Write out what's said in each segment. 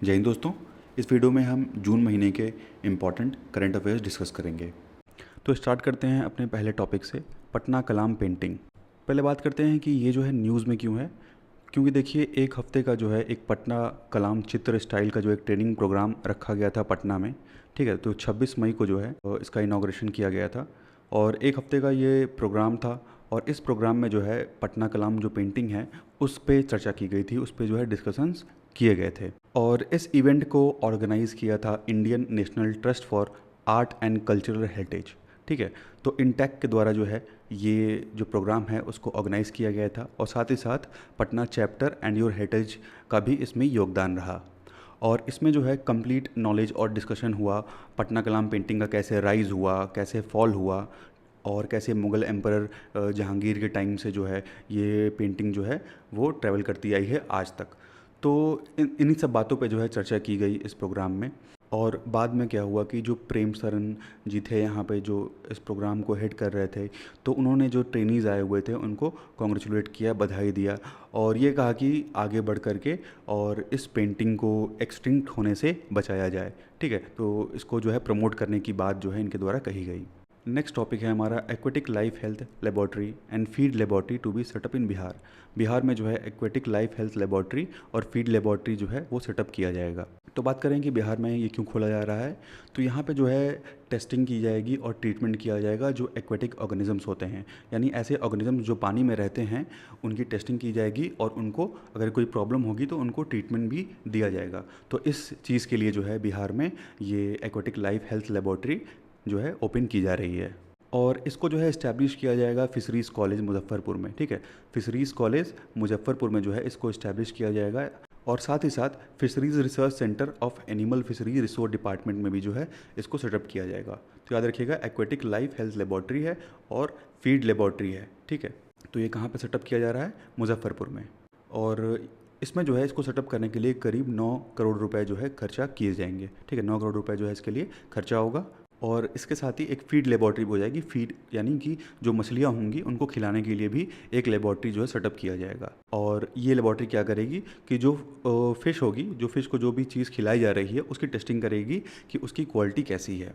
जय हिंद दोस्तों। इस वीडियो में हम जून महीने के इम्पॉर्टेंट करंट अफेयर्स डिस्कस करेंगे। तो स्टार्ट करते हैं अपने पहले टॉपिक से, पटना कलाम पेंटिंग। पहले बात करते हैं कि ये जो है न्यूज़ में क्यों है। क्योंकि देखिए, एक हफ्ते का जो है एक पटना कलाम चित्र स्टाइल का जो एक ट्रेनिंग प्रोग्राम रखा गया था पटना में। ठीक है, तो 26 मई को जो है इसका इनाग्रेशन किया गया था और एक हफ्ते का ये प्रोग्राम था। और इस प्रोग्राम में जो है पटना कलाम जो पेंटिंग है उस पे चर्चा की गई थी, उस पे जो है डिस्कशंस किए गए थे। और इस इवेंट को ऑर्गेनाइज़ किया था Indian national trust for art and cultural heritage. ठीक है, तो इंटेक के द्वारा जो है ये जो प्रोग्राम है उसको ऑर्गेनाइज़ किया गया था और साथ ही साथ Patna chapter and your heritage का भी इसमें योगदान रहा। और इसमें जो है कंप्लीट नॉलेज और डिस्कशन हुआ, पटना कलाम पेंटिंग का कैसे राइज़ हुआ, कैसे फॉल हुआ और कैसे मुग़ल एम्परर जहांगीर के टाइम से जो है ये पेंटिंग जो है वो ट्रैवल करती आई है आज तक। तो इन्हीं सब बातों पे जो है चर्चा की गई इस प्रोग्राम में। और बाद में क्या हुआ कि जो प्रेम सरन जी थे यहाँ पे जो इस प्रोग्राम को हेड कर रहे थे, तो उन्होंने जो ट्रेनीज़ आए हुए थे उनको कॉन्ग्रेचुलेट किया, बधाई दिया और ये कहा कि आगे बढ़ कर के और इस पेंटिंग को एक्सटिंक्ट होने से बचाया जाए। ठीक है, तो इसको जो है प्रमोट करने की बात जो है इनके द्वारा कही गई। नेक्स्ट टॉपिक है हमारा aquatic life health laboratory and feed laboratory to be setup in Bihar. Bihar में जो है एक्वेटिक लाइफ हेल्थ लेबॉर्ट्री और फीड लेबॉर्ट्री जो है वो सेटअप किया जाएगा। तो बात करें कि बिहार में ये क्यों खोला जा रहा है, तो यहाँ पे जो है टेस्टिंग की जाएगी और ट्रीटमेंट किया जाएगा जो एक्वेटिक ऑर्गेनिजम्स होते हैं, यानी ऐसे ऑर्गेनिजम्स जो पानी में रहते हैं उनकी टेस्टिंग की जाएगी और उनको अगर कोई प्रॉब्लम होगी तो उनको ट्रीटमेंट भी दिया जाएगा। तो इस चीज़ के लिए जो है बिहार में ये एक्वेटिक लाइफ हेल्थ लेबॉर्ट्री जो है ओपन की जा रही है। और इसको जो है इस्टेब्लिश किया जाएगा फिशरीज़ कॉलेज मुजफ्फरपुर में। ठीक है, फिशरीज़ कॉलेज मुजफ्फरपुर में जो है इसको इस्टेब्लिश किया जाएगा और साथ ही साथ fisheries research centre of animal fishery resource department में भी जो है इसको सेटअप किया जाएगा। तो याद रखिएगा, एक्वेटिक लाइफ हेल्थ लेबॉर्ट्री है और फीड लेबॉर्ट्री है। ठीक है, तो ये कहाँ पर सेटअप किया जा रहा है? मुजफ्फरपुर में। और इसमें जो है इसको सेटअप करने के लिए करीब 9 करोड़ रुपए जो है खर्चा किए जाएंगे। ठीक है, 9 करोड़ रुपए जो है इसके लिए खर्चा होगा। और इसके साथ ही एक फीड लेबॉर्ट्री भी हो जाएगी। फीड यानी कि जो मछलियाँ होंगी उनको खिलाने के लिए भी एक लेबॉर्ट्री जो है सेटअप किया जाएगा। और ये लेबॉर्ट्री क्या करेगी कि जो फ़िश होगी, जो फ़िश को जो भी चीज़ खिलाई जा रही है उसकी टेस्टिंग करेगी कि उसकी क्वालिटी कैसी है।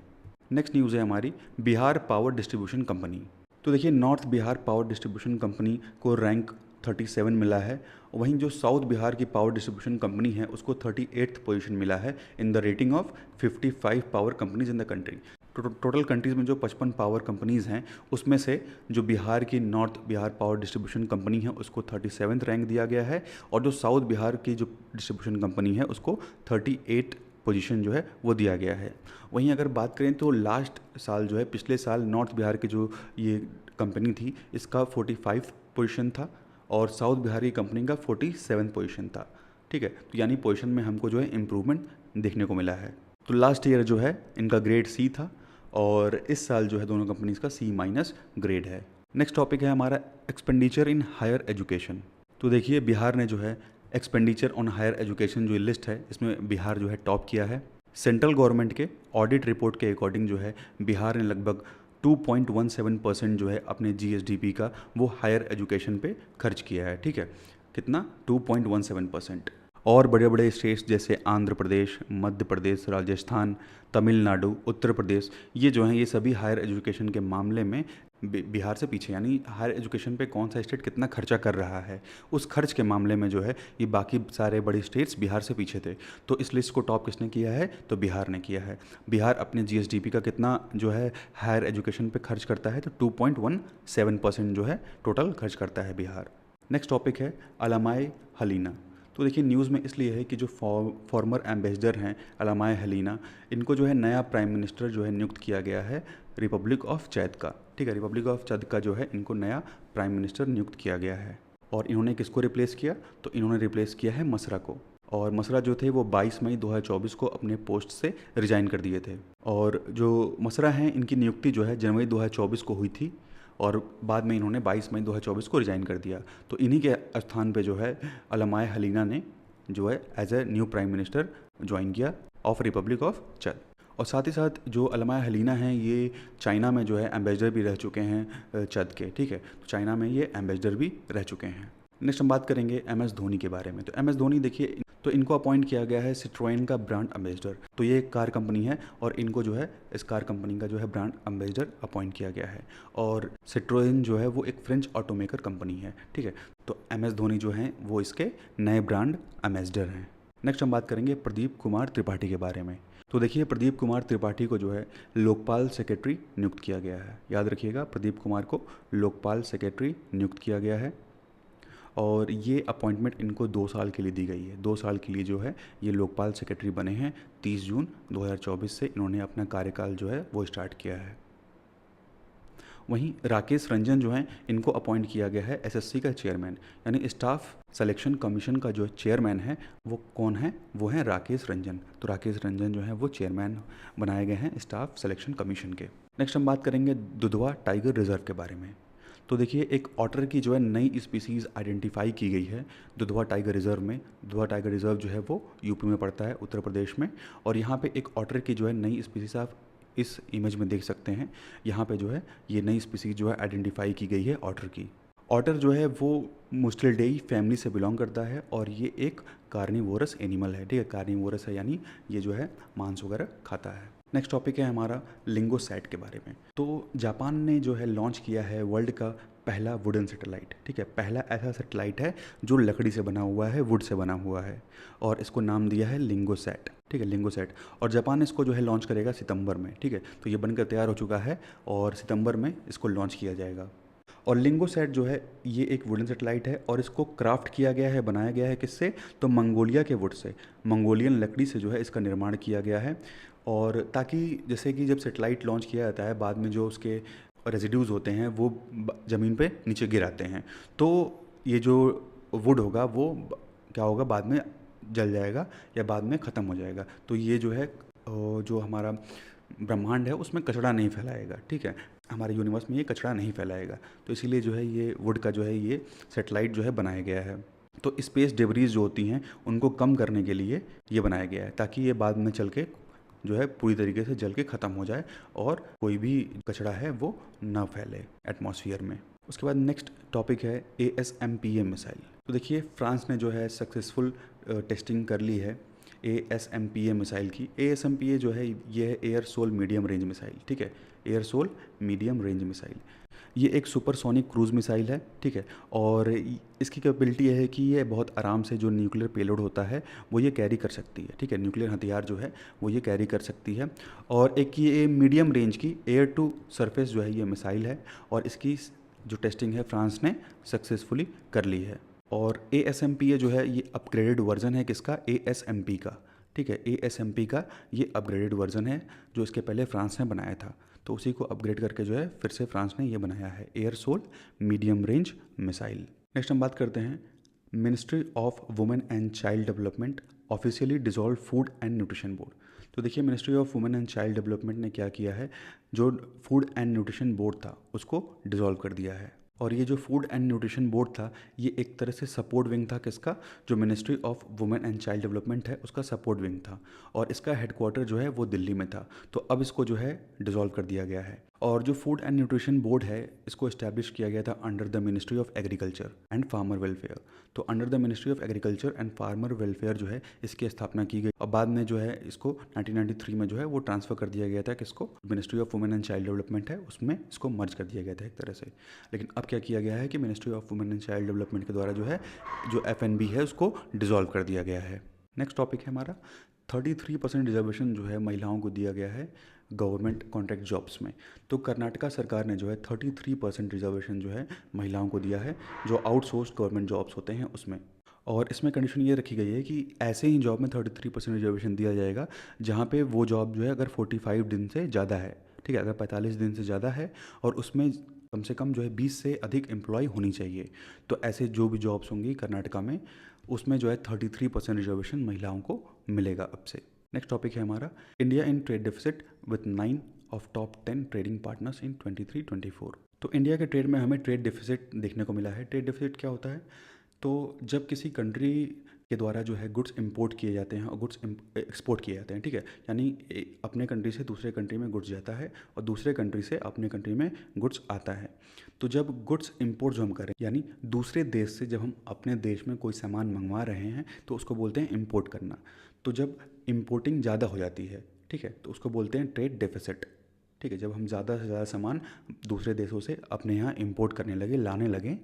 नेक्स्ट न्यूज़ है हमारी बिहार पावर डिस्ट्रीब्यूशन कंपनी। तो देखिए, north Bihar power distribution company को रैंक 37 मिला है। वहीं जो साउथ बिहार की पावर डिस्ट्रीब्यूशन कंपनी है उसको 38th पोजीशन मिला है in the rating of 55 power companies in the country. Total countries में जो 55 पावर कंपनीज़ हैं उसमें से जो बिहार की north Bihar power distribution company है उसको 37th रैंक दिया गया है और जो साउथ बिहार की जो डिस्ट्रीब्यूशन कंपनी है उसको 38 पोजीशन जो है वो दिया गया है। वहीं अगर बात करें तो लास्ट साल जो है, पिछले साल नॉर्थ बिहार की जो ये कंपनी थी इसका 45 पोजीशन था और साउथ बिहार की कंपनी का 47 पोजीशन था। ठीक है, तो यानी पोजीशन में हमको जो है इम्प्रूवमेंट देखने को मिला है। तो लास्ट ईयर जो है इनका ग्रेड सी था और इस साल जो है दोनों कंपनीज का C- ग्रेड है। नेक्स्ट टॉपिक है हमारा एक्सपेंडिचर इन हायर एजुकेशन। तो देखिए, बिहार ने जो है एक्सपेंडिचर ऑन हायर एजुकेशन जो लिस्ट है इसमें बिहार जो है टॉप किया है। सेंट्रल गवर्नमेंट के ऑडिट रिपोर्ट के अकॉर्डिंग जो है बिहार ने लगभग 2.17% जो है अपने GSDP का वो हायर एजुकेशन पे खर्च किया है। ठीक है, कितना? 2.17%। और बड़े बड़े स्टेट्स जैसे आंध्र प्रदेश, मध्य प्रदेश, राजस्थान, तमिलनाडु, उत्तर प्रदेश, ये जो हैं ये सभी हायर एजुकेशन के मामले में बिहार से पीछे, यानी हायर एजुकेशन पे कौन सा स्टेट कितना खर्चा कर रहा है उस खर्च के मामले में जो है ये बाकी सारे बड़े स्टेट्स बिहार से पीछे थे। तो इस लिस्ट को टॉप किसने किया है? तो बिहार ने किया है। बिहार अपने GSDP का कितना जो है हायर एजुकेशन पे खर्च करता है? तो 2.17% जो है टोटल खर्च करता है बिहार। नेक्स्ट टॉपिक है अलामाई हलीना। तो देखिए, न्यूज़ में इसलिए है कि जो फॉर्मर एम्बेसडर हैं अलामाई हलीना, इनको जो है नया प्राइम मिनिस्टर जो है नियुक्त किया गया है रिपब्लिक ऑफ चैद का। ठीक है, रिपब्लिक ऑफ चैद का जो है इनको नया प्राइम मिनिस्टर नियुक्त किया गया है। और इन्होंने किसको रिप्लेस किया? तो इन्होंने रिप्लेस किया है मसरा को। और मसरा जो थे वो 22 मई 2024 को अपने पोस्ट से रिजाइन कर दिए थे। और जो मसरा हैं इनकी नियुक्ति जो है जनवरी 2024 को हुई थी और बाद में इन्होंने 22 मई 2024 को रिज़ाइन कर दिया। तो इन्हीं के स्थान पे जो है अलामाई हलीना ने जो है as a new prime minister join किया ऑफ रिपब्लिक ऑफ चद। और साथ ही साथ जो अलामाई हलीना हैं ये चाइना में जो है एम्बेसडर भी रह चुके हैं चद के। ठीक है, तो चाइना में ये एम्बेसडर भी रह चुके हैं। नेक्स्ट हम बात करेंगे एम एस धोनी के बारे में। तो एम एस धोनी देखिए, तो इनको अपॉइंट किया गया है सिट्रोएन का ब्रांड एम्बेसडर। तो ये एक कार कंपनी है और इनको जो है इस कार कंपनी का जो है ब्रांड एम्बेसडर अपॉइंट किया गया है। और सिट्रोएन जो है वो एक फ्रेंच ऑटोमेकर कंपनी है, ठीक है। तो एम एस धोनी जो हैं वो इसके नए ब्रांड एम्बेसडर हैं। नेक्स्ट हम बात करेंगे प्रदीप कुमार त्रिपाठी के बारे में। तो देखिए, प्रदीप कुमार त्रिपाठी को जो है लोकपाल सेक्रेटरी नियुक्त किया गया है। याद रखिएगा, प्रदीप कुमार को लोकपाल सेक्रेटरी नियुक्त किया गया है और ये अपॉइंटमेंट इनको 2 साल के लिए दी गई है। 2 साल के लिए जो है ये लोकपाल सेक्रेटरी बने हैं। 30 जून 2024 से इन्होंने अपना कार्यकाल जो है वो स्टार्ट किया है। वहीं राकेश रंजन जो हैं इनको अपॉइंट किया गया है एसएससी का चेयरमैन, यानी स्टाफ सिलेक्शन कमीशन का जो चेयरमैन है वो कौन है, वो हैं राकेश रंजन। तो राकेश रंजन जो है वो चेयरमैन बनाए गए हैं स्टाफ सिलेक्शन कमीशन के। नेक्स्ट हम बात करेंगे दुधवा टाइगर रिजर्व के बारे में। तो देखिए, एक ऑटर की जो है नई स्पीसीज़ आइडेंटिफाई की गई है दुधवा टाइगर रिजर्व में। दुधवा टाइगर रिजर्व जो है वो यूपी में पड़ता है, उत्तर प्रदेश में। और यहाँ पे एक ऑटर की जो है नई स्पीसीज़ आप इस इमेज में देख सकते हैं। यहाँ पे जो है ये नई स्पीसीज जो है आइडेंटिफाई की गई है ऑटर की। ऑटर जो है वो मुस्टेलिडेई फैमिली से बिलोंग करता है और ये एक कार्निवोरस एनिमल है, ठीक है। कार्निवोरस है यानी ये जो है मांस वगैरह खाता है। नेक्स्ट टॉपिक है हमारा लिंगोसैट के बारे में। तो जापान ने जो है लॉन्च किया है वर्ल्ड का पहला वुडन सैटेलाइट, ठीक है। पहला ऐसा सैटेलाइट है जो लकड़ी से बना हुआ है, वुड से बना हुआ है और इसको नाम दिया है लिंगोसैट, ठीक है, लिंगोसैट। और जापान इसको जो है लॉन्च करेगा सितंबर में, ठीक है। तो ये बनकर तैयार हो चुका है और सितंबर में इसको लॉन्च किया जाएगा। और लिंगोसैट जो है ये एक वुडन सैटेलाइट है और इसको क्राफ्ट किया गया है, बनाया गया है किससे, तो मंगोलिया के वुड से, मंगोलियन लकड़ी से जो है इसका निर्माण किया गया है। और ताकि जैसे कि जब सैटेलाइट लॉन्च किया जाता है बाद में जो उसके रेजिड्यूज़ होते हैं वो ज़मीन पे नीचे गिर आते हैं, तो ये जो वुड होगा वो क्या होगा, बाद में जल जाएगा या बाद में ख़त्म हो जाएगा। तो ये जो है जो हमारा ब्रह्मांड है उसमें कचरा नहीं फैलाएगा, ठीक है। हमारे यूनिवर्स में ये कचरा नहीं फैलाएगा, तो इसीलिए जो है ये वुड का जो है ये सैटेलाइट जो है बनाया गया है। तो स्पेस डेब्रीज जो होती हैं उनको कम करने के लिए ये बनाया गया है ताकि ये बाद में चल के जो है पूरी तरीके से जल के ख़त्म हो जाए और कोई भी कचरा है वो ना फैले एटमॉस्फेयर में। उसके बाद नेक्स्ट टॉपिक है ASMPA मिसाइल। तो देखिए, फ्रांस ने जो है सक्सेसफुल टेस्टिंग कर ली है ASMPA मिसाइल की। ASMPA जो है ये है air sol medium range missile, ठीक है, air sol medium range missile. ये एक सुपरसोनिक क्रूज़ मिसाइल है, ठीक है। और इसकी कैपेबिलिटी ये है कि ये बहुत आराम से जो न्यूक्लियर पेलोड होता है वो ये कैरी कर सकती है, ठीक है। न्यूक्लियर हथियार जो है वो ये कैरी कर सकती है। और एक ये मीडियम रेंज की एयर टू सरफेस जो है ये मिसाइल है और इसकी जो टेस्टिंग है फ्रांस ने सक्सेसफुली कर ली है। और ASMPA जो है ये अपग्रेडेड वर्जन है किसका, ASMP का, ठीक है। ASMP का ये अपग्रेडेड वर्जन है जो इसके पहले फ्रांस ने बनाया था, तो उसी को अपग्रेड करके जो है फिर से फ्रांस ने ये बनाया है air sol medium range missile. Next हम बात करते हैं Ministry of Women and Child Development officially dissolve Food and Nutrition Board. तो देखिए, Ministry of Women and Child Development ने क्या किया है, जो फूड एंड न्यूट्रिशन बोर्ड था उसको डिसॉल्व कर दिया है। और ये जो फूड एंड न्यूट्रिशन बोर्ड था ये एक तरह से सपोर्ट विंग था किसका, जो ministry of Women and Child development है उसका सपोर्ट विंग था और इसका हेडक्वार्टर जो है वो दिल्ली में था। तो अब इसको जो है डिसॉल्व कर दिया गया है। और जो फूड एंड न्यूट्रिशन बोर्ड है इसको इस्टेब्लिश किया गया था under the ministry of agriculture and farmer welfare. तो under the ministry of agriculture and farmer welfare जो है इसकी स्थापना की गई और बाद में जो है इसको 1993 में जो है वो ट्रांसफ़र कर दिया गया था किसको, ministry of Women and Child development है उसमें इसको मर्ज कर दिया गया था एक तरह से। लेकिन अब क्या किया गया है कि ministry of Women and Child development के द्वारा जो है जो FNB है उसको डिसॉल्व कर दिया गया है। नेक्स्ट टॉपिक है हमारा 33% रिजर्वेशन जो है महिलाओं को दिया गया है गवर्नमेंट कॉन्ट्रैक्ट जॉब्स में। तो कर्नाटका सरकार ने जो है 33% रिजर्वेशन जो है महिलाओं को दिया है जो आउटसोर्स गवर्नमेंट जॉब्स होते हैं उसमें। और इसमें कंडीशन ये रखी गई है कि ऐसे ही जॉब में 33% रिजर्वेशन दिया जाएगा जहाँ पे वो जॉब जो है अगर 45 दिन से ज़्यादा है, ठीक है, अगर 45 दिन से ज़्यादा है और उसमें कम से कम जो है 20 से अधिक एम्प्लॉय होनी चाहिए। तो ऐसे जो भी जॉब्स होंगी कर्नाटका में उसमें जो है 33% रिजर्वेशन महिलाओं को मिलेगा अब से। नेक्स्ट टॉपिक है हमारा India in trade deficit with 9 of top 10 trading partners in 23-24। तो इंडिया के ट्रेड में हमें ट्रेड डेफिसिट देखने को मिला है। ट्रेड डेफिसिट क्या होता है, तो जब किसी कंट्री के द्वारा जो है गुड्स इंपोर्ट किए जाते हैं और गुड्स एक्सपोर्ट किए जाते हैं, ठीक है। यानी अपने कंट्री से दूसरे कंट्री में गुड्स जाता है और दूसरे कंट्री से अपने कंट्री में गुड्स आता है। तो जब गुड्स इंपोर्ट जो हम करें, यानी दूसरे देश से जब हम अपने देश में कोई सामान मंगवा रहे हैं तो उसको बोलते हैं इंपोर्ट करना। तो जब इंपोर्टिंग ज़्यादा हो जाती है, ठीक है, तो उसको बोलते हैं ट्रेड डेफिसिट, ठीक है। जब हम ज़्यादा से ज़्यादा सामान दूसरे देशों से अपने यहाँ इंपोर्ट करने लगे, लाने लगे,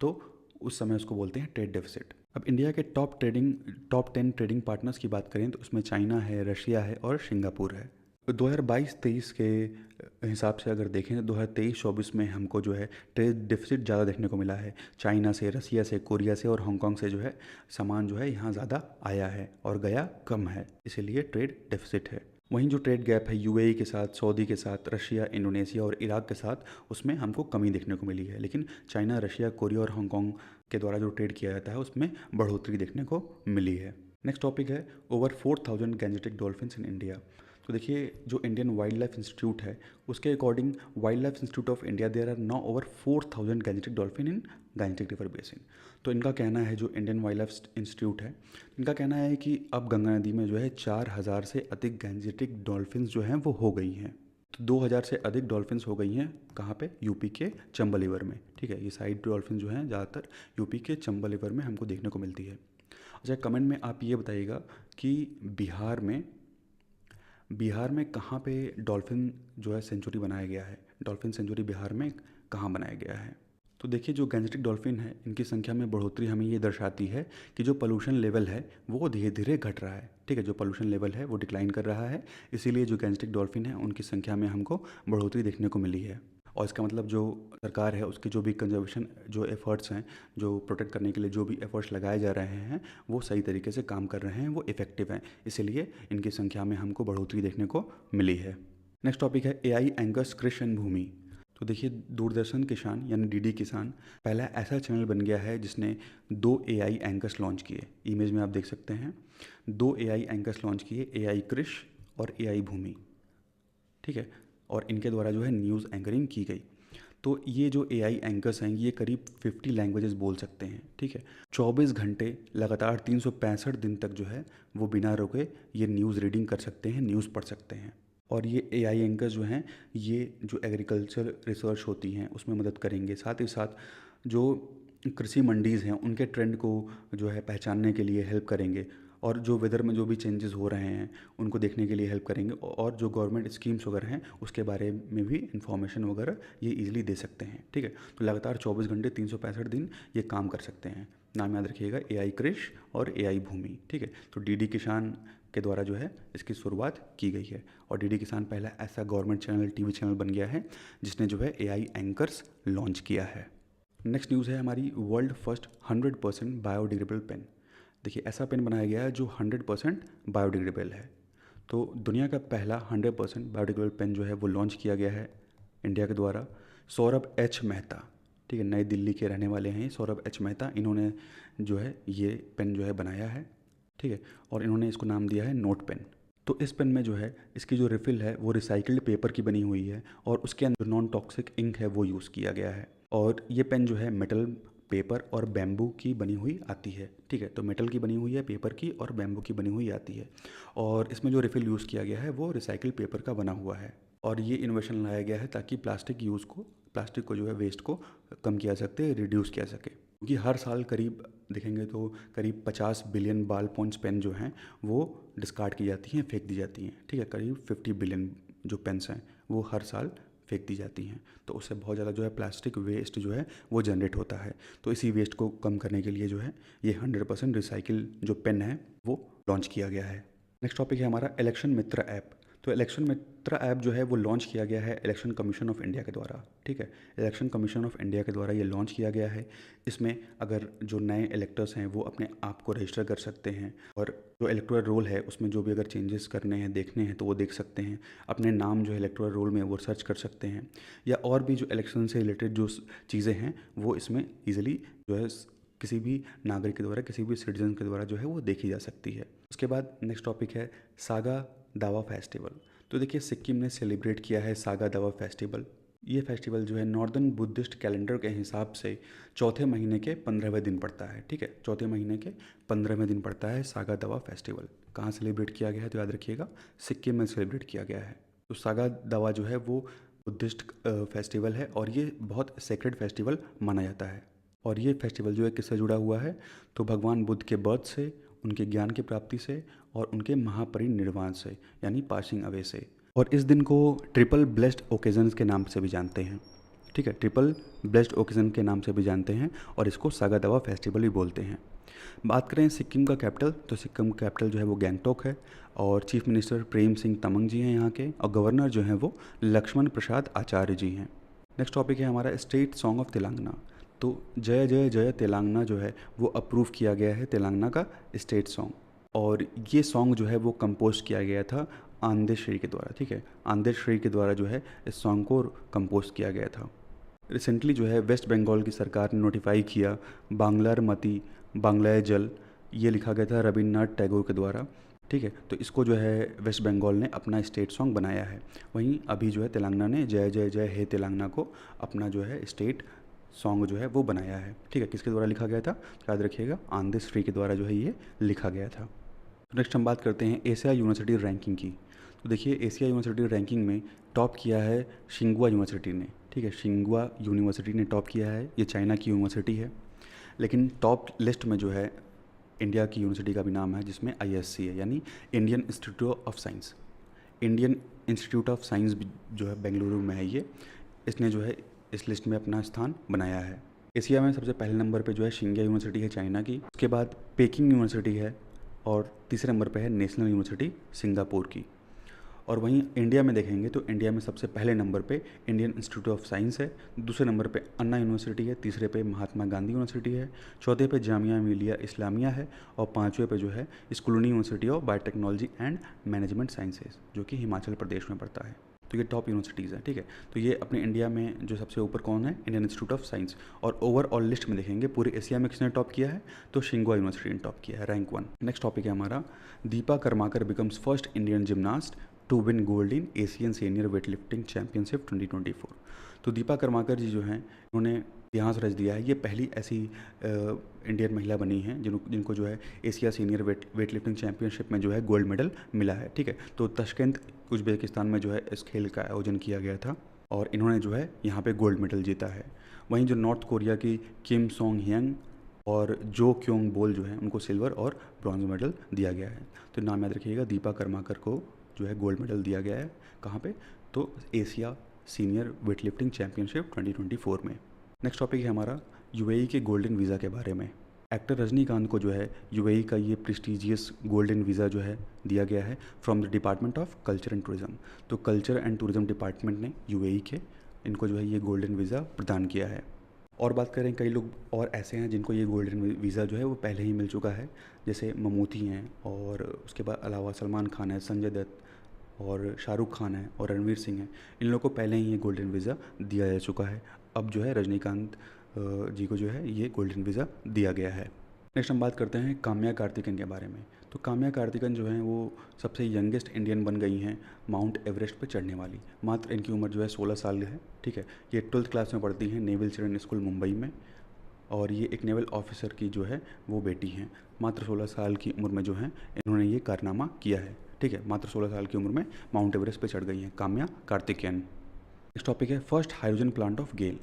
तो उस समय उसको बोलते हैं ट्रेड डेफिसिट। अब इंडिया के टॉप 10 ट्रेडिंग पार्टनर्स की बात करें तो उसमें चाइना है, रशिया है और सिंगापुर है। 2022-23 के हिसाब से अगर देखें तो 2023-24 में हमको जो है ट्रेड डेफिसिट ज़्यादा देखने को मिला है। चाइना से, रसिया से, कोरिया से और हांगकांग से जो है सामान जो है यहाँ ज़्यादा आया है और गया कम है, इसीलिए ट्रेड डेफिसिट है। वहीं जो ट्रेड गैप है यूएई के साथ, सऊदी के साथ, रशिया, इंडोनेशिया और इराक के साथ, उसमें हमको कमी देखने को मिली है। लेकिन चाइना, रशिया, कोरिया और हांगकांग के द्वारा जो ट्रेड किया जाता है उसमें बढ़ोतरी देखने को मिली है। नेक्स्ट टॉपिक है over 4000 Gangetic dolphins in India. तो देखिए जो इंडियन वाइल्ड लाइफ इंस्टीट्यूट है उसके according wildlife institute of India there are now over 4000 Gangetic dolphin in Gangetic river basin. तो इनका कहना है, जो इंडियन वाइल्ड लाइफ इंस्टीट्यूट है, इनका कहना है कि अब गंगा नदी में जो है 4000 से अधिक गैंजेटिक डॉल्फिन्स जो हैं वो हो गई हैं। तो 2000 से अधिक डॉल्फिन्स हो गई हैं कहाँ पे? यूपी के चंबल रिवर में, ठीक है। ये साइड डॉल्फिन जो हैं ज़्यादातर यूपी के चंबल रिवर में हमको देखने को मिलती है। अच्छा, कमेंट में आप ये बताइएगा कि बिहार में कहाँ पे डॉल्फिन जो है सेंचुरी बनाया गया है? डॉल्फिन सेंचुरी बिहार में कहाँ बनाया गया है? तो देखिए जो गैंजेटिक डॉल्फिन है इनकी संख्या में बढ़ोतरी हमें ये दर्शाती है कि जो पोल्यूशन लेवल है वो धीरे धीरे घट रहा है, ठीक है। जो पोल्यूशन लेवल है वो डिक्लाइन कर रहा है, इसीलिए जो गैंजेटिक डॉल्फिन है उनकी संख्या में हमको बढ़ोतरी देखने को मिली है। और इसका मतलब जो सरकार है उसके जो भी कंजर्वेशन जो एफर्ट्स हैं, जो प्रोटेक्ट करने के लिए जो भी एफर्ट्स लगाए जा रहे हैं वो सही तरीके से काम कर रहे हैं, वो इफेक्टिव हैं, इसीलिए इनकी संख्या में हमको बढ़ोतरी देखने को मिली है। नेक्स्ट टॉपिक है एआई एंकर्स कृषि भूमि। तो देखिए दूरदर्शन किसान यानी डीडी किसान पहला ऐसा चैनल बन गया है जिसने 2 एआई एंकर्स लॉन्च किए। इमेज में आप देख सकते हैं 2 एआई एंकर्स लॉन्च किए, एआई कृषि और एआई भूमि, ठीक है। और इनके द्वारा जो है न्यूज़ एंकरिंग की गई। तो ये जो एआई एंकर्स हैं ये करीब 50 लैंग्वेजेस बोल सकते हैं, ठीक है। 24 घंटे लगातार 365 दिन तक जो है वो बिना रुके ये न्यूज़ रीडिंग कर सकते हैं, न्यूज़ पढ़ सकते हैं। और ये एआई एंकर्स जो हैं ये जो एग्रीकल्चर रिसर्च होती हैं उसमें मदद करेंगे, साथ ही साथ जो कृषि मंडीज़ हैं उनके ट्रेंड को जो है पहचानने के लिए हेल्प करेंगे, और जो वेदर में जो भी चेंजेस हो रहे हैं उनको देखने के लिए हेल्प करेंगे, और जो गवर्नमेंट स्कीम्स वगैरह हैं उसके बारे में भी इंफॉर्मेशन वगैरह ये इजीली दे सकते हैं, ठीक है। तो लगातार 24 घंटे 365 दिन ये काम कर सकते हैं। नाम याद रखिएगा, एआई कृषि और एआई भूमि, ठीक है। तो डीडी किसान के द्वारा जो है इसकी शुरुआत की गई है, और डीडी किसान पहला ऐसा गवर्नमेंट चैनल, टीवी चैनल बन गया है जिसने जो है एआई एंकर्स लॉन्च किया है। नेक्स्ट न्यूज़ है हमारी वर्ल्ड फर्स्ट 100% बायोडिग्रेडेबल पेन। देखिए ऐसा पेन बनाया गया है जो 100% बायोडिग्रेडेबल है। तो दुनिया का पहला 100% बायोडिग्रेडेबल पेन जो है वो लॉन्च किया गया है इंडिया के द्वारा। सौरभ एच मेहता, ठीक है, नई दिल्ली के रहने वाले हैं सौरभ एच मेहता, इन्होंने जो है ये पेन जो है बनाया है, ठीक है। और इन्होंने इसको नाम दिया है नोट पेन। तो इस पेन में जो है इसकी जो रिफ़िल है वो रिसाइकल्ड पेपर की बनी हुई है, और उसके अंदर नॉन टॉक्सिक इंक है वो यूज़ किया गया है। और ये पेन जो है मेटल, पेपर और बैम्बू की बनी हुई आती है, ठीक है। तो मेटल की बनी हुई है, पेपर की और बैम्बू की बनी हुई आती है, और इसमें जो रिफ़िल यूज़ किया गया है वो रिसाइकिल पेपर का बना हुआ है। और ये इन्वेशन लाया गया है ताकि प्लास्टिक को जो है वेस्ट को कम किया सकते, रिड्यूस किया सके। क्योंकि हर साल करीब देखेंगे तो करीब 50 बिलियन बॉल पॉइंट्स पेन जो हैं वो डिस्कार्ड की जाती हैं, फेंक दी जाती हैं, ठीक है। करीब 50 बिलियन जो पेन्स हैं वो हर साल फेंक दी जाती हैं, तो उससे बहुत ज़्यादा जो है प्लास्टिक वेस्ट जो है वो जनरेट होता है। तो इसी वेस्ट को कम करने के लिए जो है ये 100% रिसाइकिल जो पेन है वो लॉन्च किया गया है। नेक्स्ट टॉपिक है हमारा इलेक्शन मित्र ऐप। तो इलेक्शन मित्र ऐप जो है वो लॉन्च किया गया है इलेक्शन कमीशन ऑफ इंडिया के द्वारा, ठीक है। इलेक्शन कमीशन ऑफ इंडिया के द्वारा ये लॉन्च किया गया है। इसमें अगर जो नए इलेक्टर्स हैं वो अपने आप को रजिस्टर कर सकते हैं, और जो इलेक्टोरल रोल है उसमें जो भी अगर चेंजेस करने हैं, देखने हैं, तो वो देख सकते हैं। अपने नाम जो है इलेक्टोरल रोल में वो सर्च कर सकते हैं, या और भी जो इलेक्शन से रिलेटेड जो चीज़ें हैं वो इसमें ईजिली जो है किसी भी नागरिक के द्वारा, किसी भी सिटीजन के द्वारा जो है वो देखी जा सकती है। उसके बाद नेक्स्ट टॉपिक है सागा दावा फेस्टिवल। तो देखिए सिक्किम ने सेलिब्रेट किया है सागा दावा फेस्टिवल। ये फेस्टिवल जो है नॉर्दर्न बुद्धिस्ट कैलेंडर के हिसाब से चौथे महीने के 15वें दिन पड़ता है। ठीक है, चौथे महीने के 15वें दिन पड़ता है सागा दावा फेस्टिवल। कहाँ सेलिब्रेट किया गया है तो याद रखिएगा, सिक्किम में सेलिब्रेट किया गया है। तो सागा दावा जो है वो बुद्धिस्ट फेस्टिवल है और ये बहुत सेक्रेड फेस्टिवल माना जाता है। और ये फेस्टिवल जो है किससे जुड़ा हुआ है, तो भगवान बुद्ध के बर्थ से, उनके ज्ञान की प्राप्ति से और उनके महापरिनिर्वाण से, यानी पासिंग अवे से। और इस दिन को ट्रिपल ब्लेस्ड ओकेजन्स के नाम से भी जानते हैं। ठीक है, ट्रिपल ब्लेस्ड ओकेजन के नाम से भी जानते हैं और इसको सागा दावा फेस्टिवल भी बोलते हैं। बात करें सिक्किम का कैपिटल, तो सिक्किम कैपिटल जो है वो गैंगटोक है और चीफ मिनिस्टर प्रेम सिंह तमंग जी हैं यहाँ के, और गवर्नर जो हैं वो लक्ष्मण प्रसाद आचार्य जी हैं। नेक्स्ट टॉपिक है हमारा स्टेट सॉन्ग ऑफ तेलंगाना। तो जय जय जय तेलंगाना जो है वो अप्रूव किया गया है तेलंगाना का स्टेट सॉन्ग। और ये सॉन्ग जो है वो कंपोज किया गया था आंदेश श्री के द्वारा। ठीक है, आंदेश श्री के द्वारा जो है इस सॉन्ग को कंपोज किया गया था। रिसेंटली जो है वेस्ट बंगाल की सरकार ने नोटिफाई किया बांग्लार मती बांग्लाए जल, ये लिखा गया था रविन्द्रनाथ टैगोर के द्वारा। ठीक है, तो इसको जो है वेस्ट बंगाल ने अपना स्टेट सॉन्ग बनाया है। वहीं अभी जो है तेलंगाना ने जय जय जय हे तेलंगाना को अपना जो है स्टेट सॉन्ग जो है वो बनाया है। ठीक है, किसके द्वारा लिखा गया था, याद रखिएगा आंदेश श्री के द्वारा जो है ये लिखा गया था। नेक्स्ट हम बात करते हैं एशिया यूनिवर्सिटी रैंकिंग की। तो देखिए एशिया यूनिवर्सिटी रैंकिंग में टॉप किया है शिंगुआ यूनिवर्सिटी ने। ठीक है, शिंगुआ यूनिवर्सिटी ने टॉप किया है, ये चाइना की यूनिवर्सिटी है। लेकिन टॉप लिस्ट में जो है इंडिया की यूनिवर्सिटी का भी नाम है, जिसमें ISC है, यानी Indian institute of science. Indian institute of science जो है बेंगलुरु में है ये, इसने जो है इस लिस्ट में अपना स्थान बनाया है। एशिया में सबसे पहले नंबर पे जो है शिंगुआ यूनिवर्सिटी है चाइना की, उसके बाद पेकिंग यूनिवर्सिटी है और तीसरे नंबर पे है नेशनल यूनिवर्सिटी सिंगापुर की। और वहीं इंडिया में देखेंगे तो इंडिया में सबसे पहले नंबर पे इंडियन इंस्टीट्यूट ऑफ साइंस है, दूसरे नंबर पे अन्ना यूनिवर्सिटी है, तीसरे पे महात्मा गांधी यूनिवर्सिटी है, चौथे पे जामिया मिलिया इस्लामिया है और पाँचवें पे जो है स्कूलनी university of biotechnology and management sciences, जो कि हिमाचल प्रदेश में पड़ता है। तो ये टॉप यूनिवर्सिटीज़ हैं। ठीक है, तो ये अपने इंडिया में जो सबसे ऊपर कौन है, इंडियन इंस्टीट्यूट ऑफ साइंस। और ओवरऑल लिस्ट में देखेंगे पूरे एशिया में किसने टॉप किया है, तो शिंगुआ यूनिवर्सिटी ने टॉप किया है, रैंक 1। नेक्स्ट टॉपिक है हमारा Dipa Karmakar becomes first Indian gymnast to win gold in Asian senior weightlifting championship 2024। तो दीपा कर्माकर जी जो हैं उन्होंने इतिहास रच दिया है। ये पहली ऐसी इंडियन महिला बनी हैं जिनको जो है Asia senior weightlifting championship में जो है गोल्ड मेडल मिला है। ठीक है, तो ताशकंद उज़्बेकिस्तान में जो है इस खेल का आयोजन किया गया था और इन्होंने जो है यहाँ पे गोल्ड मेडल जीता है। वहीं जो नॉर्थ कोरिया की किम सोंग ह्यंग और जो क्योंग बोल जो है उनको सिल्वर और ब्रॉन्ज मेडल दिया गया है। तो नाम याद रखिएगा, दीपा कर्माकर को जो है गोल्ड मेडल दिया गया है। कहाँ पे, तो Asia senior weightlifting championship 2024 में। नेक्स्ट टॉपिक है हमारा UAE के गोल्डन वीज़ा के बारे में। एक्टर रजनीकांत को जो है UAE का ये प्रेस्टिजियस गोल्डन वीज़ा जो है दिया गया है from the department of culture and tourism. तो कल्चर एंड टूरिज़्म डिपार्टमेंट ने UAE के इनको जो है ये गोल्डन वीज़ा प्रदान किया है। और बात करें, कई लोग और ऐसे हैं जिनको ये गोल्डन वीज़ा जो है वो पहले ही मिल चुका है, जैसे ममूटी हैं और उसके बाद अलावा सलमान खान है, संजय दत्त और शाहरुख खान है और रणवीर सिंह है। इन लोगों को पहले ही ये गोल्डन वीज़ा दिया जा चुका है। अब जो है रजनीकांत जी को जो है ये गोल्डन वीज़ा दिया गया है। नेक्स्ट हम बात करते हैं काम्या कार्तिकेयन के बारे में। तो काम्या कार्तिकेयन जो हैं वो सबसे यंगेस्ट इंडियन बन गई हैं माउंट एवरेस्ट पर चढ़ने वाली। मात्र इनकी उम्र जो है 16 साल है। ठीक है, ये 12th क्लास में पढ़ती हैं नेवल चिल्ड्रन स्कूल मुंबई में और ये एक नेवल ऑफिसर की जो है वो बेटी हैं। मात्र 16 साल की उम्र में जो है इन्होंने ये कारनामा किया है। ठीक है, मात्र 16 साल की उम्र में माउंट एवरेस्ट पे चढ़ गई हैं काम्या कार्तिकेयन। नेक्स्ट टॉपिक है फर्स्ट हाइड्रोजन प्लांट ऑफ गेल।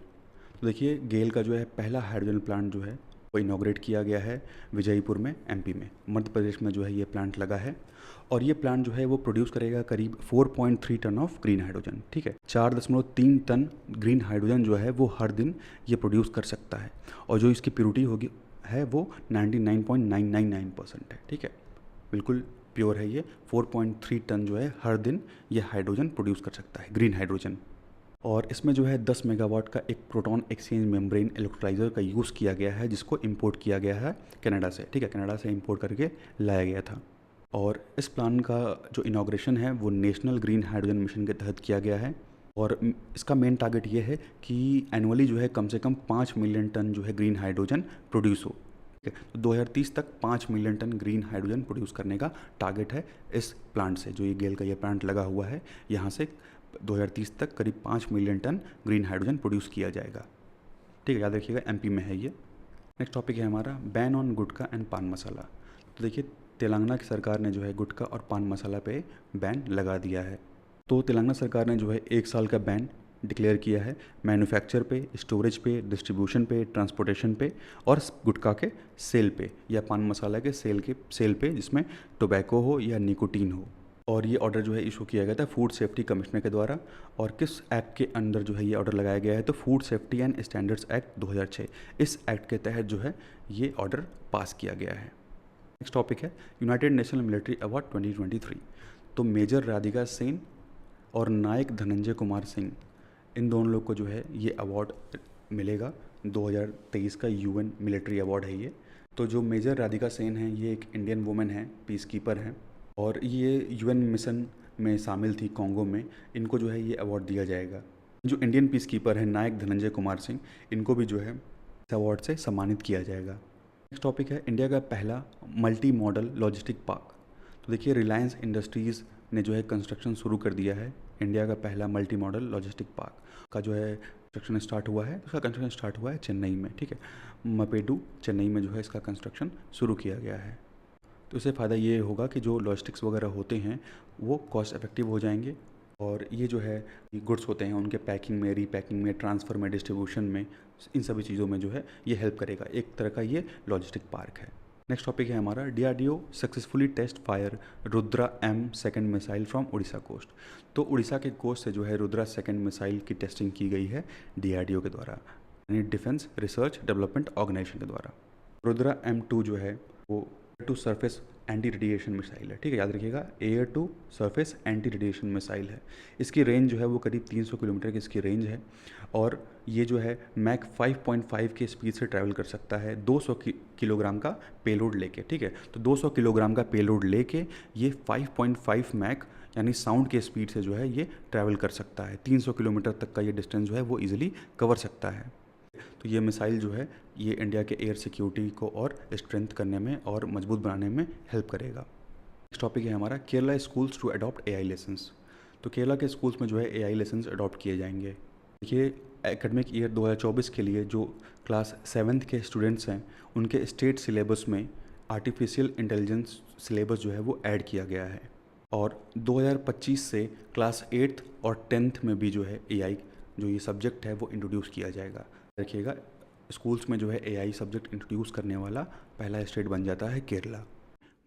तो देखिए गेल का जो है पहला हाइड्रोजन प्लांट जो है वो इनॉग्रेट किया गया है विजयपुर में, MP में, मध्य प्रदेश में जो है ये प्लांट लगा है। और ये प्लांट जो है वो प्रोड्यूस करेगा करीब 4.3 टन ऑफ ग्रीन हाइड्रोजन। ठीक है, 4.3 टन ग्रीन हाइड्रोजन जो है वो हर दिन ये प्रोड्यूस कर सकता है और जो इसकी प्योरिटी होगी है वो 99.999% है। ठीक है, बिल्कुल प्योर है ये। 4.3 टन जो है हर दिन ये हाइड्रोजन प्रोड्यूस कर सकता है, ग्रीन हाइड्रोजन। और इसमें जो है 10 मेगावाट का एक प्रोटॉन एक्सचेंज मेम्ब्रेन इलेक्ट्रोलाइज़र का यूज़ किया गया है, जिसको इंपोर्ट किया गया है कनाडा से। ठीक है, कनाडा से इंपोर्ट करके लाया गया था। और इस प्लान का जो इनॉग्रेशन है वो नेशनल ग्रीन हाइड्रोजन मिशन के तहत किया गया है और इसका मेन टारगेट ये है कि एनुअली जो है कम से कम 5 मिलियन टन जो है ग्रीन हाइड्रोजन प्रोड्यूस हो। ठीक है, तो 2030 तक 5 million tonne green hydrogen produce करने का टारगेट है इस प्लांट से। जो ये गेल का ये प्लांट लगा हुआ है यहाँ से 2030 तक करीब 5 million tonne green hydrogen produce किया जाएगा। ठीक है, याद रखिएगा एमपी में है ये। नेक्स्ट टॉपिक है हमारा बैन ऑन गुटखा एंड पान मसाला। तो देखिए तेलंगाना की सरकार ने जो है गुटखा और पान मसाला पे बैन लगा दिया है। तो तेलंगाना सरकार ने जो है 1 साल का बैन डिक्लेयर किया है मैन्युफैक्चर पे, स्टोरेज पे, डिस्ट्रीब्यूशन पे, ट्रांसपोर्टेशन पे और गुटखा के सेल पे या पान मसाला के सेल पे जिसमें टोबैको हो या निकोटीन हो। और ये ऑर्डर जो है इशू किया गया था फूड सेफ्टी कमिश्नर के द्वारा। और किस एक्ट के अंडर जो है ये ऑर्डर लगाया गया है, तो food safety and standards act 2006, इस एक्ट के तहत जो है ये ऑर्डर पास किया गया है। नेक्स्ट टॉपिक है यूनाइटेड नेशनल मिलिट्री अवार्ड 2023। तो मेजर राधिका सेन और नायक धनंजय कुमार सिंह, इन दोनों लोग को जो है ये अवार्ड मिलेगा। 2023 का यूएन मिलिट्री अवार्ड है ये। तो जो मेजर राधिका सेन हैं ये एक इंडियन वुमेन है, पीस कीपर हैं और ये यूएन मिशन में शामिल थी कॉन्गो में। इनको जो है ये अवार्ड दिया जाएगा। जो इंडियन पीस कीपर है नायक धनंजय कुमार सिंह, इनको भी जो है इस अवार्ड से सम्मानित किया जाएगा। नेक्स्ट टॉपिक है इंडिया का पहला मल्टी मॉडल लॉजिस्टिक पार्क। तो देखिए रिलायंस इंडस्ट्रीज़ ने जो है कंस्ट्रक्शन शुरू कर दिया है। इंडिया का पहला मल्टी मॉडल लॉजिस्टिक पार्क का जो है कंस्ट्रक्शन स्टार्ट हुआ है। उसका कंस्ट्रक्शन स्टार्ट हुआ है चेन्नई में। ठीक है, मपेडू चेन्नई में जो है इसका कंस्ट्रक्शन शुरू किया गया है। तो इससे फ़ायदा ये होगा कि जो लॉजिस्टिक्स वगैरह होते हैं वो कॉस्ट इफेक्टिव हो जाएंगे और ये जो है गुड्स होते हैं उनके पैकिंग में, रीपैकिंग में, ट्रांसफ़र में, डिस्ट्रीब्यूशन में, इन सभी चीज़ों में जो है ये हेल्प करेगा। एक तरह का ये लॉजिस्टिक पार्क है। नेक्स्ट टॉपिक है हमारा DRDO successfully test fire Rudra M second missile from Orissa coast. तो उड़ीसा के कोस्ट से जो है रुद्रा सेकेंड मिसाइल की टेस्टिंग की गई है डीआरडीओ के द्वारा, यानी डिफेंस रिसर्च डेवलपमेंट ऑर्गेनाइजेशन के द्वारा। रुद्रा M2 जो है वो to surface anti radiation missile है। ठीक है, याद रखिएगा air to surface anti radiation missile है। इसकी रेंज जो है वो करीब 300 किलोमीटर की इसकी रेंज है और ये जो है मैक 5.5 के स्पीड से ट्रैवल कर सकता है 200 किलोग्राम का पेलोड लेके। ठीक है, तो 200 किलोग्राम का पेलोड लेके ये 5.5 मैक यानी साउंड के स्पीड से जो है ये ट्रैवल कर सकता है। 300 किलोमीटर तक का ये डिस्टेंस जो है वो ईजिली कवर सकता है। तो ये मिसाइल जो है ये इंडिया के एयर सिक्योरिटी को और स्ट्रेंथ करने में और मजबूत बनाने में हेल्प करेगा। नेक्स्ट टॉपिक है हमारा Kerala schools to adopt AI lessons. तो केरला के स्कूल्स में जो है एआई लेसन्स अडॉप्ट किए जाएंगे। देखिए एकेडमिक ईयर 2024 के लिए जो क्लास 7th के स्टूडेंट्स हैं उनके स्टेट सिलेबस में आर्टिफिशियल इंटेलिजेंस सिलेबस जो है वो ऐड किया गया है और 2025 से क्लास 8th और 10th में भी जो है एआई जो ये सब्जेक्ट है वो इंट्रोड्यूस किया जाएगा। देखिएगा स्कूल्स में जो है एआई सब्जेक्ट इंट्रोड्यूस करने वाला पहला स्टेट बन जाता है केरला।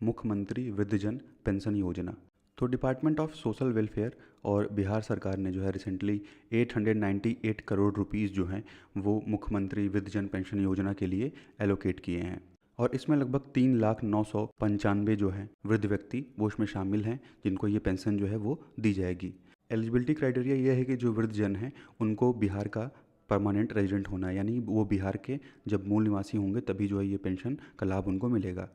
मुख्यमंत्री वृद्धजन पेंशन योजना। तो डिपार्टमेंट ऑफ सोशल वेलफेयर और बिहार सरकार ने जो है रिसेंटली 898 करोड़ रुपीस जो हैं वो मुख्यमंत्री वृद्धजन पेंशन योजना के लिए एलोकेट किए हैं और इसमें लगभग 3,09,95 जो है वृद्ध व्यक्ति वो इसमें शामिल हैं जिनको ये पेंशन जो है वो दी जाएगी। एलिजिबिलिटी क्राइटेरिया ये है कि जो वृद्धजन हैं उनको बिहार का परमानेंट रेजिडेंट होना है, यानी वो बिहार के जब मूल निवासी होंगे तभी जो है ये पेंशन का लाभ उनको मिलेगा।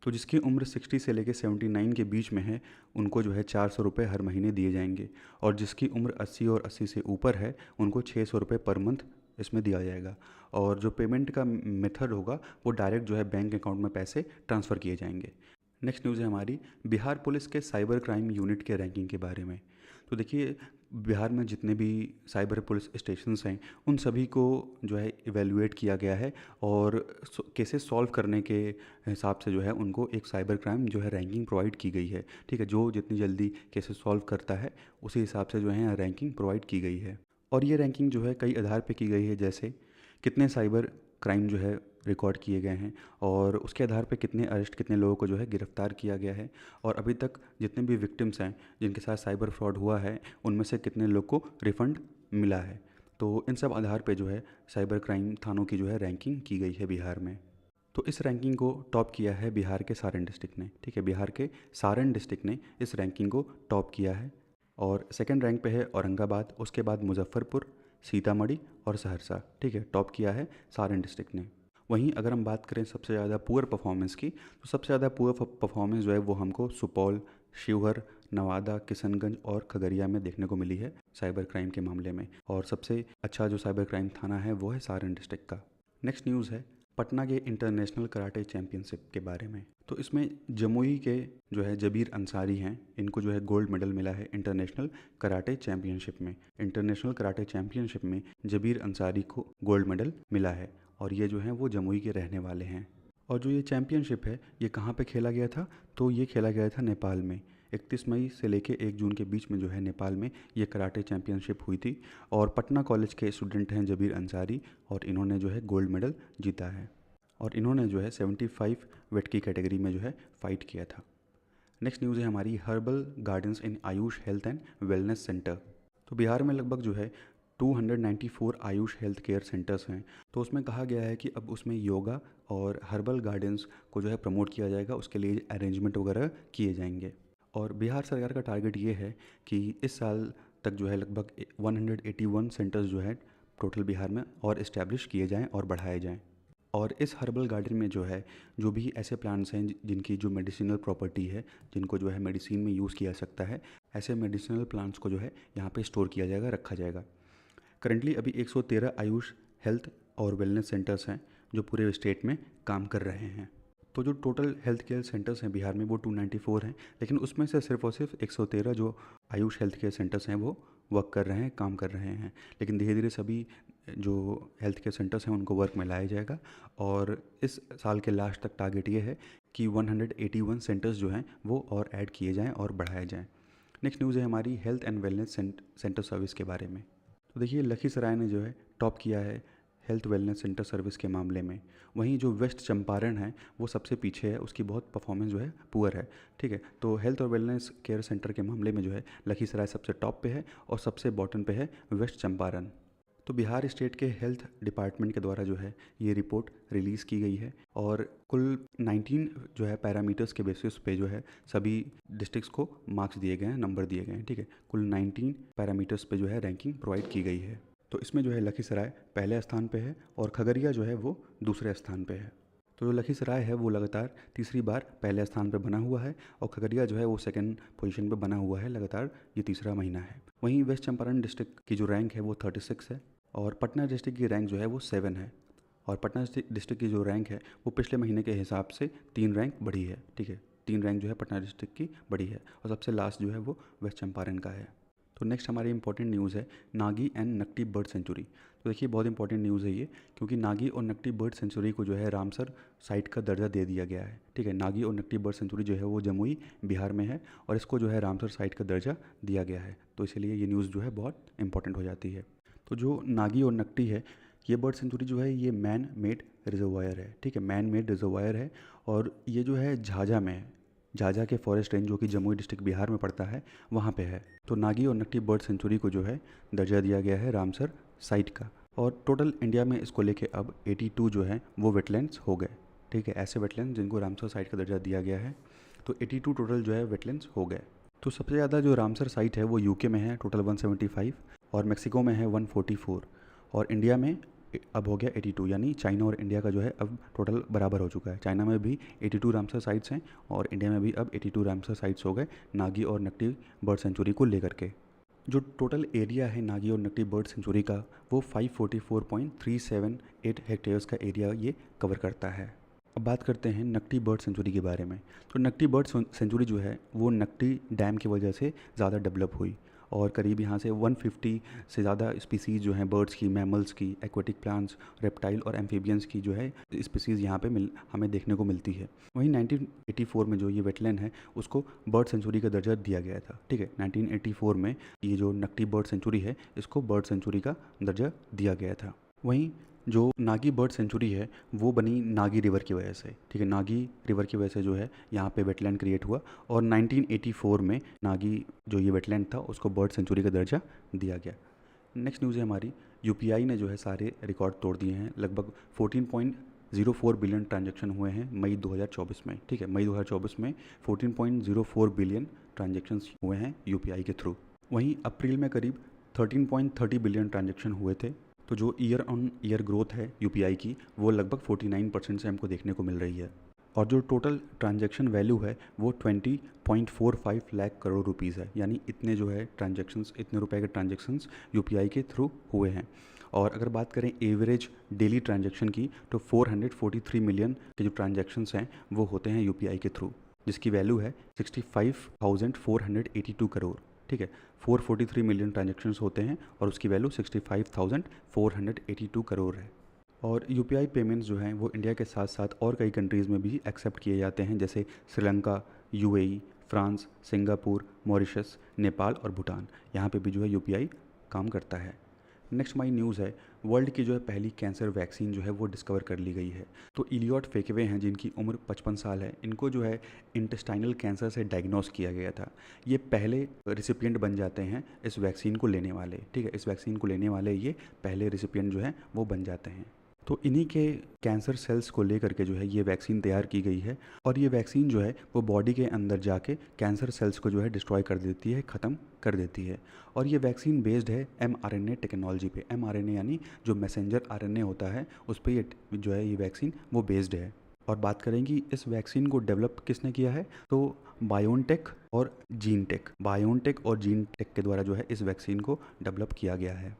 तो जिसकी उम्र 60 से लेकर 79 के बीच में है उनको जो है 400 रुपये हर महीने दिए जाएंगे और जिसकी उम्र 80 और 80 से ऊपर है उनको 600 रुपये पर मंथ इसमें दिया जाएगा और जो पेमेंट का मेथड होगा वो डायरेक्ट जो है बैंक अकाउंट में पैसे ट्रांसफ़र किए जाएंगे। नेक्स्ट न्यूज़ है हमारी बिहार पुलिस के साइबर क्राइम यूनिट के रैंकिंग के बारे में। तो देखिए बिहार में जितने भी साइबर पुलिस स्टेशंस हैं उन सभी को जो है इवेलुएट किया गया है और केसेस सॉल्व करने के हिसाब से जो है उनको एक साइबर क्राइम जो है रैंकिंग प्रोवाइड की गई है। ठीक है, जो जितनी जल्दी केसेस सॉल्व करता है उसी हिसाब से जो है रैंकिंग प्रोवाइड की गई है और ये रैंकिंग जो है कई आधार पे की गई है, जैसे कितने साइबर क्राइम जो है रिकॉर्ड किए गए हैं और उसके आधार पे कितने अरेस्ट, कितने लोगों को जो है गिरफ्तार किया गया है और अभी तक जितने भी विक्टिम्स हैं जिनके साथ साइबर फ्रॉड हुआ है उनमें से कितने लोग को रिफ़ंड मिला है। तो इन सब आधार पे जो है साइबर क्राइम थानों की जो है रैंकिंग की गई है बिहार में। तो इस रैंकिंग को टॉप किया है बिहार के सारण डिस्ट्रिक्ट ने। ठीक है, बिहार के सारण डिस्ट्रिक्ट ने इस रैंकिंग को टॉप किया है और सेकेंड रैंक पे है औरंगाबाद, उसके बाद मुजफ्फरपुर, सीतामढ़ी और सहरसा। ठीक है, टॉप किया है सारण डिस्ट्रिक्ट ने। वहीं अगर हम बात करें सबसे ज़्यादा पुअर परफॉर्मेंस की, तो सबसे ज़्यादा पुअर परफॉर्मेंस जो है वो हमको सुपौल, शिवहर, नवादा, किशनगंज और खगड़िया में देखने को मिली है साइबर क्राइम के मामले में और सबसे अच्छा जो साइबर क्राइम थाना है वो है सारण डिस्ट्रिक्ट का। नेक्स्ट न्यूज़ है पटना के इंटरनेशनल कराटे चैम्पियनशिप के बारे में। तो इसमें जमुई के जो है जबीर अंसारी हैं, इनको जो है गोल्ड मेडल मिला है इंटरनेशनल कराटे चैम्पियनशिप में। इंटरनेशनल कराटे चैम्पियनशिप में जबीर अंसारी को गोल्ड मेडल मिला है और ये जो हैं वो जमुई के रहने वाले हैं। और जो ये चैम्पियनशिप है ये कहाँ पे खेला गया था, तो ये खेला गया था नेपाल में। 31 मई से लेके 1 जून के बीच में जो है नेपाल में ये कराटे चैम्पियनशिप हुई थी और पटना कॉलेज के स्टूडेंट हैं जबीर अंसारी और इन्होंने जो है गोल्ड मेडल जीता है और इन्होंने जो है 75 वेट की कैटेगरी में जो है फाइट किया था। नेक्स्ट न्यूज़ है हमारी herbal gardens in Ayush health and wellness centre. तो बिहार में लगभग जो है 294 आयुष हेल्थ केयर सेंटर्स हैं। तो उसमें कहा गया है कि अब उसमें योगा और हर्बल गार्डन्स को जो है प्रमोट किया जाएगा, उसके लिए अरेंजमेंट वगैरह किए जाएंगे। और बिहार सरकार का टारगेट ये है कि इस साल तक जो है लगभग 181 सेंटर्स जो है टोटल बिहार में और इस्टेब्लिश किए जाएं और बढ़ाए जाएं। और इस हर्बल गार्डन में जो है जो भी ऐसे प्लांट्स हैं जिनकी जो मेडिसिनल प्रॉपर्टी है, जिनको जो है मेडिसिन में यूज़ किया जा सकता है, ऐसे मेडिसिनल प्लांट्स को जो है यहाँ पे स्टोर किया जाएगा, रखा जाएगा। करंटली अभी 113 आयुष हेल्थ और वेलनेस सेंटर्स हैं जो पूरे स्टेट में काम कर रहे हैं। तो जो टोटल हेल्थ केयर सेंटर्स हैं बिहार में वो 294 हैं, लेकिन उसमें से सिर्फ और सिर्फ 113 जो आयुष हेल्थ केयर सेंटर्स हैं वो वर्क कर रहे हैं, काम कर रहे हैं। लेकिन धीरे धीरे सभी जो हेल्थ केयर सेंटर्स हैं उनको वर्क में लाया जाएगा और इस साल के लास्ट तक टारगेट ये है कि 181 सेंटर्स जो हैं वो और ऐड किए जाएँ और बढ़ाए जाएँ। नेक्स्ट न्यूज़ है हमारी health and wellness centre service के बारे में। तो देखिए लखीसराय ने जो है टॉप किया है हेल्थ वेलनेस सेंटर सर्विस के मामले में। वहीं जो वेस्ट चंपारण है वो सबसे पीछे है, उसकी बहुत परफॉर्मेंस जो है पुअर है। ठीक है, तो हेल्थ और वेलनेस केयर सेंटर के मामले में जो है लखीसराय सबसे टॉप पे है और सबसे बॉटम पे है वेस्ट चंपारण। तो बिहार स्टेट के हेल्थ डिपार्टमेंट के द्वारा जो है ये रिपोर्ट रिलीज़ की गई है और कुल 19 जो है पैरामीटर्स के बेसिस पे जो है सभी डिस्ट्रिक्ट्स को मार्क्स दिए गए हैं, नंबर दिए गए हैं। ठीक है, कुल 19 पैरामीटर्स पे जो है रैंकिंग प्रोवाइड की गई है। तो इसमें जो है लखीसराय पहले स्थान पे है और खगड़िया जो है वो दूसरे स्थान पे है। तो जो लखीसराय है वो लगातार तीसरी बार पहले स्थान पे बना हुआ है और खगड़िया जो है वो सेकंड पोजीशन पे बना हुआ है, लगातार ये तीसरा महीना है। वहीं वेस्ट चंपारण डिस्ट्रिक्ट की जो रैंक है वो 36 है और पटना डिस्ट्रिक्ट की रैंक जो है वो 7 है और पटना डिस्ट्रिक्ट की जो रैंक है वो पिछले महीने के हिसाब से 3 रैंक बढ़ी है। ठीक है, 3 रैंक जो है पटना डिस्ट्रिक्ट की बढ़ी है और सबसे लास्ट जो है वो वेस्ट चंपारण का है। तो नेक्स्ट हमारी इंपॉर्टेंट न्यूज़ है Nagi and Nakti bird sanctuary. तो देखिए बहुत इंपॉर्टेंट न्यूज़ है ये, क्योंकि नागी और नकटी बर्ड सेंचुरी को जो है रामसर साइट का दर्जा दे दिया गया है। ठीक है, नागी और नकटी बर्ड सेंचुरी जो है वो जमुई बिहार में है और इसको जो है रामसर साइट का दर्जा दिया गया है। तो इसलिए ये न्यूज़ जो है बहुत इंपॉर्टेंट हो जाती है। तो जो नागी और नकटी है ये बर्ड सेंचुरी जो है ये मैन मेड रिजर्वायर है। ठीक है, मैन मेड रिजर्वायर है और ये जो है झाझा में है। झाझा के फॉरेस्ट रेंज जो कि जमुई डिस्ट्रिक्ट बिहार में पड़ता है वहाँ पे है। तो नागी और नकटी बर्ड सेंचुरी को जो है दर्जा दिया गया है रामसर साइट का और टोटल इंडिया में इसको लेके अब 82 जो है वो वेटलैंड्स हो गए। ठीक है, ऐसे वेटलैंड जिनको रामसर साइट का दर्जा दिया गया है, तो 82 टोटल जो है वेटलैंड्स हो गए। तो सबसे ज़्यादा जो रामसर साइट है वो यूके में है, टोटल 175 और मेक्सिको में है 144 और इंडिया में अब हो गया 82, यानी चाइना और इंडिया का जो है अब टोटल बराबर हो चुका है। चाइना में भी 82 रामसर साइट्स हैं और इंडिया में भी अब 82 रामसर साइट्स हो गए नागी और नकटी बर्ड सेंचुरी को लेकर के। जो टोटल एरिया है नागी और नकटी बर्ड सेंचुरी का वो 544.378 हेक्टेयर्स का एरिया ये कवर करता है। अब बात करते हैं नकटी बर्ड सेंचुरी के बारे में। तो नकटी बर्ड सेंचुरी जो है वो नकटी डैम की वजह से ज़्यादा डेवलप हुई और करीब यहाँ से 150 से ज़्यादा स्पीसीज़ जो हैं बर्ड्स की, मैमल्स की, एक्वेटिक प्लांट्स, रेप्टाइल और एम्फीबियंस की जो है स्पीसीज़ यहाँ पे हमें देखने को मिलती है। वहीं 1984 में जो ये वेटलैंड है उसको बर्ड सेंचुरी का दर्जा दिया गया था। ठीक है, 1984 में ये जो नकटी बर्ड सेंचुरी है इसको बर्ड सेंचुरी का दर्जा दिया गया था। वहीं जो नागी बर्ड सेंचुरी है वो बनी नागी रिवर की वजह से। ठीक है, नागी रिवर की वजह से जो है यहाँ पे वेटलैंड क्रिएट हुआ और 1984 में नागी जो ये वेटलैंड था उसको बर्ड सेंचुरी का दर्जा दिया गया। नेक्स्ट न्यूज़ है हमारी यूपीआई ने जो है सारे रिकॉर्ड तोड़ दिए हैं। लगभग 14.04 बिलियन ट्रांजैक्शन हुए हैं मई 2024 में। ठीक है, मई 2024 में 14.04 बिलियन ट्रांजैक्शंस हुए हैं यूपीआई के थ्रू। वहीं अप्रैल में करीब 13.30 बिलियन ट्रांजैक्शन हुए थे। तो जो ईयर ऑन ईयर ग्रोथ है यूपीआई की वो लगभग 49% से हमको देखने को मिल रही है। और जो टोटल ट्रांजैक्शन वैल्यू है वो 20.45 लाख करोड़ रुपीज़ है, यानी इतने जो है ट्रांजैक्शंस, इतने रुपए के ट्रांजैक्शंस यूपीआई के थ्रू हुए हैं। और अगर बात करें एवरेज डेली ट्रांजैक्शन की, तो 443 मिलियन के जो ट्रांजैक्शंस हैं वो होते हैं यूपीआई के थ्रू, जिसकी वैल्यू है 65,482 करोड़। ठीक है, 443 मिलियन ट्रांजैक्शंस होते हैं और उसकी वैल्यू 65,482 करोड़ है। और यूपीआई पेमेंट्स जो हैं वो इंडिया के साथ साथ और कई कंट्रीज़ में भी एक्सेप्ट किए जाते हैं, जैसे Sri Lanka, UAE, France, Singapore, Mauritius, Nepal और भूटान। यहाँ पे भी जो है यूपीआई काम करता है। नेक्स्ट हमारी न्यूज़ है, वर्ल्ड की जो है पहली कैंसर वैक्सीन जो है वो डिस्कवर कर ली गई है। तो इलियॉट फेकेवे हैं, जिनकी उम्र 55 साल है, इनको जो है इंटेस्टाइनल कैंसर से डायग्नोस किया गया था। ये पहले रिसिपिएंट बन जाते हैं इस वैक्सीन को लेने वाले। ठीक है, इस वैक्सीन को लेने वाले ये पहले रिसिपिएंट जो हैं वो बन जाते हैं। तो इन्हीं के कैंसर सेल्स को लेकर के जो है ये वैक्सीन तैयार की गई है, और ये वैक्सीन जो है वो बॉडी के अंदर जाके कैंसर सेल्स को जो है डिस्ट्रॉय कर देती है, ख़त्म कर देती है। और ये वैक्सीन बेस्ड है mRNA टेक्नोलॉजी पे। mRNA यानी जो मैसेंजर RNA होता है उस पर ये जो है ये वैक्सीन वो बेस्ड है। और बात करेंगे इस वैक्सीन को डेवलप किसने किया है, तो बायोनटेक और जीनटेक, बायोनटेक और जीनटेक के द्वारा जो है इस वैक्सीन को डेवलप किया गया है।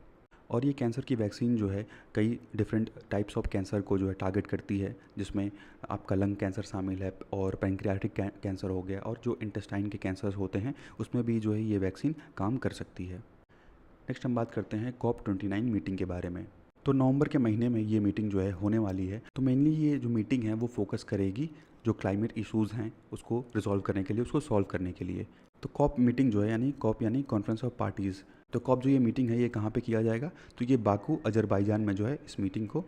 और ये कैंसर की वैक्सीन जो है कई डिफरेंट टाइप्स ऑफ कैंसर को जो है टारगेट करती है, जिसमें आपका लंग कैंसर शामिल है और पैंक्रियाटिक कैंसर हो गया, और जो इंटेस्टाइन के कैंसर होते हैं उसमें भी जो है ये वैक्सीन काम कर सकती है। नेक्स्ट हम बात करते हैं COP29 मीटिंग के बारे में। तो नवंबर के महीने में ये मीटिंग जो है होने वाली है। तो मेनली ये जो मीटिंग है वो फोकस करेगी जो क्लाइमेट इश्यूज़ हैं उसको रिजॉल्व करने के लिए, उसको सॉल्व करने के लिए। तो कॉप मीटिंग जो है यानी कॉप यानी कॉन्फ्रेंस ऑफ पार्टीज़, तो कॉप जो ये मीटिंग है ये कहाँ पे किया जाएगा, तो ये बाकू अजरबैजान में जो है इस मीटिंग को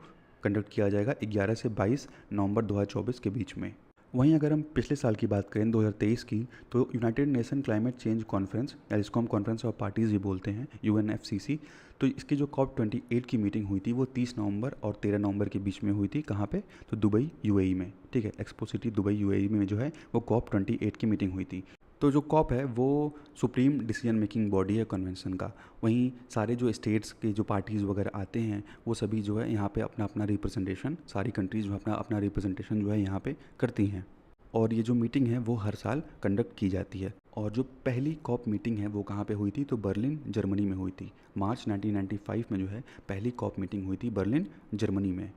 कंडक्ट किया जाएगा 11 से 22 नवंबर 2024 के बीच में। वहीं अगर हम पिछले साल की बात करें 2023 की, तो United nation climate change conference, या जिसको हम कॉन्फ्रेंस ऑफ पार्टीज़ भी बोलते हैं, UNFCC, तो इसकी जो COP28 की मीटिंग हुई थी वो 30 नवंबर और 13 नवंबर के बीच में हुई थी। कहाँ पे, तो दुबई UAE में। ठीक है, एक्सपो सिटी दुबई UAE में जो है वो COP28 की मीटिंग हुई थी। तो जो कॉप है वो सुप्रीम डिसीजन मेकिंग बॉडी है कन्वेंशन का। वहीं सारे जो स्टेट्स के जो पार्टीज़ वगैरह आते हैं वो सभी जो है यहाँ पे अपना अपना रिप्रेजेंटेशन, सारी कंट्रीज़ जो अपना अपना रिप्रेजेंटेशन जो है यहाँ पे करती हैं। और ये जो मीटिंग है वो हर साल कंडक्ट की जाती है। और जो पहली कॉप मीटिंग है वो कहाँ पे हुई थी, तो बर्लिन जर्मनी में हुई थी। मार्च 1995 में जो है पहली कॉप मीटिंग हुई थी बर्लिन जर्मनी में।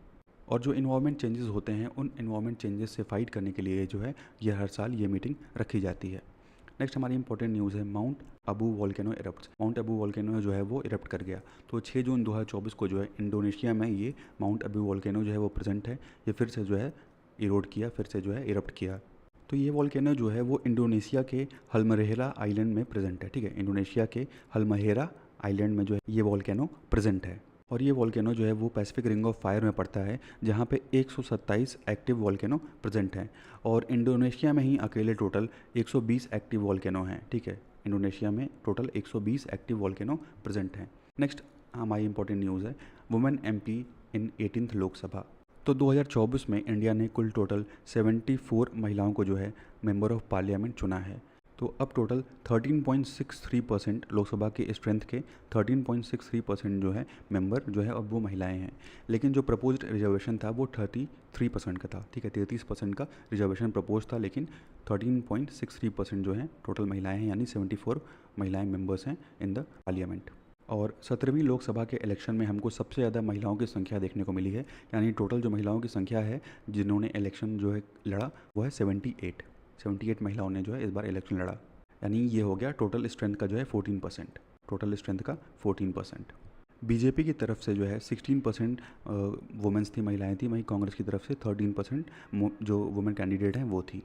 और जो इन्वायरमेंट चेंजेस होते हैं उन इन्वायरमेंट चेंजेस से फाइट करने के लिए जो है ये हर साल ये मीटिंग रखी जाती है। नेक्स्ट हमारी इंपॉर्टेंट न्यूज़ है, mount Abu volcano erupt. Mount Abu volcano जो है वो इरप्ट कर गया। तो 6 जून 2024 को जो है इंडोनेशिया में ये माउंट अबू वोल्केनो जो है वो प्रेजेंट है। ये फिर से जो है इरोड किया, फिर से जो है इरप्ट किया। तो ये वोल्केनो जो है वो इंडोनेशिया के हल्महेरा आइलैंड में प्रेजेंट है। ठीक है, इंडोनेशिया के हल्महेरा आइलैंड में जो है ये वोल्केनो प्रेजेंट है। और ये वोल्केनो जो है वो पैसिफिक रिंग ऑफ फायर में पड़ता है, जहाँ पे 127 एक्टिव वोल्केनो प्रेजेंट हैं। और इंडोनेशिया में ही अकेले टोटल 120 एक्टिव वोल्केनो हैं। ठीक है, इंडोनेशिया में टोटल 120 एक्टिव वोल्केनो प्रेजेंट हैं। नेक्स्ट हमारी इंपॉर्टेंट न्यूज़ है, वुमेन MP इन 18th लोकसभा। तो 2024 में इंडिया ने कुल टोटल 74 महिलाओं को जो है मेंबर ऑफ पार्लियामेंट चुना है। तो अब टोटल 13.63% लोकसभा के स्ट्रेंथ के 13.63% जो है मेंबर जो है अब वो महिलाएं हैं। लेकिन जो प्रपोज्ड रिजर्वेशन था वो 33% का था। ठीक है, 33% का रिजर्वेशन प्रपोज था, लेकिन 13.63% जो है टोटल महिलाएं हैं, यानी 74 महिलाएं मेंबर्स हैं इन द पार्लियामेंट। और 17वीं लोकसभा के इलेक्शन में हमको सबसे ज़्यादा महिलाओं की संख्या देखने को मिली है, यानी टोटल जो महिलाओं की संख्या है जिन्होंने इलेक्शन जो है लड़ा वो है 78 महिलाओं ने जो है इस बार इलेक्शन लड़ा। यानी ये हो गया टोटल स्ट्रेंथ का जो है 14%, टोटल स्ट्रेंथ का 14%। बीजेपी की तरफ से जो है 16% वुमेंस थी, महिलाएं थी। वहीं कांग्रेस की तरफ से 13% जो वुमेन कैंडिडेट हैं वो थी।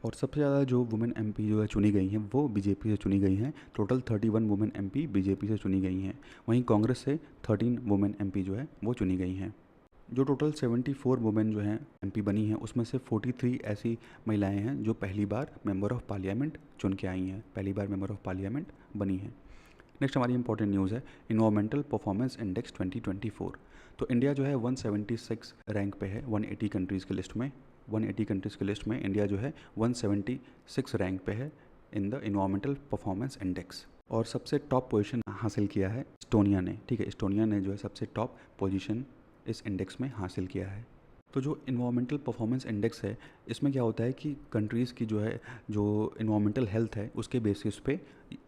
और सबसे ज़्यादा जो वुमेन MP जो है चुनी गई हैं वो बीजेपी से चुनी गई हैं। टोटल 31 वुमेन MP बीजेपी से चुनी गई हैं। वहीं कांग्रेस से 13 वुमेन MP जो है वो चुनी गई हैं। जो टोटल 74 वुमेन जो हैं MP बनी हैं उसमें से 43 ऐसी महिलाएं हैं जो पहली बार मेंबर ऑफ पार्लियामेंट चुन के आई हैं, पहली बार मेंबर ऑफ पार्लियामेंट बनी हैं। नेक्स्ट हमारी इंपॉर्टेंट न्यूज़ है, इन्वायरमेंटल परफॉर्मेंस इंडेक्स 2024। तो इंडिया जो है 176 रैंक पे है 180 कंट्रीज़ की लिस्ट में। 180 कंट्रीज़ की लिस्ट में इंडिया जो है 176 रैंक पे है in the environmental performance index. और सबसे टॉप पोजीशन हासिल किया है एस्टोनिया ने। ठीक है, एस्टोनिया ने जो है सबसे टॉप पोजीशन इस इंडेक्स में हासिल किया है। तो जो इन्वामेंटल परफॉर्मेंस इंडेक्स है, इसमें क्या होता है कि कंट्रीज़ की जो है जो इन्वामेंटल हेल्थ है उसके बेसिस पे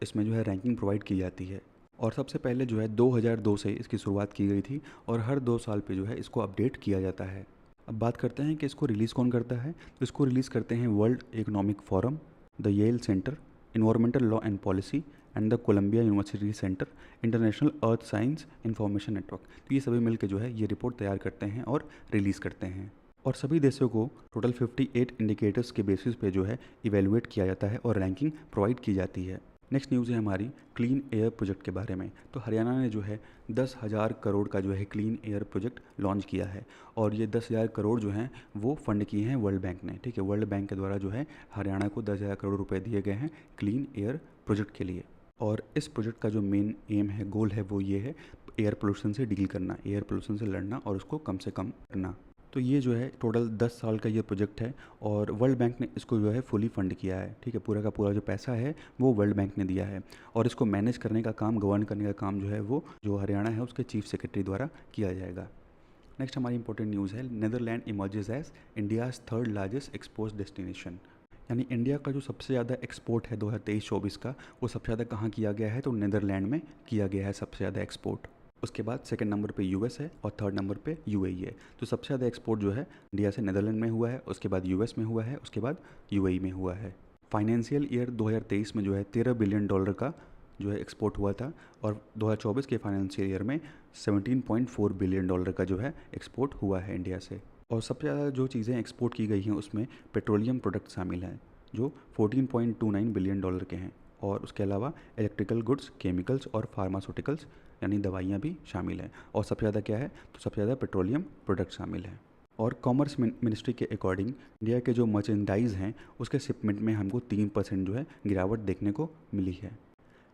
इसमें जो है रैंकिंग प्रोवाइड की जाती है। और सबसे पहले जो है 2002 से इसकी शुरुआत की गई थी और हर 2 साल पे जो है इसको अपडेट किया जाता है। अब बात करते हैं कि इसको रिलीज़ कौन करता है। तो इसको रिलीज़ करते हैं World Economic Forum, the Yale Centre, Environmental Law and Policy and the Columbia University Centre, International Earth Science Information Network. तो ये सभी मिलकर जो है ये रिपोर्ट तैयार करते हैं और रिलीज़ करते हैं। और सभी देशों को टोटल 58 इंडिकेटर्स के बेसिस पे जो है इवेलुएट किया जाता है और रैंकिंग प्रोवाइड की जाती है। नेक्स्ट न्यूज़ है हमारी क्लीन एयर प्रोजेक्ट के बारे में। तो हरियाणा ने जो है 10,000 करोड़ का जो है क्लीन एयर प्रोजेक्ट लॉन्च किया है और ये 10,000 करोड़ जो हैं वो फंड किए हैं वर्ल्ड बैंक ने। ठीक है, वर्ल्ड बैंक के द्वारा जो है हरियाणा को 10,000 करोड़ रुपए दिए गए हैं क्लीन एयर प्रोजेक्ट के लिए। और इस प्रोजेक्ट का जो मेन एम है, गोल है, वो ये है एयर पोल्यूशन से डील करना, एयर पोल्यूशन से लड़ना और उसको कम से कम करना। तो ये जो है टोटल 10 साल का ये प्रोजेक्ट है और वर्ल्ड बैंक ने इसको जो है फुली फंड किया है। ठीक है, पूरा का पूरा जो पैसा है वो वर्ल्ड बैंक ने दिया है और इसको मैनेज करने का काम, गवर्न करने का काम जो है वो जो हरियाणा है उसके चीफ सेक्रेटरी द्वारा किया जाएगा। नेक्स्ट हमारी इंपॉर्टेंट न्यूज़ है, Netherland emerges as India's third largest export destination. यानी इंडिया का जो सबसे ज़्यादा एक्सपोर्ट है 2023-24 का, वो सबसे ज़्यादा कहाँ किया गया है, तो नीदरलैंड में किया गया है सबसे ज़्यादा एक्सपोर्ट। उसके बाद सेकंड नंबर पे यूएस है और थर्ड नंबर पे यूएई है। तो सबसे ज़्यादा एक्सपोर्ट जो है इंडिया से नीदरलैंड में हुआ है, उसके बाद यूएस में हुआ है, उसके बाद यूएई में हुआ है। फाइनेंशियल ईयर 2023 में जो है $13 बिलियन का जो है एक्सपोर्ट हुआ था और 2024 के फाइनेंशियल ईयर में $17.4 बिलियन का जो है एक्सपोर्ट हुआ है इंडिया से। और सबसे ज़्यादा जो चीज़ें एक्सपोर्ट की गई हैं उसमें पेट्रोलियम प्रोडक्ट शामिल हैं जो $14.29 बिलियन के हैं और उसके अलावा इलेक्ट्रिकल गुड्स, केमिकल्स और फार्मास्यूटिकल्स यानी दवाइयाँ भी शामिल हैं। और सबसे ज़्यादा क्या है, तो सबसे ज़्यादा पेट्रोलियम प्रोडक्ट शामिल हैं। और कॉमर्स मिनिस्ट्री के अकॉर्डिंग इंडिया के जो मर्चेंडाइज़ हैं उसके शिपमेंट में हमको 3% जो है गिरावट देखने को मिली है।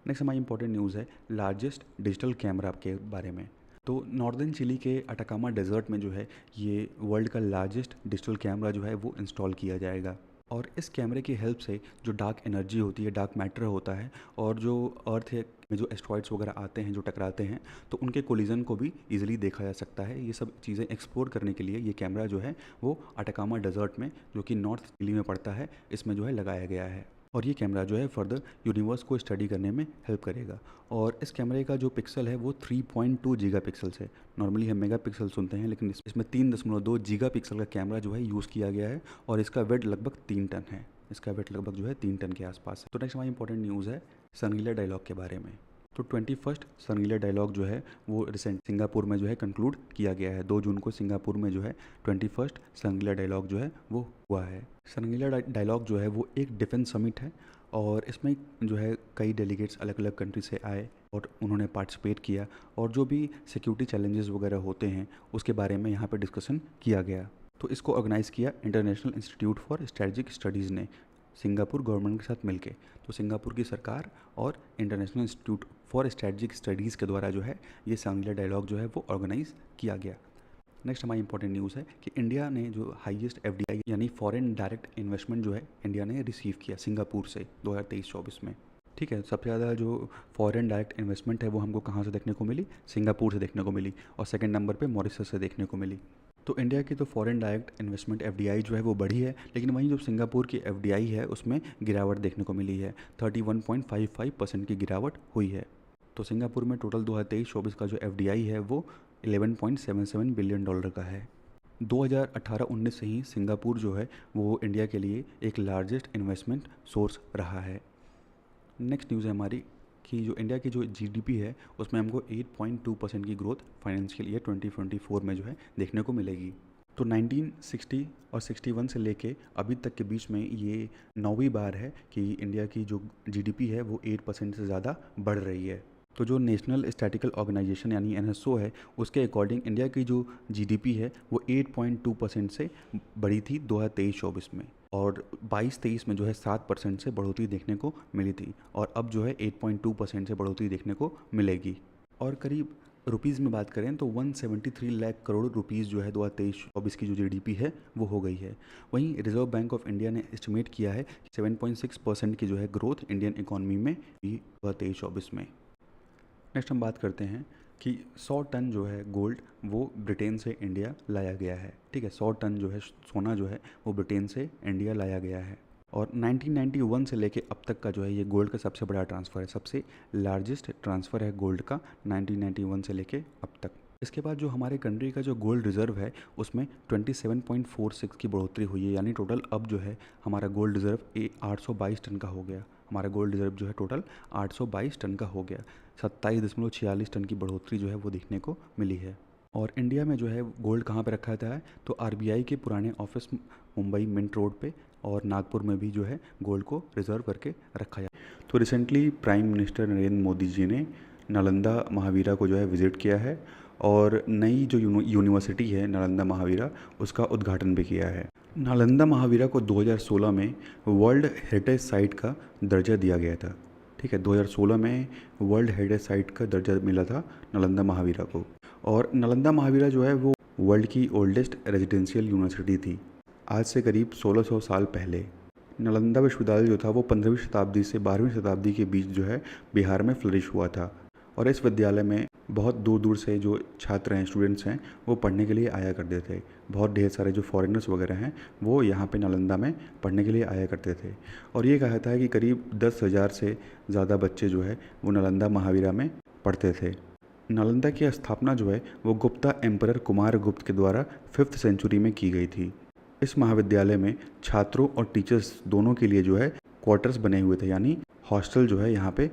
नेक्स्ट हमारी इंपॉर्टेंट न्यूज़ है लार्जेस्ट डिजिटल कैमरा के बारे में। तो नॉर्दर्न चिली के अटाकामा डेजर्ट में जो है ये वर्ल्ड का लार्जेस्ट डिजिटल कैमरा जो है वो इंस्टॉल किया जाएगा। और इस कैमरे की हेल्प से जो डार्क एनर्जी होती है, डार्क मैटर होता है और जो अर्थ में जो एस्ट्रॉइड्स वगैरह आते हैं, जो टकराते हैं, तो उनके कोलिजन को भी इजीली देखा जा सकता है। ये सब चीज़ें एक्सप्लोर करने के लिए ये कैमरा जो है वो अटाकामा डेजर्ट में, जो कि नॉर्थ चिली में पड़ता है, इसमें जो है लगाया गया है। और ये कैमरा जो है फर्दर यूनिवर्स को स्टडी करने में हेल्प करेगा। और इस कैमरे का जो पिक्सल है वो 3.2 गीगा पिक्सल्स है। नॉर्मली हम मेगा पिक्सल सुनते हैं, लेकिन इसमें 3.2 गीगा पिक्सल का कैमरा जो है यूज़ किया गया है और इसका वेट लगभग 3 टन है। इसका वेट लगभग जो है 3 टन के आसपास है। तो नेक्स्ट हमारी इंपॉर्टेंट न्यूज़ है संगीला डायलॉग के बारे में। तो 21st संगीला डायलॉग जो है वो रिसेंट सिंगापुर में जो है कंक्लूड किया गया है। 2 जून को सिंगापुर में जो है 21st संगीला डायलॉग जो है वो हुआ है। संगीला डायलॉग जो है वो एक डिफेंस समिट है और इसमें जो है कई डेलीगेट्स अलग अलग कंट्री से आए और उन्होंने पार्टिसिपेट किया और जो भी सिक्योरिटी चैलेंजेस वगैरह होते हैं उसके बारे में यहाँ पर डिस्कशन किया गया। तो इसको ऑर्गेनाइज़ किया international institute for strategic studies ने सिंगापुर गवर्नमेंट के साथ मिलके। तो सिंगापुर की सरकार और international institute for strategic studies के द्वारा जो है ये संगीला डायलॉग जो है वो ऑर्गेनाइज़ किया गया। नेक्स्ट हमारी इंपॉर्टेंट न्यूज़ है कि इंडिया ने जो हाईएस्ट एफडीआई यानी फॉरेन डायरेक्ट इन्वेस्टमेंट जो है इंडिया ने रिसीव किया सिंगापुर से 2023-24 में। ठीक है, सबसे ज़्यादा जो फॉरेन डायरेक्ट इन्वेस्टमेंट है वो हमको कहाँ से देखने को मिली, सिंगापुर से देखने को मिली और सेकंड नंबर पे मॉरिशस से देखने को मिली। तो इंडिया की तो फॉरेन डायरेक्ट इन्वेस्टमेंट एफडीआई जो है वो बढ़ी है, लेकिन वहीं जो सिंगापुर की एफडीआई है उसमें गिरावट देखने को मिली है। 31.55% की गिरावट हुई है। तो सिंगापुर में टोटल 2023-24 का जो एफडीआई है वो $11.77 बिलियन का है। 2018-19 से ही सिंगापुर जो है वो इंडिया के लिए एक लार्जेस्ट इन्वेस्टमेंट सोर्स रहा है। नेक्स्ट न्यूज़ है हमारी कि जो इंडिया की जो जीडीपी है उसमें हमको 8.2% की ग्रोथ फाइनेंशियल ईयर 2024 में जो है देखने को मिलेगी। तो 1960 और 61 से लेके अभी तक के बीच में ये 9वीं बार है कि इंडिया की जो जीडीपी है वो 8% से ज़्यादा बढ़ रही है। तो जो नेशनल स्टैटिकल ऑर्गेनाइजेशन यानी एनएसओ है उसके अकॉर्डिंग इंडिया की जो जीडीपी है वो 8.2% से बढ़ी थी 2023-24 में और 22-23 में जो है 7% से बढ़ोतरी देखने को मिली थी और अब जो है 8.2% से बढ़ोतरी देखने को मिलेगी। और करीब रुपीज़ में बात करें तो 173 लाख करोड़ रुपीज़ जो है 2023-24 की जो जीडीपी है वो हो गई है। वहीं रिजर्व बैंक ऑफ इंडिया ने एस्टिमेट किया है 7.6% की जो है ग्रोथ इंडियन इकॉनमी में 2023-24 में। नेक्स्ट हम बात करते हैं कि 100 टन जो है गोल्ड वो ब्रिटेन से इंडिया लाया गया है। ठीक है, 100 टन जो है सोना जो है वो ब्रिटेन से इंडिया लाया गया है। और 1991 से लेके अब तक का जो है ये गोल्ड का सबसे बड़ा ट्रांसफ़र है, सबसे लार्जेस्ट ट्रांसफ़र है गोल्ड का 1991 से लेके अब तक। इसके बाद जो हमारे कंट्री का जो गोल्ड रिज़र्व है उसमें 27.46 की बढ़ोतरी हुई है, यानी टोटल अब जो है हमारा गोल्ड रिज़र्व 822 टन का हो गया। हमारा गोल्ड रिज़र्व जो है टोटल 822 टन का हो गया। 27.46 टन की बढ़ोतरी जो है वो देखने को मिली है। और इंडिया में जो है गोल्ड कहाँ पे रखा जाता है, तो आरबीआई के पुराने ऑफिस मुंबई मिंट रोड पे और नागपुर में भी जो है गोल्ड को रिज़र्व करके रखा जाता है। तो recently prime minister Narendra Modi ji ने नालंदा महावीरा को जो है विज़िट किया है और नई जो यूनिवर्सिटी है नालंदा महावीरा उसका उद्घाटन भी किया है। नालंदा महावीरा को 2016 में वर्ल्ड हेरिटेज साइट का दर्जा दिया गया था। ठीक है, 2016 में वर्ल्ड हेरिटेज साइट का दर्जा मिला था नालंदा महावीरा को। और नालंदा महावीरा जो है वो वर्ल्ड की ओल्डेस्ट रेजिडेंशियल यूनिवर्सिटी थी। आज से करीब 1600 साल पहले नालंदा विश्वविद्यालय जो था वो 15वीं शताब्दी से 12वीं शताब्दी के बीच जो है बिहार में फ्लरिश हुआ था। और इस विद्यालय में बहुत दूर दूर से जो छात्र हैं, स्टूडेंट्स हैं, वो पढ़ने के लिए आया करते थे। बहुत ढेर सारे जो फॉरेनर्स वगैरह हैं वो यहाँ पे नालंदा में पढ़ने के लिए आया करते थे। और ये कहा था कि करीब 10,000 से ज़्यादा बच्चे जो है वो नालंदा महावीरा में पढ़ते थे। नालंदा की स्थापना जो है वो गुप्ता एम्परर कुमार गुप्त के द्वारा 5th सेंचुरी में की गई थी। इस महाविद्यालय में छात्रों और टीचर्स दोनों के लिए जो है क्वार्टर्स बने हुए थे, यानी हॉस्टल जो है यहाँ पे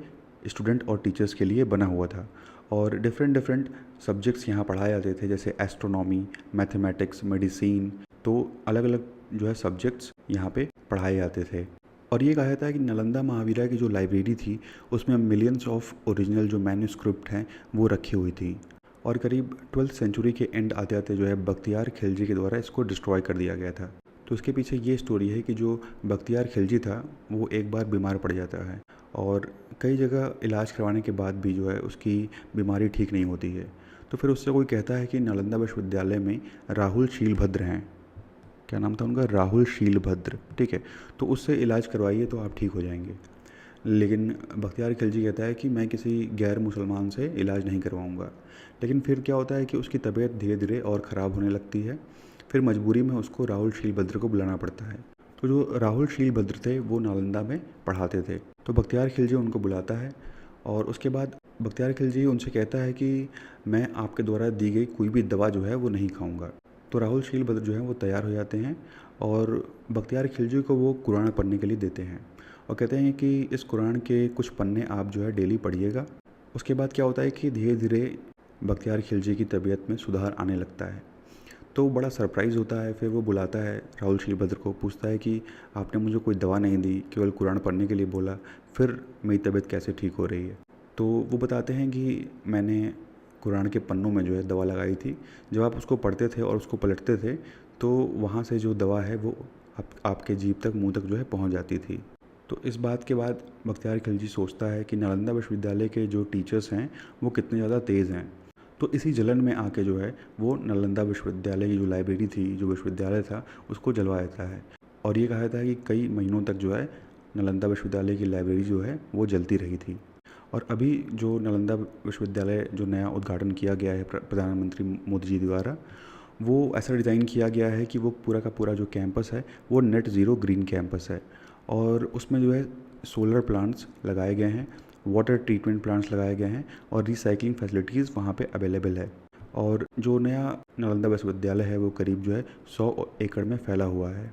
स्टूडेंट और टीचर्स के लिए बना हुआ था। और डिफरेंट सब्जेक्ट्स यहाँ पढ़ाए जाते थे, जैसे एस्ट्रोनॉमी, मैथमेटिक्स, मेडिसिन। तो अलग अलग जो है सब्जेक्ट्स यहाँ पे पढ़ाए जाते थे। और ये कहा जाता है कि नालंदा महावीरा की जो लाइब्रेरी थी उसमें मिलियंस ऑफ ओरिजिनल जो मैन्यूस्क्रिप्ट हैं वो रखी हुई थी। और करीब 12th सेंचुरी के एंड आते आते जो है बख्तियार खिलजी के द्वारा इसको डिस्ट्रॉय कर दिया गया था। तो इसके पीछे ये स्टोरी है कि जो बख्तियार खिलजी था वो एक बार बीमार पड़ जाता है और कई जगह इलाज करवाने के बाद भी जो है उसकी बीमारी ठीक नहीं होती है। तो फिर उससे कोई कहता है कि नालंदा विश्वविद्यालय में राहुल शीलभद्र हैं, क्या नाम था उनका, राहुल शीलभद्र। ठीक है, तो उससे इलाज करवाइए तो आप ठीक हो जाएंगे। लेकिन बख्तियार खिलजी कहता है कि मैं किसी गैर मुसलमान से इलाज नहीं करवाऊंगा। लेकिन फिर क्या होता है कि उसकी तबीयत धीरे धीरे और ख़राब होने लगती है। फिर मजबूरी में उसको राहुल शीलभद्र को बुलाना पड़ता है। तो जो राहुल शीलभद्र थे वो नालंदा में पढ़ाते थे। तो बख्तियार खिलजी उनको बुलाता है और उसके बाद बख्तियार खिलजी उनसे कहता है कि मैं आपके द्वारा दी गई कोई भी दवा जो है वो नहीं खाऊंगा। तो राहुल शीलभद्र जो है वो तैयार हो जाते हैं और बख्तियार खिलजी को वो कुरान पढ़ने के लिए देते हैं और कहते हैं कि इस कुरान के कुछ पन्ने आप जो है डेली पढ़िएगा। उसके बाद क्या होता है कि धीरे धीरे बख्तियार खिलजी की तबीयत में सुधार आने लगता है। तो बड़ा सरप्राइज़ होता है। फिर वो बुलाता है राहुल शीलभद्र को, पूछता है कि आपने मुझे कोई दवा नहीं दी, केवल कुरान पढ़ने के लिए बोला, फिर मेरी तबीयत कैसे ठीक हो रही है। तो वो बताते हैं कि मैंने कुरान के पन्नों में जो है दवा लगाई थी। जब आप उसको पढ़ते थे और उसको पलटते थे तो वहाँ से जो दवा है वो आपके जीभ तक, मुंह तक जो है पहुँच जाती थी। तो इस बात के बाद बख्तियार खिलजी सोचता है कि नालंदा विश्वविद्यालय के जो टीचर्स हैं वो कितने ज़्यादा तेज़ हैं। तो इसी जलन में आके जो है वो नालंदा विश्वविद्यालय की जो लाइब्रेरी थी, जो विश्वविद्यालय था, उसको जलवा देता है। और ये कहा जाता है कि कई महीनों तक जो है नालंदा विश्वविद्यालय की लाइब्रेरी जो है वो जलती रही थी। और अभी जो नालंदा विश्वविद्यालय जो नया उद्घाटन किया गया है प्रधानमंत्री मोदी जी द्वारा, वो ऐसा डिज़ाइन किया गया है कि वो पूरा का पूरा जो कैंपस है वो नेट ज़ीरो ग्रीन कैंपस है। और उसमें जो है सोलर प्लांट्स लगाए गए हैं, वाटर ट्रीटमेंट प्लांट्स लगाए गए हैं और रिसाइकलिंग फैसिलिटीज़ वहाँ पे अवेलेबल है। और जो नया नालंदा विश्वविद्यालय है वो करीब जो है 100 एकड़ में फैला हुआ है।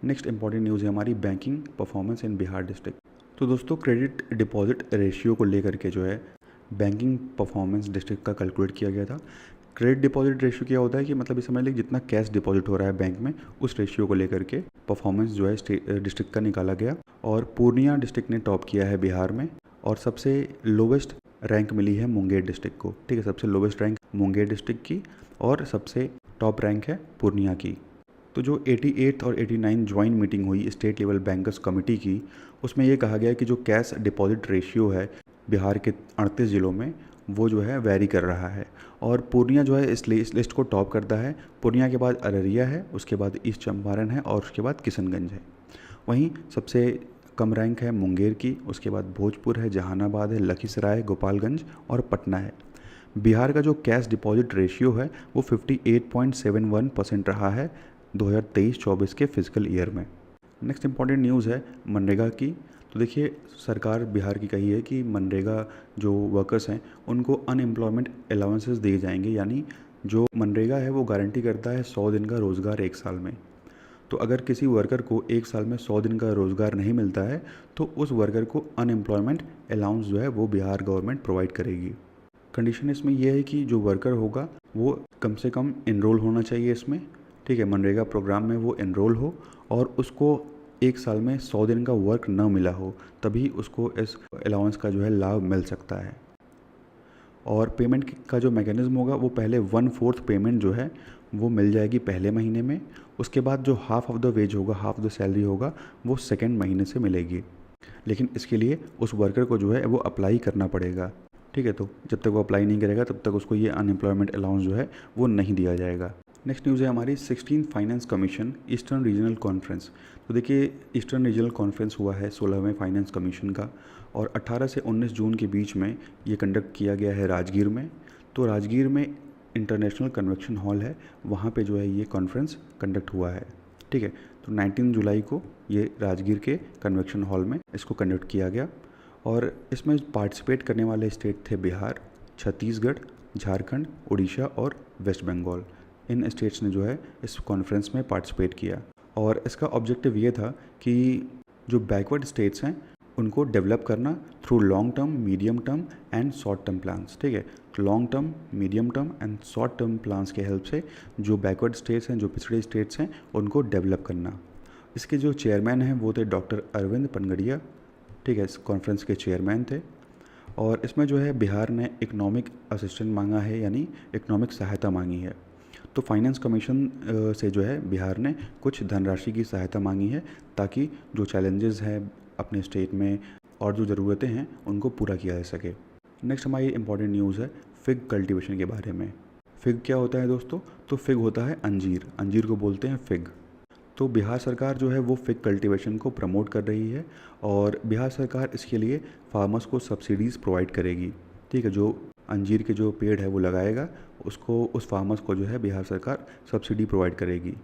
नेक्स्ट इंपॉर्टेंट न्यूज़ है हमारी banking performance in Bihar district. तो दोस्तों क्रेडिट डिपॉजिट रेशियो को लेकर के जो है बैंकिंग परफॉर्मेंस डिस्ट्रिक्ट का कैलकुलेट किया गया था। क्रेडिट डिपॉजिट रेशियो क्या होता है कि मतलब ये समझ लीजिए जितना कैश डिपॉजिट हो रहा है बैंक में उस रेशियो को लेकर के परफॉर्मेंस जो है डिस्ट्रिक्ट का निकाला गया। और पूर्णिया डिस्ट्रिक्ट ने टॉप किया है बिहार में और सबसे लोवेस्ट रैंक मिली है मुंगेर डिस्ट्रिक्ट को। ठीक है, सबसे लोवेस्ट रैंक मुंगेर डिस्ट्रिक्ट की और सबसे टॉप रैंक है पूर्णिया की। तो जो 88 और 89 ज्वाइंट मीटिंग हुई स्टेट लेवल बैंकर्स कमेटी की, उसमें ये कहा गया कि जो कैश डिपॉजिट रेशियो है बिहार के 38 ज़िलों में वो जो है वेरी कर रहा है। और पूर्णिया जो है इस लिस्ट को टॉप करता है। पूर्णिया के बाद अररिया है, उसके बाद ईस्ट चंपारण है और उसके बाद किशनगंज है। वहीं सबसे कम रैंक है मुंगेर की, उसके बाद भोजपुर है, जहानाबाद है, लखीसराय, गोपालगंज और पटना है। बिहार का जो कैश डिपॉजिट रेशियो है वो 58.71% रहा है 2023-24 के फिजिकल ईयर में। नेक्स्ट इंपॉर्टेंट न्यूज़ है मनरेगा की। तो देखिए सरकार बिहार की कही है कि मनरेगा जो वर्कर्स हैं उनको अनएम्प्लॉयमेंट अलाउंसेस दिए जाएंगे, यानी जो मनरेगा है वो गारंटी करता है 100 दिन का रोज़गार एक साल में। तो अगर किसी वर्कर को एक साल में 100 दिन का रोज़गार नहीं मिलता है तो उस वर्कर को अनएम्प्लॉयमेंट अलाउंस जो है वो बिहार गवर्नमेंट प्रोवाइड करेगी। कंडीशन इसमें यह है कि जो वर्कर होगा वो कम से कम इनरोल होना चाहिए इसमें, ठीक है, मनरेगा प्रोग्राम में वो इनरोल हो और उसको एक साल में 100 दिन का वर्क न मिला हो, तभी उसको इस अलाउंस का जो है लाभ मिल सकता है। और पेमेंट का जो मैकेनिज़्म होगा वो पहले 1/4 पेमेंट जो है वो मिल जाएगी पहले महीने में, उसके बाद जो हाफ ऑफ द वेज होगा, हाफ द सैलरी होगा, वो सेकेंड महीने से मिलेगी। लेकिन इसके लिए उस वर्कर को जो है वो अप्लाई करना पड़ेगा, ठीक है। तो जब तक वो अप्लाई नहीं करेगा तब तक उसको ये अनएम्प्लॉयमेंट अलाउंस जो है वो नहीं दिया जाएगा। नेक्स्ट न्यूज़ है हमारी 16 finance commission eastern regional conference. तो देखिए ईस्टर्न रीजनल कॉन्फ्रेंस हुआ है 16वें फाइनेंस कमीशन का, और 18 से 19 जून के बीच में ये कंडक्ट किया गया है राजगीर में। तो राजगीर में इंटरनेशनल कन्वेंशन हॉल है, वहाँ पे जो है ये कॉन्फ्रेंस कंडक्ट हुआ है, ठीक है। तो 19 जुलाई को ये राजगीर के कन्वेंशन हॉल में इसको कंडक्ट किया गया, और इसमें पार्टिसिपेट करने वाले स्टेट थे बिहार, छत्तीसगढ़, झारखंड, उड़ीसा और वेस्ट बंगाल। इन स्टेट्स ने जो है इस कॉन्फ्रेंस में पार्टिसिपेट किया, और इसका ऑब्जेक्टिव ये था कि जो बैकवर्ड स्टेट्स हैं उनको डेवलप करना through long term, medium term and short term plans, ठीक है। Long term, medium term and short term plans के हेल्प से जो बैकवर्ड स्टेट्स हैं, जो पिछड़े स्टेट्स हैं, उनको डेवलप करना। इसके जो चेयरमैन हैं वो थे डॉक्टर अरविंद पनगड़िया, ठीक है, इस कॉन्फ्रेंस के चेयरमैन थे। और इसमें जो है बिहार ने इकोनॉमिक असिस्टेंट मांगा है, यानी इकोनॉमिक सहायता मांगी है। तो फाइनेंस कमीशन से जो है बिहार ने कुछ धनराशि की सहायता मांगी है, ताकि जो चैलेंजेस हैं अपने स्टेट में और जो ज़रूरतें हैं उनको पूरा किया जा सके। नेक्स्ट हमारी इंपॉर्टेंट न्यूज़ है फिग कल्टीवेशन के बारे में। फिग क्या होता है दोस्तों? तो फिग होता है अंजीर, अंजीर को बोलते हैं फिग। तो बिहार सरकार जो है वो फिग कल्टीवेशन को प्रमोट कर रही है, और बिहार सरकार इसके लिए फार्मर्स को सब्सिडीज़ प्रोवाइड करेगी, ठीक है। जो अंजीर के जो पेड़ है वो लगाएगा उसको, उस फार्मर्स को जो है बिहार सरकार सब्सिडी प्रोवाइड करेगी।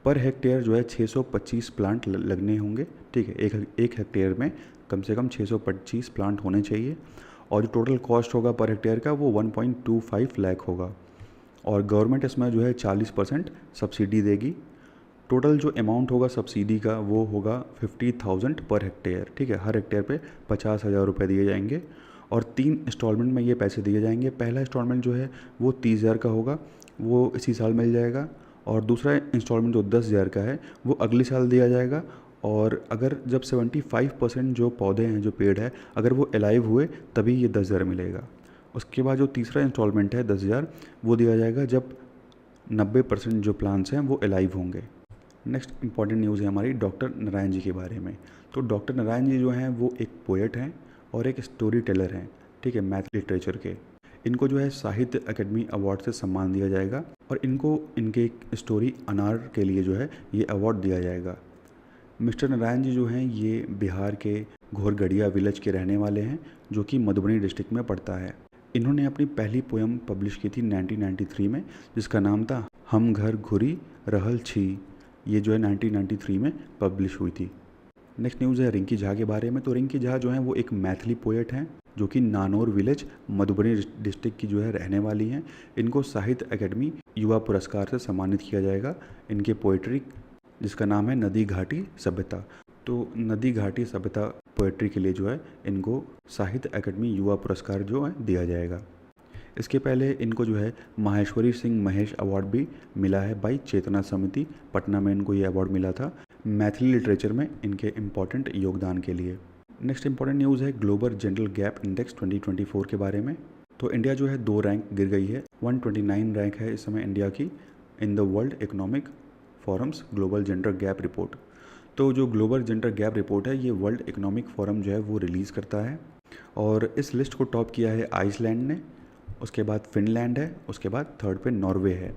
पर हेक्टेयर जो है 625 प्लांट लगने होंगे, ठीक है। एक हेक्टेयर में कम से कम 625 प्लांट होने चाहिए, और जो टोटल कॉस्ट होगा पर हेक्टेयर का वो 1.25 लाख होगा, और गवर्नमेंट इसमें जो है 40% सब्सिडी देगी। टोटल जो अमाउंट होगा सब्सिडी का वो होगा 50,000 पर हेक्टेयर, ठीक है। हर हेक्टेयर पे 50,000 रुपये दिए जाएंगे, और 3 इंस्टॉलमेंट में ये पैसे दिए जाएंगे। पहला इंस्टॉलमेंट जो है वो 30,000 का होगा, वो इसी साल मिल जाएगा, और दूसरा इंस्टॉलमेंट जो 10,000 का है वो अगले साल दिया जाएगा। और अगर जब 75% जो पौधे हैं, जो पेड़ है, अगर वो अलाइव हुए तभी ये 10,000 मिलेगा। उसके बाद जो तीसरा इंस्टॉलमेंट है 10,000, वो दिया जाएगा जब 90% जो प्लांट्स हैं वो अलाइव होंगे। नेक्स्ट इंपॉर्टेंट न्यूज़ है हमारी डॉक्टर नारायण जी के बारे में। तो डॉक्टर नारायण जी जो हैं वो एक पोएट हैं और एक स्टोरी टेलर हैं, ठीक है, मैथ लिटरेचर के। इनको जो है साहित्य अकेडमी अवार्ड से सम्मान दिया जाएगा, और इनको इनके स्टोरी अनार के लिए जो है ये अवार्ड दिया जाएगा। मिस्टर नारायण जी जो हैं ये बिहार के घोरगढ़िया विलेज के रहने वाले हैं, जो कि मधुबनी डिस्ट्रिक्ट में पड़ता है। इन्होंने अपनी पहली पोएम पब्लिश की थी 1993 में, जिसका नाम था हम घर घुरी रहल छी। ये जो है 1993 में पब्लिश हुई थी। नेक्स्ट न्यूज़ है रिंकी झा के बारे में। तो रिंकी झा जो हैं वो एक मैथिली पोएट हैं, जो कि नानौर विलेज मधुबनी डिस्ट्रिक्ट की जो है रहने वाली हैं। इनको साहित्य अकेडमी युवा पुरस्कार से सम्मानित किया जाएगा इनके पोएट्री, जिसका नाम है नदी घाटी सभ्यता। तो नदी घाटी सभ्यता पोएट्री के लिए जो है इनको साहित्य अकेडमी युवा पुरस्कार जो है दिया जाएगा। इसके पहले इनको जो है माहेश्वरी सिंह महेश अवार्ड भी मिला है बाई चेतना समिति, पटना में इनको ये अवार्ड मिला था मैथिली लिटरेचर में इनके इम्पॉर्टेंट योगदान के लिए। नेक्स्ट इंपॉर्टेंट न्यूज़ है ग्लोबल जनरल गैप इंडेक्स 2024 के बारे में। तो इंडिया जो है 2 रैंक गिर गई है, 129 रैंक है इस समय इंडिया की in the world economic forums global gender gap report. तो जो ग्लोबल जेंडर गैप रिपोर्ट है ये वर्ल्ड इकोनॉमिक फोरम जो है वो रिलीज़ करता है, और इस लिस्ट को टॉप किया है आइसलैंड ने, उसके बाद फिनलैंड है, उसके बाद थर्ड पे नॉर्वे है।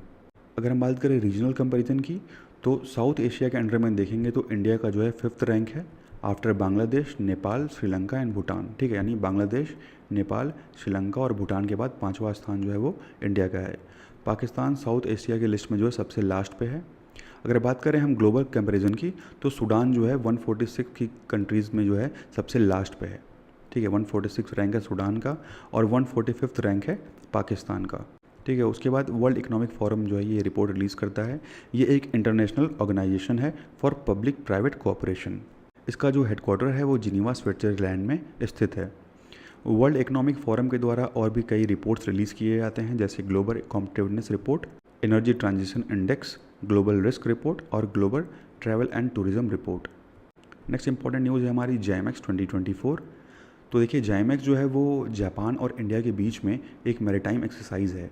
अगर हम बात करें रीजनल कंपैरिजन की, तो साउथ एशिया के अंडर में देखेंगे तो इंडिया का जो है 5th रैंक है, आफ्टर बांग्लादेश, नेपाल, श्रीलंका एंड भूटान। ठीक है, यानी बांग्लादेश, नेपाल, श्रीलंका और भूटान के बाद 5वां स्थान जो है वो इंडिया का है। पाकिस्तान साउथ एशिया की लिस्ट में जो है सबसे लास्ट पे है। अगर बात करें हम ग्लोबल कंपैरिजन की, तो सूडान जो है 146 की कंट्रीज़ में जो है सबसे लास्ट पे है। ठीक है, 146 रैंक है सूडान का और 145 रैंक है पाकिस्तान का। ठीक है, उसके बाद वर्ल्ड इकोनॉमिक फोरम जो है ये रिपोर्ट रिलीज़ करता है। ये एक इंटरनेशनल ऑर्गेनाइजेशन है फॉर पब्लिक प्राइवेट कोऑपरेशन। इसका जो हेडक्वार्टर है वो जिनीवा, स्विट्जरलैंड में स्थित है। वर्ल्ड इकोनॉमिक फोरम के द्वारा और भी कई रिपोर्ट्स रिलीज़ किए जाते हैं, जैसे global competitiveness report, energy transition index, global risk report और global travel and tourism report. Next important news है हमारी JIMEX 2024। तो देखिए, JIMEX जो है वो जापान और इंडिया के बीच में एक मैरीटाइम एक्सरसाइज है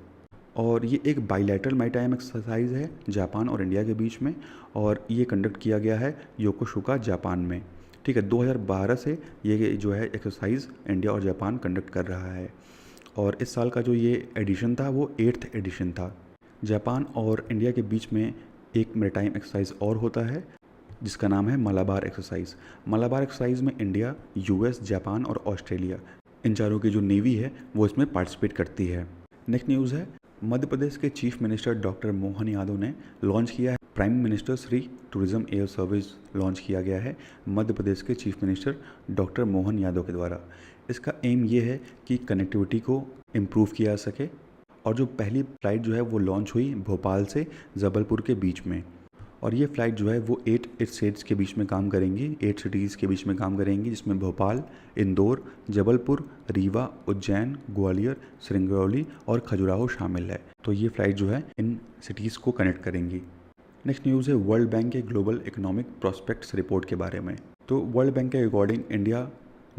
और ये एक बाइलैटरल मैरीटाइम एक्सरसाइज है जापान और इंडिया के बीच में, और ये कंडक्ट किया गया है योकोसुका, जापान में। ठीक है, 2012 से ये जो है एक्सरसाइज इंडिया और जापान कंडक्ट कर रहा है और इस साल का जो ये एडिशन था वो 8th एडिशन था। जापान और इंडिया के बीच में एक मैरीटाइम एक्सरसाइज और होता है जिसका नाम है मलाबार एक्सरसाइज। मलाबार एक्सरसाइज में इंडिया, US, जापान और ऑस्ट्रेलिया, इन चारों की जो नेवी है वो इसमें पार्टिसिपेट करती है। नेक्स्ट न्यूज़ है, मध्य प्रदेश के chief minister doctor Mohan Yadav ने लॉन्च किया है prime minister Shri tourism air service launch किया गया है मध्य प्रदेश के chief minister doctor Mohan Yadav के द्वारा। इसका एम ये है कि कनेक्टिविटी को इम्प्रूव किया जा सके और जो पहली फ़्लाइट जो है वो लॉन्च हुई भोपाल से जबलपुर के बीच में, और ये फ़्लाइट जो है वो 8 स्टेट्स के बीच में काम करेंगी, 8 सिटीज़ के बीच में काम करेंगी, जिसमें भोपाल, इंदौर, जबलपुर, रीवा, उज्जैन, ग्वालियर, सिंगरौली और खजुराहो शामिल है। तो ये फ़्लाइट जो है इन सिटीज़ को कनेक्ट करेंगी। नेक्स्ट न्यूज़ है वर्ल्ड बैंक के ग्लोबल इकोनॉमिक प्रॉस्पेक्ट्स रिपोर्ट के बारे में। तो वर्ल्ड बैंक के अकॉर्डिंग इंडिया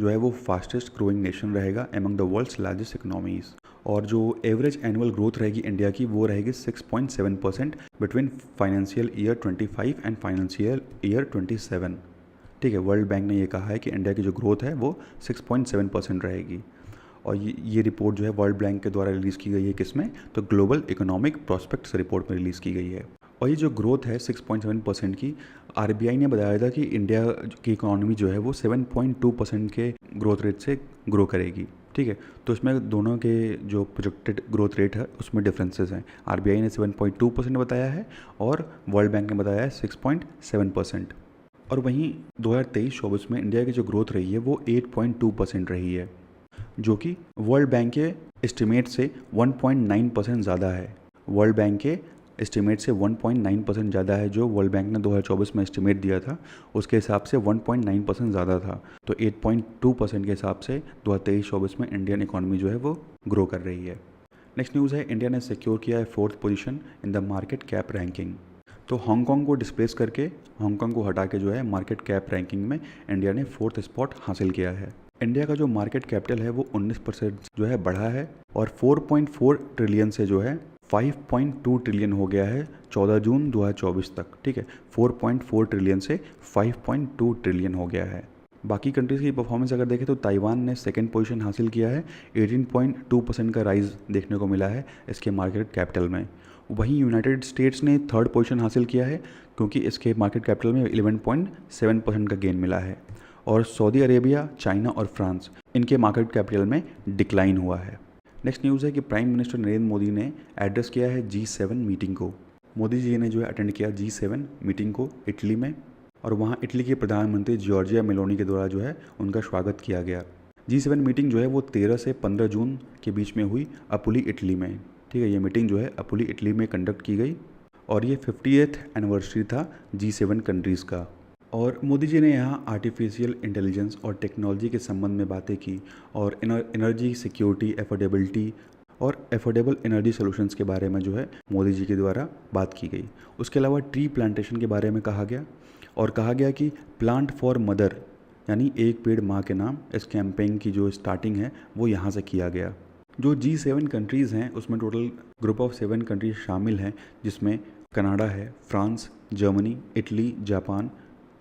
जो है वो फास्टेस्ट ग्रोइंग नेशन रहेगा among the world's largest economies, और जो एवरेज एनुअल ग्रोथ रहेगी इंडिया की वो रहेगी 6.7% between financial year 25 and financial year 27। ठीक है, वर्ल्ड बैंक ने ये कहा है कि इंडिया की जो ग्रोथ है वो 6.7% रहेगी, और ये रिपोर्ट जो है वर्ल्ड बैंक के द्वारा रिलीज़ की गई है किसमें, तो ग्लोबल इकोनॉमिक प्रॉस्पेक्ट्स रिपोर्ट में रिलीज़ की गई है। और ये जो ग्रोथ है 6.7% की, RBI ने बताया था कि इंडिया की इकोनॉमी जो है वो 7.2% के ग्रोथ रेट से ग्रो करेगी। ठीक है, तो इसमें दोनों के जो प्रोजेक्टेड ग्रोथ रेट है उसमें डिफरेंसेस हैं। RBI ने 7.2% बताया है और वर्ल्ड बैंक ने बताया है 6.7%। और वहीं 2023-24 में इंडिया की जो ग्रोथ रही है वो 8.2% रही है, जो कि वर्ल्ड बैंक के एस्टिमेट से 1.9% ज़्यादा है। वर्ल्ड बैंक के एस्टिमेट से 1.9% ज़्यादा है, जो वर्ल्ड बैंक ने 2024 में एस्टिमेट दिया था उसके हिसाब से 1.9% ज़्यादा था। तो 8.2% के हिसाब से 2023-24 में इंडियन इकोनॉमी जो है वो ग्रो कर रही है। नेक्स्ट न्यूज़ है, इंडिया ने सिक्योर किया है 4th position in the market cap ranking. तो हांगकांग को डिस्प्लेस करके, हांगकांग को हटा के जो है मार्केट कैप रैंकिंग में इंडिया ने 4th स्पॉट हासिल किया है। इंडिया का जो मार्केट कैपिटल है वो 19% जो है बढ़ा है और 4.4 ट्रिलियन से जो है 5.2 ट्रिलियन हो गया है 14 जून 2024 तक। ठीक है, 4.4 ट्रिलियन से 5.2 ट्रिलियन हो गया है। बाकी कंट्रीज़ की परफॉर्मेंस अगर देखें तो ताइवान ने 2nd पोजीशन हासिल किया है, 18.2% का राइज देखने को मिला है इसके मार्केट कैपिटल में। वहीं यूनाइटेड स्टेट्स ने 3rd पोजीशन हासिल किया है क्योंकि इसके मार्केट कैपिटल में 11.7% का गेन मिला है, और सऊदी अरेबिया, चाइना और फ्रांस इनके मार्केट कैपिटल में डिक्लाइन हुआ है। नेक्स्ट न्यूज़ है कि प्राइम मिनिस्टर नरेंद्र मोदी ने एड्रेस किया है G7 मीटिंग को। मोदी जी ने जो है अटेंड किया G7 मीटिंग को इटली में, और वहाँ इटली के प्रधानमंत्री जॉर्जिया मेलोनी के द्वारा जो है उनका स्वागत किया गया। G7 मीटिंग जो है वो 13 से 15 जून के बीच में हुई अपुली, इटली में। ठीक है, ये मीटिंग जो है अपुली, इटली में कंडक्ट की गई और ये 50th एनिवर्सरी था G7 कंट्रीज़ का। और मोदी जी ने यहाँ आर्टिफिशियल इंटेलिजेंस और टेक्नोलॉजी के संबंध में बातें की और एनर्जी सिक्योरिटी, एफोर्डेबिलिटी और एफोर्डेबल एनर्जी सॉल्यूशंस के बारे में जो है मोदी जी के द्वारा बात की गई। उसके अलावा ट्री प्लांटेशन के बारे में कहा गया और कहा गया कि प्लांट फॉर मदर यानी एक पेड़ माँ के नाम, इस कैंपेन की जो स्टार्टिंग है वो यहाँ से किया गया। जो G7 कंट्रीज़ हैं उसमें टोटल ग्रुप ऑफ 7 कंट्रीज शामिल हैं, जिसमें कनाडा है, France, Germany, Italy, Japan,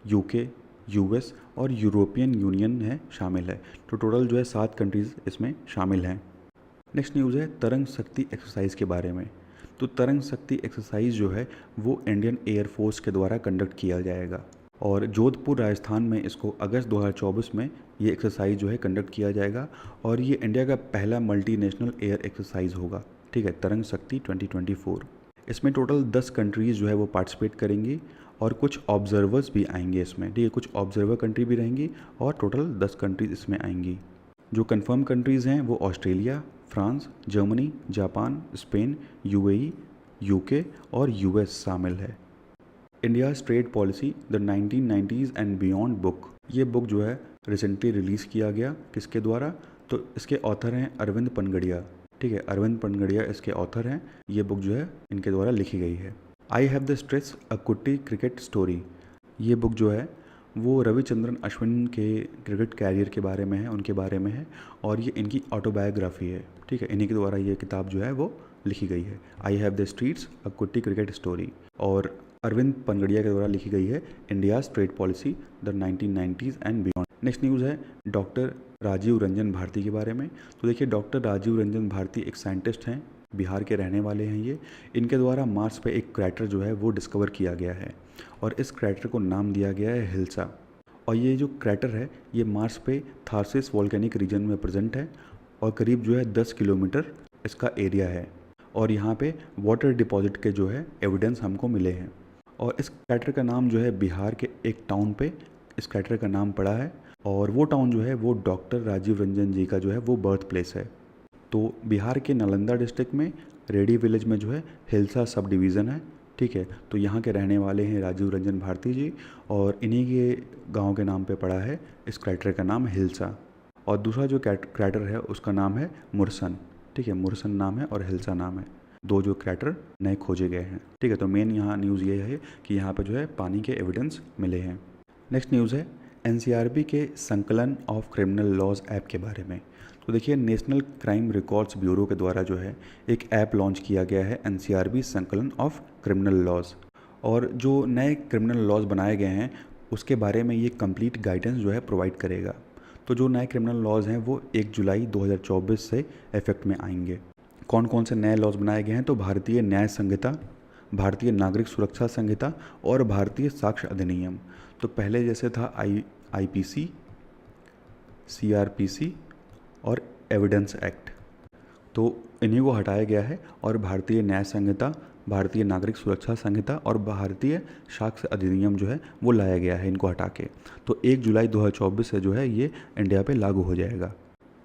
UK, US और यूरोपियन यूनियन है शामिल है। तो टोटल जो है 7 कंट्रीज़ इसमें शामिल हैं। नेक्स्ट न्यूज़ है तरंग शक्ति एक्सरसाइज के बारे में। तो तरंग शक्ति एक्सरसाइज जो है वो इंडियन एयरफोर्स के द्वारा कंडक्ट किया जाएगा। और जोधपुर राजस्थान में इसको अगस्त 2024 में ये एक्सरसाइज जो है कंडक्ट किया जाएगा और ये इंडिया का पहला मल्टीनेशनल एयर एक्सरसाइज होगा, ठीक है, तरंग शक्ति 2024। इसमें टोटल 10 कंट्रीज़ जो है वो पार्टिसिपेट करेंगी और कुछ ऑब्जर्वर्स भी आएंगे इसमें, ठीक है, कुछ ऑब्जर्वर कंट्री भी रहेंगी और टोटल 10 कंट्रीज़ इसमें आएंगी। जो कंफर्म कंट्रीज़ हैं वो Australia, France, Germany, Japan, Spain, UAE, UK और यूएस शामिल है। India trade policy the 1990s and beyond book, ये बुक जो है रिसेंटली रिलीज़ किया गया, किसके द्वारा, तो इसके ऑथर हैं अरविंद पनगड़िया, ठीक है, अरविंद पनगड़िया इसके ऑथर हैं। ये बुक जो है इनके द्वारा लिखी गई है। आई हैव द स्ट्रेस अ कुट्टी क्रिकेट स्टोरी, ये बुक जो है वो रविचंद्रन अश्विन के क्रिकेट कैरियर के बारे में है, उनके बारे में है और ये इनकी ऑटोबायोग्राफी है, ठीक है, इन्हीं के द्वारा ये किताब जो है वो लिखी गई है। आई हैव द स्ट्रीट्स अ कुट्टी क्रिकेट स्टोरी और अरविंद पनगड़िया के द्वारा लिखी गई है India's trade policy the 1990s and beyond. Next news है डॉक्टर राजीव रंजन भारती के बारे में। तो देखिए डॉक्टर राजीव रंजन भारती एक साइंटिस्ट हैं, बिहार के रहने वाले हैं ये। इनके द्वारा मार्स पे एक क्रैटर जो है वो डिस्कवर किया गया है और इस क्रैटर को नाम दिया गया है हिल्सा। और ये जो क्रैटर है ये मार्स पे थार्सिस वॉल्केनिक रीजन में प्रेजेंट है और करीब जो है 10 किलोमीटर इसका एरिया है और यहाँ पे वाटर डिपॉजिट के जो है एविडेंस हमको मिले हैं। और इस क्रैटर का नाम जो है बिहार के एक टाउन पे इस क्रैटर का नाम पड़ा है और वो टाउन जो है वो डॉक्टर राजीव रंजन जी का जो है वो बर्थ प्लेस है। तो बिहार के नालंदा डिस्ट्रिक्ट में रेडी विलेज में जो है हिल्सा सब डिवीज़न है, ठीक है। तो यहाँ के रहने वाले हैं राजीव रंजन भारती जी और इन्हीं के गांव के नाम पे पड़ा है इस क्रैटर का नाम हिल्सा। और दूसरा जो क्रैटर है उसका नाम है मुरसन, ठीक है, मुरसन नाम है और हिल्सा नाम है। दो जो क्रैटर नए खोजे गए हैं, ठीक है। तो मेन यहाँ न्यूज़ ये है कि यहाँ पे जो है पानी के एविडेंस मिले हैं। नेक्स्ट न्यूज़ है एनसीआरबी के संकलन ऑफ क्रिमिनल लॉज ऐप के बारे में। तो देखिए नेशनल क्राइम रिकॉर्ड्स ब्यूरो के द्वारा जो है एक ऐप लॉन्च किया गया है एनसीआरबी संकलन ऑफ क्रिमिनल लॉज और जो नए क्रिमिनल लॉज बनाए गए हैं उसके बारे में ये कंप्लीट गाइडेंस जो है प्रोवाइड करेगा। तो जो नए क्रिमिनल लॉज हैं वो 1 जुलाई 2024 से इफेक्ट में आएंगे। कौन कौन से नए लॉज बनाए गए हैं, तो भारतीय न्याय संहिता, भारतीय नागरिक सुरक्षा संहिता और भारतीय साक्ष्य अधिनियम। तो पहले जैसे था आईपीसी, सीआरपीसी और एविडेंस एक्ट, तो इन्हीं को हटाया गया है और भारतीय न्याय संहिता, भारतीय नागरिक सुरक्षा संहिता और भारतीय साक्ष्य अधिनियम जो है वो लाया गया है इनको हटा के। तो 1 जुलाई 2024 से जो है ये इंडिया पे लागू हो जाएगा।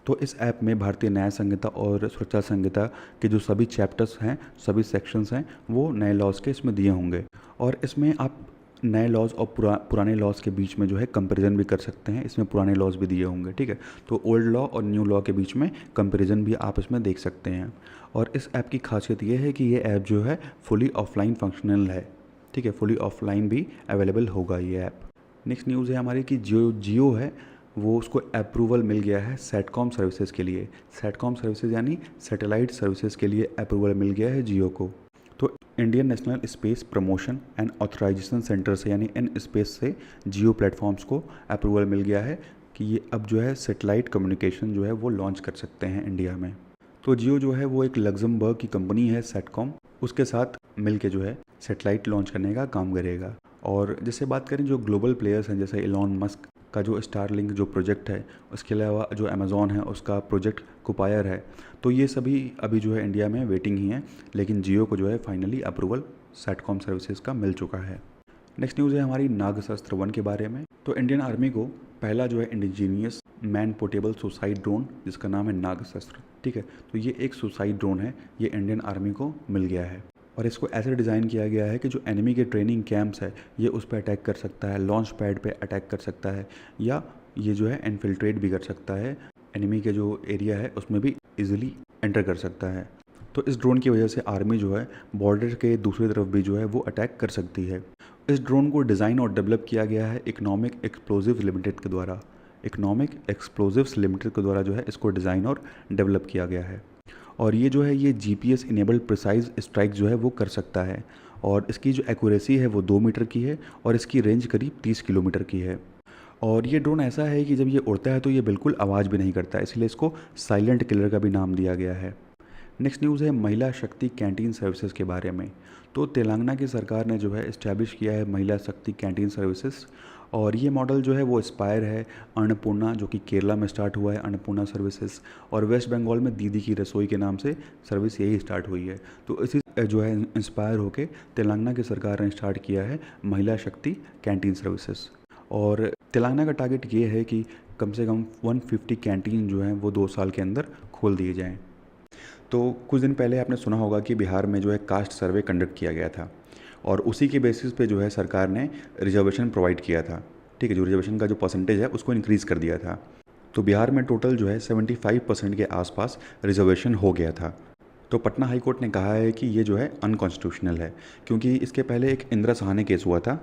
तो इस ऐप में भारतीय न्याय संहिता और सुरक्षा संहिता के जो सभी चैप्टर्स हैं, सभी सेक्शंस हैं, वो नए लॉज के इसमें दिए होंगे और इसमें आप नए लॉज और पुराने लॉज के बीच में जो है कंपैरिजन भी कर सकते हैं। इसमें पुराने लॉज भी दिए होंगे, ठीक है। तो ओल्ड लॉ और न्यू लॉ के बीच में कंपैरिजन भी आप इसमें देख सकते हैं। और इस ऐप की खासियत ये है कि ये ऐप जो है फुली ऑफलाइन फंक्शनल है, ठीक है, फुली ऑफलाइन भी अवेलेबल होगा ये ऐप। नेक्स्ट न्यूज़ है हमारी कि जियो है वो उसको अप्रूवल मिल गया है सैटकॉम सर्विसेज के लिए। सैटकॉम सर्विसेज यानी सैटेलाइट सर्विसेज के लिए अप्रूवल मिल गया है जियो को। तो Indian National Space Promotion and Authorisation Centre से यानी इन स्पेस से जियो प्लेटफॉर्म्स को अप्रूवल मिल गया है कि ये अब जो है सैटेलाइट कम्युनिकेशन जो है वो लॉन्च कर सकते हैं इंडिया में। तो जियो जो है वो एक लग्जमबर्ग की कंपनी है सैटकॉम, उसके साथ मिल के जो है सैटेलाइट लॉन्च करने का काम करेगा। और जैसे बात करें जो ग्लोबल प्लेयर्स हैं जैसे इलॉन मस्क का जो स्टारलिंक जो प्रोजेक्ट है, उसके अलावा जो अमेज़ॉन है उसका प्रोजेक्ट कुपायर है, तो ये सभी अभी जो है इंडिया में वेटिंग ही हैं, लेकिन जियो को जो है फाइनली अप्रूवल सैटकॉम सर्विसेज का मिल चुका है। नेक्स्ट न्यूज़ है हमारी नागशस्त्र 1 के बारे में। तो इंडियन आर्मी को पहला जो है indigenous man portable suicide drone जिसका नाम है नागशस्त्र, ठीक है। तो ये एक सुसाइड ड्रोन है, ये इंडियन आर्मी को मिल गया है और इसको ऐसे डिज़ाइन किया गया है कि जो एनिमी के ट्रेनिंग कैंप्स है ये उस पर अटैक कर सकता है, लॉन्च पैड पे अटैक कर सकता है या ये जो है इन्फिल्ट्रेट भी कर सकता है, एनिमी के जो एरिया है उसमें भी इजीली एंटर कर सकता है। तो इस ड्रोन की वजह से आर्मी जो है बॉर्डर के दूसरी तरफ भी जो है वो अटैक कर सकती है। इस ड्रोन को डिज़ाइन और डेवलप किया गया है इकोनॉमिक एक्सप्लोजिव लिमिटेड के द्वारा। इकोनॉमिक एक्सप्लोजिव्स लिमिटेड के द्वारा जो है इसको डिज़ाइन और डेवलप किया गया है और ये जो है ये GPS इनेबल्ड प्रिसाइज स्ट्राइक जो है वो कर सकता है और इसकी जो एक्यूरेसी है वो 2 मीटर की है और इसकी रेंज करीब 30 किलोमीटर की है। और ये ड्रोन ऐसा है कि जब ये उड़ता है तो ये बिल्कुल आवाज़ भी नहीं करता है, इसलिए इसको साइलेंट किलर का भी नाम दिया गया है। नेक्स्ट न्यूज़ है महिला शक्ति कैंटीन सर्विसेज के बारे में। तो तेलंगाना की सरकार ने जो है इस्टेब्लिश किया है महिला शक्ति कैंटीन सर्विसेज, और ये मॉडल जो है वो इंस्पायर है अन्नपूर्णा, जो कि केरला में स्टार्ट हुआ है अन्नपूर्णा सर्विसेज, और वेस्ट बंगाल में दीदी की रसोई के नाम से सर्विस यही स्टार्ट हुई है। तो इसी जो है इंस्पायर होके तेलंगाना की सरकार ने स्टार्ट किया है महिला शक्ति कैंटीन सर्विसेज। और तेलंगाना का टारगेट ये है कि कम से कम 150 कैंटीन जो हैं वो 2 साल के अंदर खोल दिए जाएँ। तो कुछ दिन पहले आपने सुना होगा कि बिहार में जो है कास्ट सर्वे कंडक्ट किया गया था, और उसी के बेसिस पे जो है सरकार ने रिजर्वेशन प्रोवाइड किया था। ठीक है, जो रिजर्वेशन का जो परसेंटेज है उसको इंक्रीज़ कर दिया था। तो बिहार में टोटल जो है 75% के आसपास रिजर्वेशन हो गया था। तो पटना हाई कोर्ट ने कहा है कि ये जो है अनकॉन्स्टिट्यूशनल है, क्योंकि इसके पहले एक इंदिरा सहाने केस हुआ था,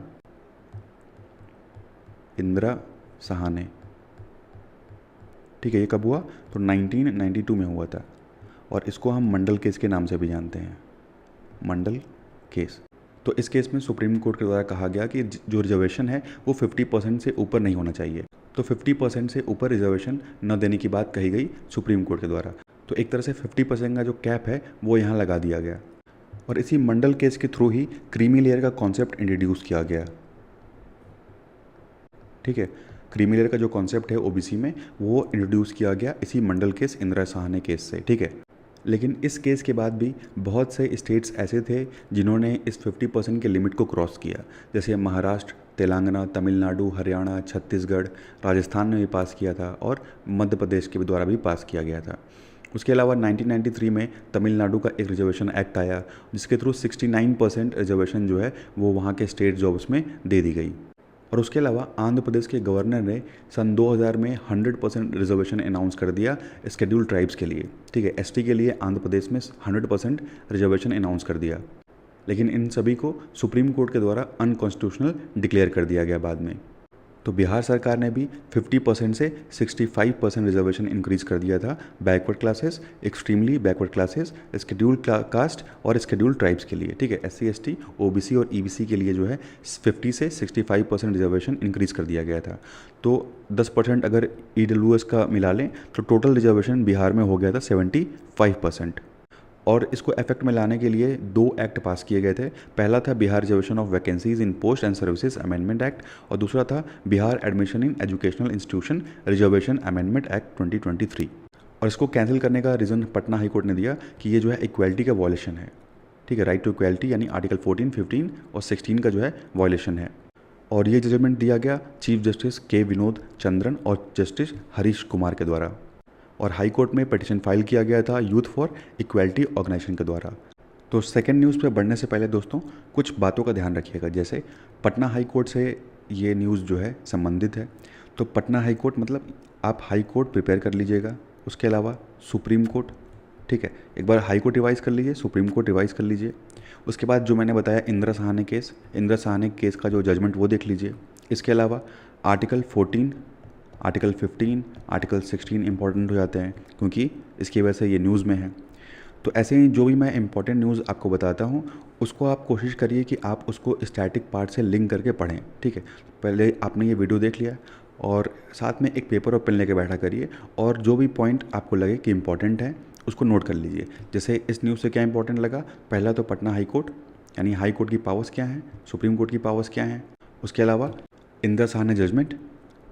इंदिरा सहाने। ठीक है, ये कब हुआ? तो 1992 में हुआ था, और इसको हम मंडल केस के नाम से भी जानते हैं, मंडल केस। तो इस केस में सुप्रीम कोर्ट के द्वारा कहा गया कि जो रिजर्वेशन है वो 50% से ऊपर नहीं होना चाहिए। तो 50% से ऊपर रिजर्वेशन न देने की बात कही गई सुप्रीम कोर्ट के द्वारा। तो एक तरह से 50% का जो कैप है वो यहाँ लगा दिया गया, और इसी मंडल केस के थ्रू ही क्रीमी लेयर का कॉन्सेप्ट इंट्रोड्यूस किया गया। ठीक है, क्रीमी लेयर का जो कॉन्सेप्ट है ओबीसी में वो इंट्रोड्यूस किया गया इसी मंडल केस इंदिरा सहाने केस से। ठीक है, लेकिन इस केस के बाद भी बहुत से स्टेट्स ऐसे थे जिन्होंने इस 50% के लिमिट को क्रॉस किया, जैसे महाराष्ट्र, तेलंगाना, तमिलनाडु, हरियाणा, छत्तीसगढ़, राजस्थान ने भी पास किया था, और मध्य प्रदेश के द्वारा भी पास किया गया था। उसके अलावा 1993 में तमिलनाडु का एक रिजर्वेशन एक्ट आया, जिसके थ्रू 69% रिजर्वेशन जो है वो वहाँ के स्टेट जॉब्स में दे दी गई। और उसके अलावा आंध्र प्रदेश के गवर्नर ने सन 2000 में 100% रिजर्वेशन अनाउंस कर दिया शेड्यूल ट्राइब्स के लिए। ठीक है, एसटी के लिए आंध्र प्रदेश में 100% रिजर्वेशन अनाउंस कर दिया, लेकिन इन सभी को सुप्रीम कोर्ट के द्वारा अनकॉन्स्टिट्यूशनल डिक्लेयर कर दिया गया बाद में। तो बिहार सरकार ने भी 50% से 65% रिजर्वेशन इंक्रीज़ कर दिया था backward classes, extremely backward classes, schedule caste और शेड्यूल ट्राइब्स के लिए। ठीक है, SC ST OBC और EBC के लिए जो है 50 से 65% रिजर्वेशन इंक्रीज़ कर दिया गया था। तो 10% अगर EWS का मिला लें तो टोटल रिजर्वेशन बिहार में हो गया था 75%। और इसको इफेक्ट में लाने के लिए 2 एक्ट पास किए गए थे। पहला था Bihar reservation of vacancies in post and services amendment act, और दूसरा था Bihar admission in educational institution reservation amendment act 2023। और इसको कैंसिल करने का रीज़न पटना हाई कोर्ट ने दिया कि ये जो है इक्वालिटी का वॉयलेशन है। ठीक है, राइट टू इक्वालिटी यानी आर्टिकल 14, 15 और 16 का जो है वॉयलेशन है। और ये जजमेंट दिया गया चीफ जस्टिस के विनोद चंद्रन और जस्टिस हरीश कुमार के द्वारा, और हाई कोर्ट में पिटीशन फाइल किया गया था यूथ फॉर इक्वालिटी ऑर्गेनाइजेशन के द्वारा। तो सेकंड न्यूज़ पे बढ़ने से पहले दोस्तों कुछ बातों का ध्यान रखिएगा, जैसे पटना हाई कोर्ट से ये न्यूज़ जो है संबंधित है। तो पटना हाई कोर्ट मतलब आप हाई कोर्ट प्रिपेयर कर लीजिएगा, उसके अलावा सुप्रीम कोर्ट। ठीक है, एक बार हाई कोर्ट रिवाइज़ कर लीजिए, सुप्रीम कोर्ट रिवाइज़ कर लीजिए। उसके बाद जो मैंने बताया इंदिरा सहाने केस का जो जजमेंट वो देख लीजिए। इसके अलावा आर्टिकल 14, आर्टिकल 15, आर्टिकल 16 इंपॉर्टेंट हो जाते हैं, क्योंकि इसकी वजह से ये न्यूज़ में है। तो ऐसे ही जो भी मैं इंपॉर्टेंट न्यूज़ आपको बताता हूँ उसको आप कोशिश करिए कि आप उसको स्टैटिक पार्ट से लिंक करके पढ़ें। ठीक है, पहले आपने ये वीडियो देख लिया, और साथ में एक पेपर और पेन लेके बैठा करिए, और जो भी पॉइंट आपको लगे कि इंपॉर्टेंट है उसको नोट कर लीजिए। जैसे इस न्यूज़ से क्या इंपॉर्टेंट लगा, पहला तो पटना हाई कोर्ट यानी हाई कोर्ट की पावर्स क्या हैं, सुप्रीम कोर्ट की पावर्स क्या हैं, उसके अलावा इंदिरा सहाने जजमेंट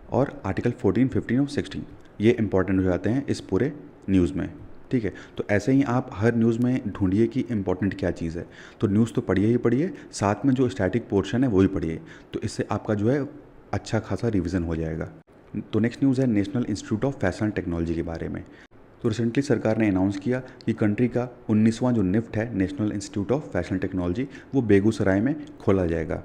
और आर्टिकल 14, 15 और 16 ये इंपॉर्टेंट हो जाते हैं इस पूरे न्यूज़ में। ठीक है, तो ऐसे ही आप हर न्यूज़ में ढूंढिए कि इंपॉर्टेंट क्या चीज़ है। तो न्यूज़ तो पढ़िए ही पढ़िए, साथ में जो स्टैटिक पोर्शन है वो भी पढ़िए, तो इससे आपका जो है अच्छा खासा रिवीजन हो जाएगा। तो नेक्स्ट न्यूज़ है national institute of fashion technology के बारे में। तो रिसेंटली सरकार ने अनाउंस किया कि कंट्री का 19वां जो निफ्ट है national institute of fashion technology वो बेगूसराय में खोला जाएगा।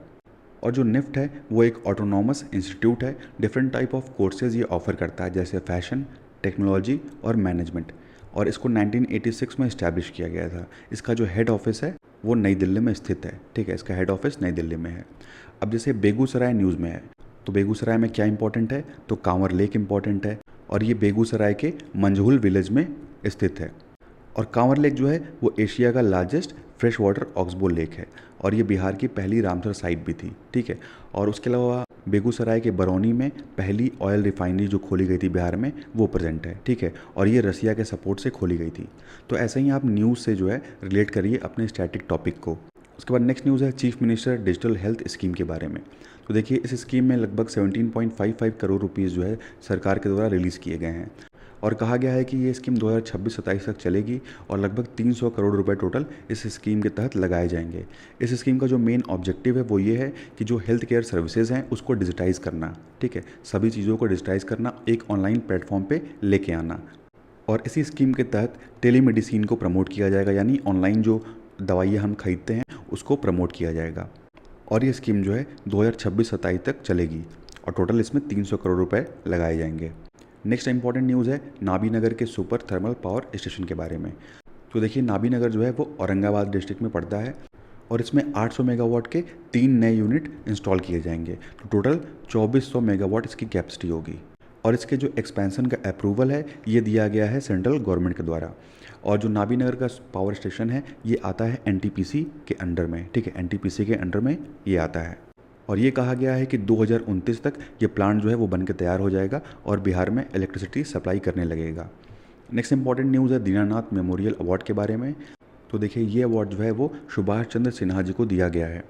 और जो निफ्ट है वो एक ऑटोनॉमस इंस्टीट्यूट है, डिफरेंट टाइप ऑफ कोर्सेज ये ऑफर करता है, जैसे फैशन, टेक्नोलॉजी और मैनेजमेंट। और इसको 1986 में इस्टेब्लिश किया गया था। इसका जो हेड ऑफिस है वो नई दिल्ली में स्थित है। ठीक है, इसका हेड ऑफिस नई दिल्ली में है। अब जैसे बेगूसराय न्यूज़ में है, तो बेगूसराय में क्या इंपॉर्टेंट है, तो कांवर लेक इंपॉर्टेंट है, और ये बेगूसराय के मंझौल विलेज में स्थित है। और कांवर लेक जो है वो एशिया का largest fresh water oxbow lake है, और ये बिहार की पहली रामसर साइट भी थी। ठीक है, और उसके अलावा बेगूसराय के बरौनी में पहली ऑयल रिफाइनरी जो खोली गई थी बिहार में वो प्रेजेंट है, ठीक है, और ये रसिया के सपोर्ट से खोली गई थी। तो ऐसे ही आप न्यूज़ से जो है रिलेट करिए अपने स्टैटिक टॉपिक को। उसके बाद नेक्स्ट न्यूज़ है chief minister digital health scheme के बारे में। तो देखिए इस स्कीम में लगभग 17.55 करोड़ रुपीज़ जो है सरकार के द्वारा रिलीज़ किए गए हैं और कहा गया है कि ये स्कीम 2026-27 तक चलेगी और लगभग 300 करोड़ रुपए टोटल इस स्कीम के तहत लगाए जाएंगे। इस स्कीम का जो मेन ऑब्जेक्टिव है वो ये है कि जो हेल्थ केयर सर्विसेज हैं उसको डिजिटाइज़ करना, ठीक है, सभी चीज़ों को डिजिटाइज़ करना, एक ऑनलाइन प्लेटफॉर्म पे लेके आना। और इसी स्कीम के तहत टेलीमेडिसिन को प्रमोट किया जाएगा, यानी ऑनलाइन जो दवाइयाँ हम खरीदते हैं उसको प्रमोट किया जाएगा। और ये स्कीम जो है 2026-27 तक चलेगी और टोटल इसमें 300 करोड़ रुपए लगाए जाएंगे। नेक्स्ट इंपॉर्टेंट न्यूज़ है नाबीनगर के सुपर थर्मल पावर स्टेशन के बारे में। तो देखिए नाबीनगर जो है वो औरंगाबाद डिस्ट्रिक्ट में पड़ता है और इसमें 800 मेगावाट के 3 नए यूनिट इंस्टॉल किए जाएंगे। तो टोटल 2400 मेगावाट इसकी कैपेसिटी होगी और इसके जो एक्सपेंशन का अप्रूवल है ये दिया गया है सेंट्रल गवर्नमेंट के द्वारा। और जो नाबीनगर का पावर स्टेशन है ये आता है एनटीपीसी के अंडर में, ठीक है, एनटीपीसी के अंडर में ये आता है और ये कहा गया है कि 2029 तक ये प्लांट जो है वो बनकर तैयार हो जाएगा और बिहार में इलेक्ट्रिसिटी सप्लाई करने लगेगा। नेक्स्ट इंपॉर्टेंट न्यूज़ है दीनानाथ मेमोरियल अवार्ड के बारे में। तो देखिए ये अवार्ड जो है वो सुभाष चंद्र सिन्हा जी को दिया गया है।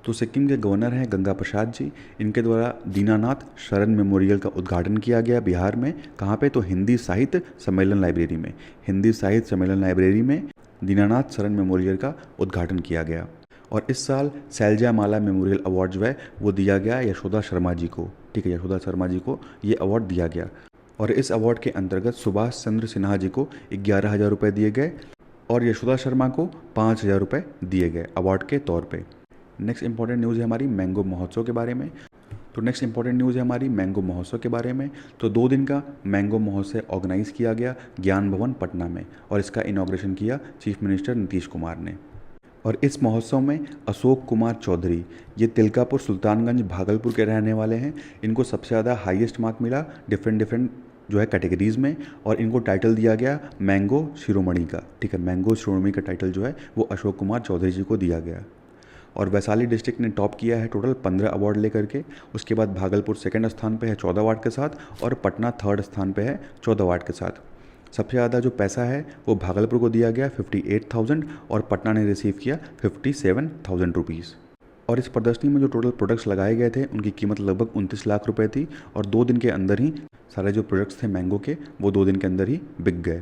तो सिक्किम के गवर्नर हैं गंगा प्रसाद जी, इनके द्वारा दीनानाथ शरण मेमोरियल का उद्घाटन किया गया बिहार में। कहाँ पे? तो हिंदी साहित्य सम्मेलन लाइब्रेरी में, हिंदी साहित्य सम्मेलन लाइब्रेरी में दीनानाथ शरण मेमोरियल का उद्घाटन किया गया। और इस साल सैलजा माला मेमोरियल अवार्ड जो है वो दिया गया यशोदा शर्मा जी को, ठीक है, यशोदा शर्मा जी को ये अवार्ड दिया गया। और इस अवार्ड के अंतर्गत सुभाष चंद्र सिन्हा जी को 11,000 रुपये दिए गए और यशोदा शर्मा को 5,000 रुपये दिए गए अवार्ड के तौर पे। नेक्स्ट इंपॉर्टेंट न्यूज़ है हमारी मैंगो महोत्सव के बारे में। तो नेक्स्ट इंपॉर्टेंट न्यूज़ है हमारी मैंगो महोत्सव के बारे में। तो 2 दिन का मैंगो महोत्सव ऑर्गेनाइज़ किया गया ज्ञान भवन पटना में और इसका इनॉग्रेशन किया चीफ मिनिस्टर नीतीश कुमार ने। और इस महोत्सव में अशोक कुमार चौधरी, ये तिलकापुर सुल्तानगंज भागलपुर के रहने वाले हैं, इनको सबसे ज़्यादा हाईएस्ट मार्क मिला डिफरेंट जो है कैटेगरीज़ में और इनको टाइटल दिया गया मैंगो शिरोमणि का, ठीक है, मैंगो शिरोमणि का टाइटल जो है वो अशोक कुमार चौधरी जी को दिया गया। और वैशाली डिस्ट्रिक्ट ने टॉप किया है टोटल 15 अवार्ड लेकर के। उसके बाद भागलपुर सेकंड स्थान पे है 14 अवार्ड के साथ और पटना थर्ड स्थान पे है 14 अवार्ड के साथ। सबसे ज़्यादा जो पैसा है वो भागलपुर को दिया गया 58,000 और पटना ने रिसीव किया 57,000 रुपीज़। और इस प्रदर्शनी में जो टोटल प्रोडक्ट्स लगाए गए थे उनकी कीमत लगभग 29 लाख रुपए थी और 2 दिन के अंदर ही सारे जो प्रोडक्ट्स थे मैंगो के वो 2 दिन के अंदर ही बिक गए।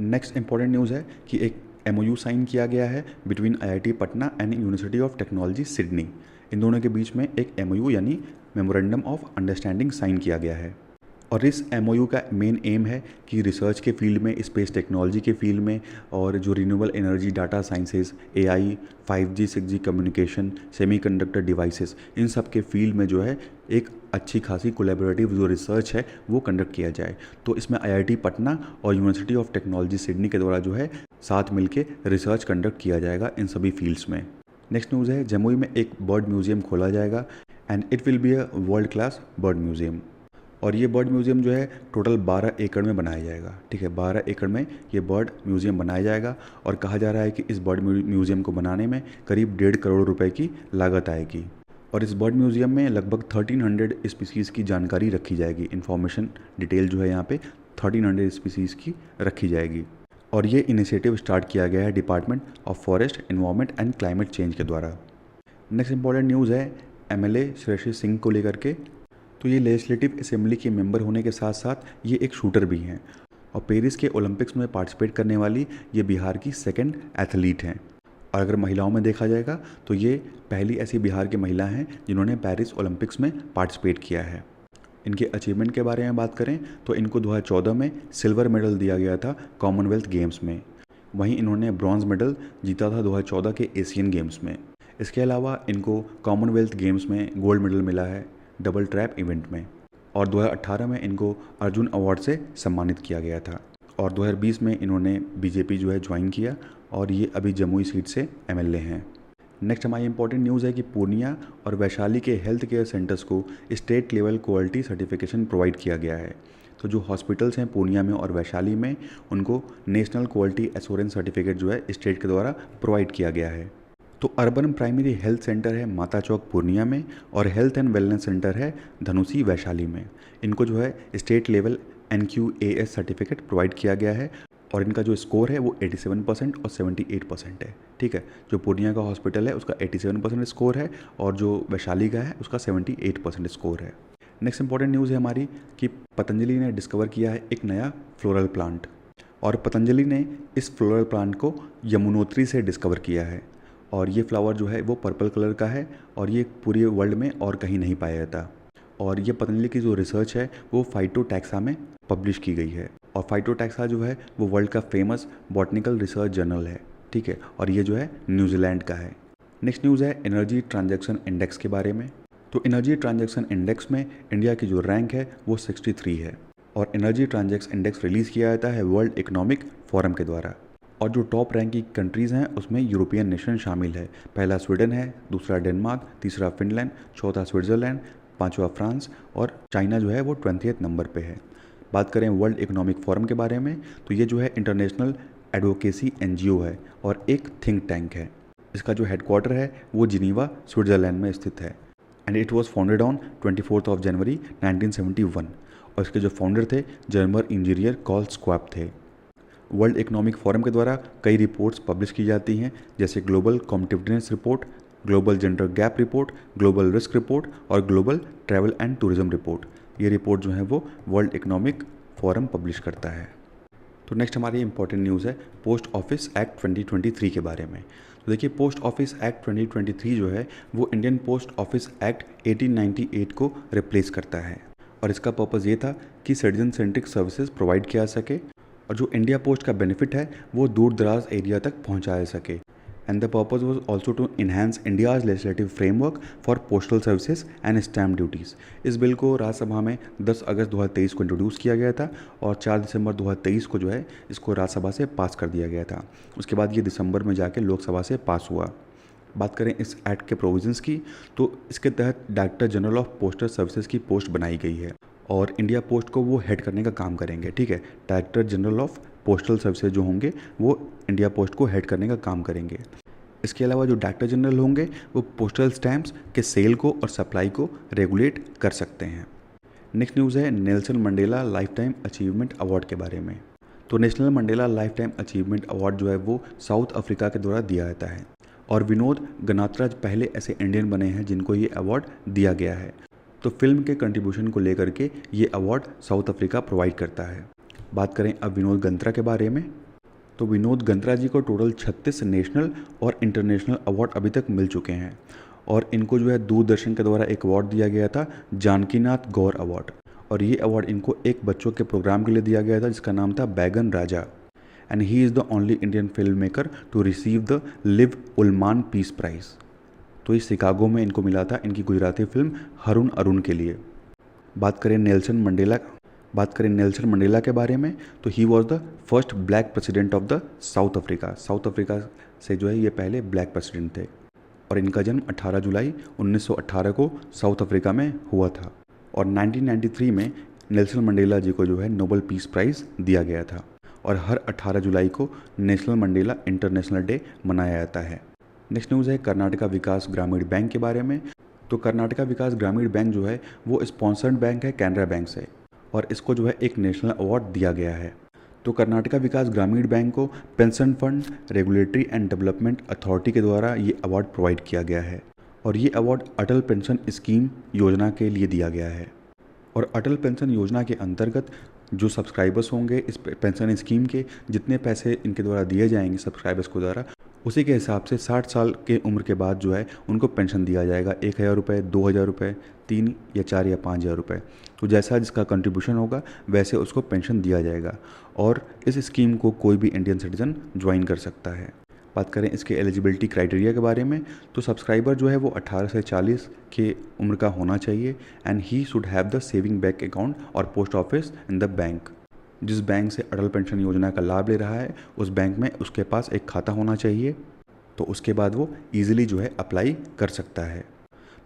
नेक्स्ट इंपॉर्टेंट न्यूज़ है कि एक MOU साइन किया गया है between IIT Patna and university of technology Sydney. इन दोनों के बीच में एक MOU यानी मेमोरेंडम ऑफ अंडरस्टैंडिंग साइन किया गया है। और इस MOU का मेन एम है कि रिसर्च के फील्ड में, स्पेस टेक्नोलॉजी के फील्ड में और जो renewable energy, data sciences, AI, 5G 6G communication, semiconductor devices, इन सब के फील्ड में जो है एक अच्छी खासी कोलैबोरेटिव जो रिसर्च है वो कंडक्ट किया जाए। तो इसमें IIT पटना और यूनिवर्सिटी ऑफ टेक्नोलॉजी सिडनी के द्वारा जो है साथ मिलके रिसर्च कंडक्ट किया जाएगा इन सभी फील्ड्स में। नेक्स्ट न्यूज़ है जमुई में एक बर्ड म्यूजियम खोला जाएगा and it will be a world class bird museum. और ये बर्ड म्यूज़ियम जो है टोटल 12 एकड़ में बनाया जाएगा, ठीक है, 12 एकड़ में ये बर्ड म्यूज़ियम बनाया जाएगा। और कहा जा रहा है कि इस बर्ड म्यूज़ियम को बनाने में करीब 1.5 करोड़ रुपए की लागत आएगी। और इस बर्ड म्यूज़ियम में लगभग 1300 स्पीसीज़ की जानकारी रखी जाएगी, इन्फॉर्मेशन डिटेल जो है यहाँ पे 1300 स्पीसीज़ की रखी जाएगी। और ये इनिशिएटिव स्टार्ट किया गया है department of forest, environment and climate change के द्वारा। नेक्स्ट इंपॉर्टेंट न्यूज़ है MLA श्रेयसी सिंह को लेकर के। तो ये लेजिस्लेटिव असेंबली के मेंबर होने के साथ साथ ये एक शूटर भी हैं और पेरिस के ओलंपिक्स में पार्टिसिपेट करने वाली ये बिहार की सेकंड एथलीट हैं। और अगर महिलाओं में देखा जाएगा तो ये पहली ऐसी बिहार की महिला हैं जिन्होंने पेरिस ओलंपिक्स में पार्टिसिपेट किया है। इनके अचीवमेंट के बारे में बात करें तो इनको 2014 में सिल्वर मेडल दिया गया था कॉमनवेल्थ गेम्स में। वहीं इन्होंने ब्रॉन्ज मेडल जीता था 2014 के एशियन गेम्स में। इसके अलावा इनको कॉमनवेल्थ गेम्स में गोल्ड मेडल मिला है डबल ट्रैप इवेंट में। और 2018 में इनको अर्जुन अवार्ड से सम्मानित किया गया था। और 2020 में इन्होंने BJP जो है ज्वाइन किया और ये अभी जमुई सीट से MLA हैं। नेक्स्ट हमारी इंपॉर्टेंट न्यूज़ है कि पूर्णिया और वैशाली के हेल्थ केयर सेंटर्स को state level quality certification provide किया गया है। तो जो हॉस्पिटल्स हैं पूर्णिया में और वैशाली में उनको नेशनल क्वालिटी एश्योरेंस सर्टिफिकेट जो है स्टेट के द्वारा प्रोवाइड किया गया है। तो अर्बन प्राइमरी हेल्थ सेंटर है माता चौक पूर्णिया में और हेल्थ एंड वेलनेस सेंटर है धनुषी वैशाली में। इनको जो है state level NQAS certificate provide किया गया है और इनका जो स्कोर है वो 87% और 78% है। ठीक है, जो पूर्णिया का हॉस्पिटल है उसका 87% स्कोर है और जो वैशाली का है उसका 78% स्कोर है। नेक्स्ट इंपॉर्टेंट न्यूज़ है हमारी कि पतंजलि ने डिस्कवर किया है एक नया फ्लोरल प्लांट और पतंजलि ने इस फ्लोरल प्लांट को यमुनोत्री से डिस्कवर किया है और ये फ्लावर जो है वो पर्पल कलर का है और ये पूरे वर्ल्ड में और कहीं नहीं पाया जाता। और ये पतंजलि की जो रिसर्च है वो फाइटोटैक्सा में पब्लिश की गई है और फाइटोटैक्सा जो है वो वर्ल्ड का फेमस बॉटनिकल रिसर्च जर्नल है। ठीक है, और ये जो है न्यूजीलैंड का है। नेक्स्ट न्यूज़ है एनर्जी ट्रांजैक्शन इंडेक्स के बारे में। तो एनर्जी ट्रांजैक्शन इंडेक्स में इंडिया की जो रैंक है वो 63 है और एनर्जी ट्रांजैक्शन इंडेक्स रिलीज़ किया जाता है वर्ल्ड इकोनॉमिक फोरम के द्वारा। और जो टॉप रैंक की कंट्रीज़ हैं उसमें यूरोपियन नेशन शामिल है। पहला स्वीडन है, दूसरा डेनमार्क, तीसरा फिनलैंड, चौथा स्विट्ज़रलैंड, पांचवा फ्रांस और चाइना जो है वो 20th नंबर पे है। बात करें वर्ल्ड इकोनॉमिक फोरम के बारे में तो ये जो है इंटरनेशनल एडवोकेसी NGO है और एक थिंक टैंक है। इसका जो हेडक्वार्टर है वो जिनीवा स्विट्ज़रलैंड में स्थित है and it was founded on 24 January 1971 और इसके जो फाउंडर थे जर्मन इंजीनियर कार्ल श्वाब थे। वर्ल्ड इकोनॉमिक फोरम के द्वारा कई रिपोर्ट्स पब्लिश की जाती हैं जैसे global competitiveness report, global gender gap report, global risk report और global travel and tourism report. ये रिपोर्ट जो है वो वर्ल्ड इकोनॉमिक फोरम पब्लिश करता है। तो नेक्स्ट हमारी इंपॉर्टेंट न्यूज़ है पोस्ट ऑफिस एक्ट 2023 के बारे में। तो देखिए पोस्ट ऑफिस एक्ट 2023 जो है वो इंडियन पोस्ट ऑफिस एक्ट 1898 को रिप्लेस करता है और इसका पर्पज़ ये था कि सिटीजन सेंट्रिक सर्विसेज प्रोवाइड किया जा सके और जो इंडिया पोस्ट का बेनिफिट है वो दूर दराज एरिया तक पहुंचाया सके। And the purpose was also to enhance India's legislative framework for postal services and stamp duties. इस बिल को राज्यसभा में 10 अगस्त 2023 को इंट्रोड्यूस किया गया था और 4 दिसंबर 2023 को जो है इसको राज्यसभा से पास कर दिया गया था। उसके बाद ये दिसंबर में जाके लोकसभा से पास हुआ। बात करें इस एक्ट के प्रोविजंस की तो इसके तहत director general of postal services की पोस्ट बनाई गई है और इंडिया पोस्ट को वो हेड करने का काम करेंगे। ठीक है, director general of postal services जो होंगे वो इंडिया पोस्ट को हेड करने का काम करेंगे। इसके अलावा जो डायरेक्टर जनरल होंगे वो पोस्टल स्टैम्प्स के सेल को और सप्लाई को रेगुलेट कर सकते हैं। नेक्स्ट न्यूज़ है Nelson Mandela life time achievement award के बारे में। तो national Mandela life time achievement award जो है वो साउथ अफ्रीका के द्वारा दिया जाता है और विनोद गनात्राज पहले ऐसे इंडियन बने हैं जिनको ये अवार्ड दिया गया है। तो फिल्म के कंट्रीब्यूशन को लेकर के ये अवार्ड साउथ अफ्रीका प्रोवाइड करता है। बात करें अब विनोद गंत्रा के बारे में तो विनोद गंत्रा जी को टोटल 36 नेशनल और इंटरनेशनल अवार्ड अभी तक मिल चुके हैं और इनको जो है दूरदर्शन के द्वारा एक अवार्ड दिया गया था जानकीनाथ गौर अवार्ड और ये अवार्ड इनको एक बच्चों के प्रोग्राम के लिए दिया गया था जिसका नाम था बैगन राजा and he is the only Indian film maker to receive the Liv Ullmann peace prize. तो ये शिकागो में इनको मिला था इनकी गुजराती फिल्म हरुण अरुण के लिए। बात करें नेल्सन मंडेला के बारे में तो he was the first black president of the south Africa से जो है ये पहले ब्लैक प्रेसिडेंट थे और इनका जन्म 18 जुलाई 1918 को साउथ अफ्रीका में हुआ था और 1993 में नेल्सन मंडेला जी को जो है नोबेल पीस प्राइज़ दिया गया था और हर 18 जुलाई को नेशनल मंडेला इंटरनेशनल डे मनाया जाता है। नेक्स्ट न्यूज़ है कर्नाटका विकास ग्रामीण बैंक के बारे में। तो कर्नाटका विकास ग्रामीण बैंक जो है वो स्पॉन्सर्ड बैंक है कैनरा बैंक से और इसको जो है एक नेशनल अवार्ड दिया गया है। तो कर्नाटका विकास ग्रामीण बैंक को pension fund regulatory and development authority के द्वारा ये अवार्ड प्रोवाइड किया गया है और ये अवार्ड अटल पेंशन स्कीम योजना के लिए दिया गया है और अटल पेंशन योजना के अंतर्गत जो सब्सक्राइबर्स होंगे इस पेंशन स्कीम के जितने पैसे इनके द्वारा दिए जाएंगे सब्सक्राइबर्स को द्वारा उसी के हिसाब से 60 साल के उम्र के बाद जो है उनको पेंशन दिया जाएगा 1000 रुपये, 2000 रुपये, 3 या 4 या 5000 रुपये। तो जैसा जिसका कंट्रीब्यूशन होगा वैसे उसको पेंशन दिया जाएगा और इस स्कीम को कोई भी इंडियन सिटीजन ज्वाइन कर सकता है। बात करें इसके एलिजिबिलिटी क्राइटेरिया के बारे में तो सब्सक्राइबर जो है वो 18 से 40 के उम्र का होना चाहिए and he should have the saving bank account और post office in the bank. जिस बैंक से अटल पेंशन योजना का लाभ ले रहा है उस बैंक में उसके पास एक खाता होना चाहिए तो उसके बाद वो ईजिली जो है अप्लाई कर सकता है।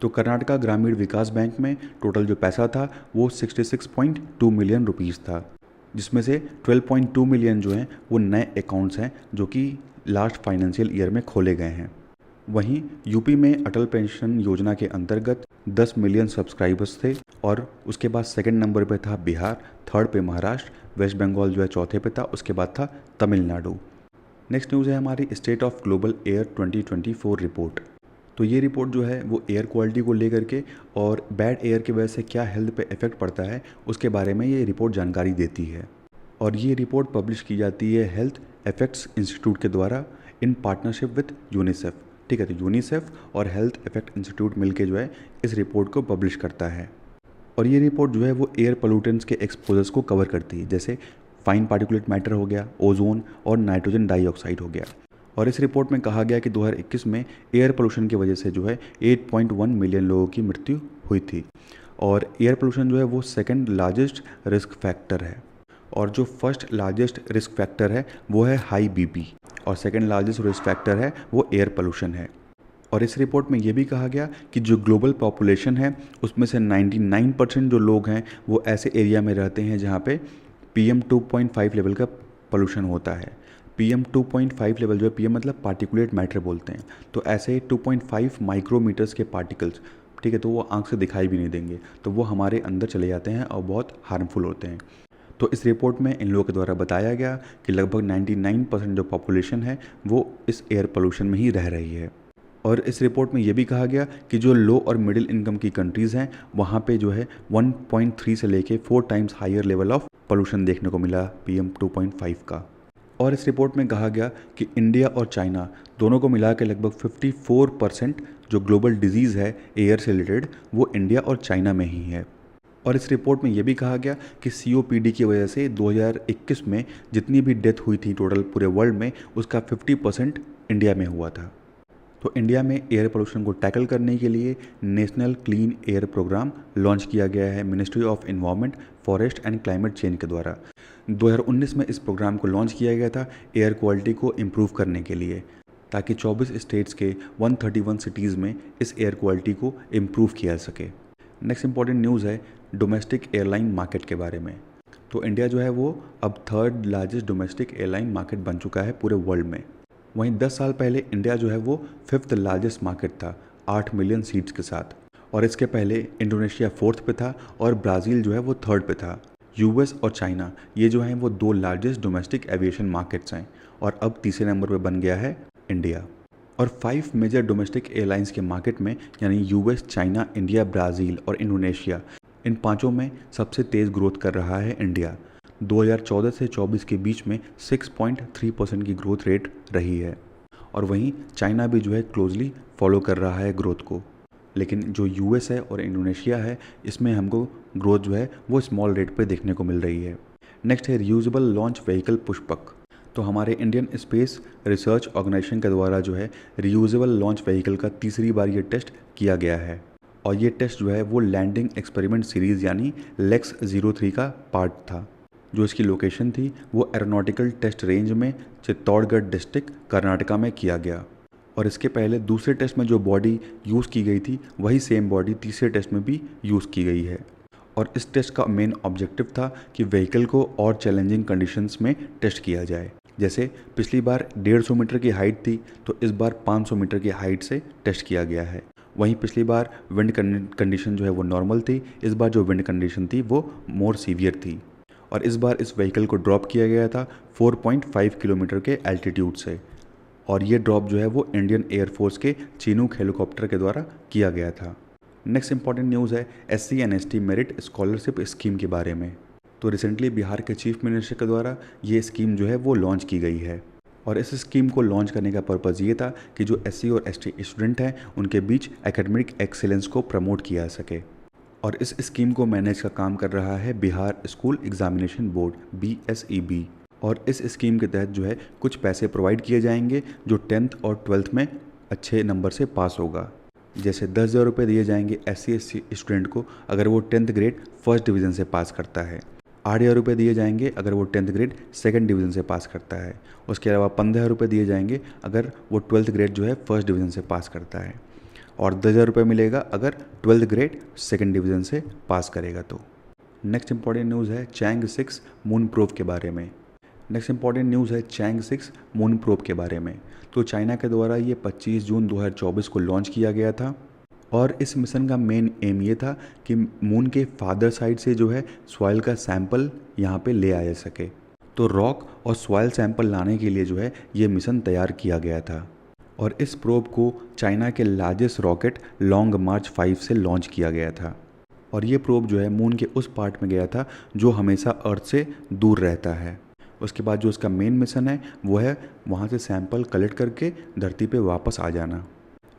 तो कर्नाटका ग्रामीण विकास बैंक में टोटल जो पैसा था वो 66.2 मिलियन रुपीज़ था जिसमें से 12.2 मिलियन जो हैं वो नए अकाउंट्स हैं जो कि लास्ट फाइनेंशियल ईयर में खोले गए हैं वहीं यूपी में अटल पेंशन योजना के अंतर्गत 10 मिलियन सब्सक्राइबर्स थे और उसके बाद सेकंड नंबर पे था बिहार, थर्ड पे महाराष्ट्र, वेस्ट बंगाल जो है चौथे पे था, उसके बाद था तमिलनाडु। नेक्स्ट न्यूज़ है हमारी state of global air 2024 report. तो ये रिपोर्ट जो है वो एयर क्वालिटी को लेकर के और बैड एयर की वजह से क्या हेल्थ पे इफ़ेक्ट पड़ता है उसके बारे में ये रिपोर्ट जानकारी देती है। और ये रिपोर्ट पब्लिश की जाती है हेल्थ इफेक्ट्स इंस्टीट्यूट के द्वारा इन पार्टनरशिप विद यूनिसेफ। ठीक है, तो यूनिसेफ और हेल्थ इफेक्ट इंस्टीट्यूट मिलके जो है इस रिपोर्ट को पब्लिश करता है। और ये रिपोर्ट जो है वो एयर पोल्यूटेंट्स के एक्सपोजर्स को कवर करती है, जैसे फाइन पार्टिकुलेट मैटर हो गया, ओजोन और नाइट्रोजन डाइऑक्साइड हो गया। और इस रिपोर्ट में कहा गया कि 2021 में एयर पोल्यूशन की वजह से जो है 8.1 मिलियन लोगों की मृत्यु हुई थी। और एयर पोल्यूशन जो है वो सेकंड लार्जेस्ट रिस्क फैक्टर है, और जो फर्स्ट लार्जेस्ट रिस्क फैक्टर है वो है हाई बीपी, और सेकंड लार्जेस्ट रिस्क फैक्टर है वो एयर पोल्यूशन है। और इस रिपोर्ट में ये भी कहा गया कि जो ग्लोबल पॉपुलेशन है उसमें से 99% जो लोग हैं वो ऐसे एरिया में रहते हैं जहाँ पे PM 2.5 लेवल का पोल्यूशन होता है। PM 2.5 लेवल जो है, PM मतलब पार्टिकुलेट मैटर बोलते हैं, तो ऐसे 2.5 माइक्रोमीटर्स के पार्टिकल्स, ठीक है, तो वो आंख से दिखाई भी नहीं देंगे, तो वो हमारे अंदर चले जाते हैं और बहुत हार्मफुल होते हैं। तो इस रिपोर्ट में इन लोगों के द्वारा बताया गया कि लगभग 99% जो पॉपुलेशन है वो इस एयर पोल्यूशन में ही रह रही है। और इस रिपोर्ट में ये भी कहा गया कि जो लो और मिडिल इनकम की कंट्रीज़ हैं वहाँ पे जो है 1.3 से लेके 4 times higher level of pollution देखने को मिला PM 2.5 का। और इस रिपोर्ट में कहा गया कि इंडिया और चाइना दोनों को मिला के लगभग 54% जो ग्लोबल डिजीज़ है एयर से रिलेटेड वो इंडिया और चाइना में ही है। और इस रिपोर्ट में ये भी कहा गया कि COPD की वजह से 2021 में जितनी भी डेथ हुई थी टोटल पूरे वर्ल्ड में, उसका 50% इंडिया में हुआ था। तो इंडिया में एयर पोल्यूशन को टैकल करने के लिए national clean air programme launch किया गया है ministry of environment, forest and climate change के द्वारा। 2019 में इस प्रोग्राम को लॉन्च किया गया था एयर क्वालिटी को इम्प्रूव करने के लिए, ताकि 24 स्टेट्स के 131 सिटीज़ में इस एयर क्वालिटी को इम्प्रूव किया सके। नेक्स्ट इंपॉर्टेंट न्यूज़ है डोमेस्टिक एयरलाइन मार्केट के बारे में। तो इंडिया जो है वो अब third largest domestic airline market बन चुका है पूरे वर्ल्ड में। वहीं 10 साल पहले इंडिया जो है वो फिफ्थ लार्जेस्ट मार्केट था 8 मिलियन सीट्स के साथ, और इसके पहले इंडोनेशिया फोर्थ पे था और ब्राज़ील जो है वो थर्ड पे था। US और चाइना ये जो हैं वो 2 लार्जेस्ट डोमेस्टिक एविएशन मार्केट्स हैं, और अब तीसरे नंबर पे बन गया है इंडिया। और 5 मेजर डोमेस्टिक एयरलाइंस के मार्केट में यानी US, चाइना, इंडिया, ब्राज़ील और इंडोनेशिया, इन पांचों में सबसे तेज़ ग्रोथ कर रहा है इंडिया। 2014 से 24 के बीच में 6.3% की ग्रोथ रेट रही है। और वहीं चाइना भी जो है क्लोजली फॉलो कर रहा है ग्रोथ को, लेकिन जो US है और इंडोनेशिया है इसमें हमको ग्रोथ जो है वो स्मॉल रेट पे देखने को मिल रही है। नेक्स्ट है रियूजेबल लॉन्च व्हीकल पुष्पक। तो हमारे इंडियन स्पेस रिसर्च ऑर्गेनाइजेशन के द्वारा जो है रियूजेबल लॉन्च व्हीकल का तीसरी बार ये टेस्ट किया गया है, और ये टेस्ट जो है वो लैंडिंग एक्सपेरिमेंट सीरीज़ यानी लेक्स 03 का पार्ट था। जो इसकी लोकेशन थी वो एरोनॉटिकल टेस्ट रेंज में चित्तौड़गढ़ डिस्ट्रिक्ट कर्नाटका में किया गया। और इसके पहले दूसरे टेस्ट में जो बॉडी यूज़ की गई थी वही सेम बॉडी तीसरे टेस्ट में भी यूज़ की गई है। और इस टेस्ट का मेन ऑब्जेक्टिव था कि व्हीकल को और चैलेंजिंग कंडीशंस में टेस्ट किया जाए। जैसे पिछली बार 150 मीटर की हाइट थी, तो इस बार 500 मीटर की हाइट से टेस्ट किया गया है। वहीं पिछली बार विंड कंडीशन जो है वो नॉर्मल थी, इस बार जो विंड कंडीशन थी वो मोर सीवियर थी। और इस बार इस व्हीकल को ड्रॉप किया गया था 4.5 किलोमीटर के एल्टीट्यूड से, और ये ड्रॉप जो है वो इंडियन एयरफोर्स के चीनूक हेलीकॉप्टर के द्वारा किया गया था। नेक्स्ट इंपॉर्टेंट न्यूज़ है SC and ST merit scholarship scheme के बारे में। तो रिसेंटली बिहार के चीफ मिनिस्टर के द्वारा ये स्कीम जो है वो लॉन्च की गई है, और इस स्कीम को लॉन्च करने का पर्पज़ ये था कि जो SC और ST स्टूडेंट हैं उनके बीच एकेडमिक एक्सीलेंस को प्रमोट किया जा सके। और इस स्कीम को मैनेज का काम कर रहा है Bihar school examination board BSEB। और इस स्कीम के तहत जो है कुछ पैसे प्रोवाइड किए जाएंगे जो 10th और 12th में अच्छे नंबर से पास होगा। जैसे 10,000 रुपये दिए जाएंगे SC ST स्टूडेंट को अगर वो 10th ग्रेड फर्स्ट डिवीज़न से पास करता है। 8,000 रुपये दिए जाएंगे अगर वो 10th ग्रेड सेकंड डिवीज़न से पास करता है। उसके अलावा 15,000 रुपये दिए जाएंगे अगर वो 12th ग्रेड जो है फर्स्ट डिवीज़न से पास करता है, और 10,000 रुपये मिलेगा अगर 12th ग्रेड सेकंड डिवीज़न से पास करेगा। तो नेक्स्ट इंपॉर्टेंट न्यूज़ है चैंग 6 मून प्रोब के बारे में। नेक्स्ट इंपॉर्टेंट न्यूज़ है चैंग 6 मून प्रोब के बारे में। तो चाइना के द्वारा ये 25 जून 2024 को लॉन्च किया गया था और इस मिशन का मेन एम ये था कि मून के फादर साइड से जो है सॉइल का सैंपल यहाँ पे ले आया सके। तो रॉक और सॉइल सैंपल लाने के लिए जो है ये मिशन तैयार किया गया था और इस प्रोब को चाइना के लार्जेस्ट रॉकेट लॉन्ग मार्च 5 से लॉन्च किया गया था और ये प्रोब जो है मून के उस पार्ट में गया था जो हमेशा अर्थ से दूर रहता है। उसके बाद जो उसका मेन मिशन है वो है वहाँ से सैंपल कलेक्ट करके धरती पे वापस आ जाना।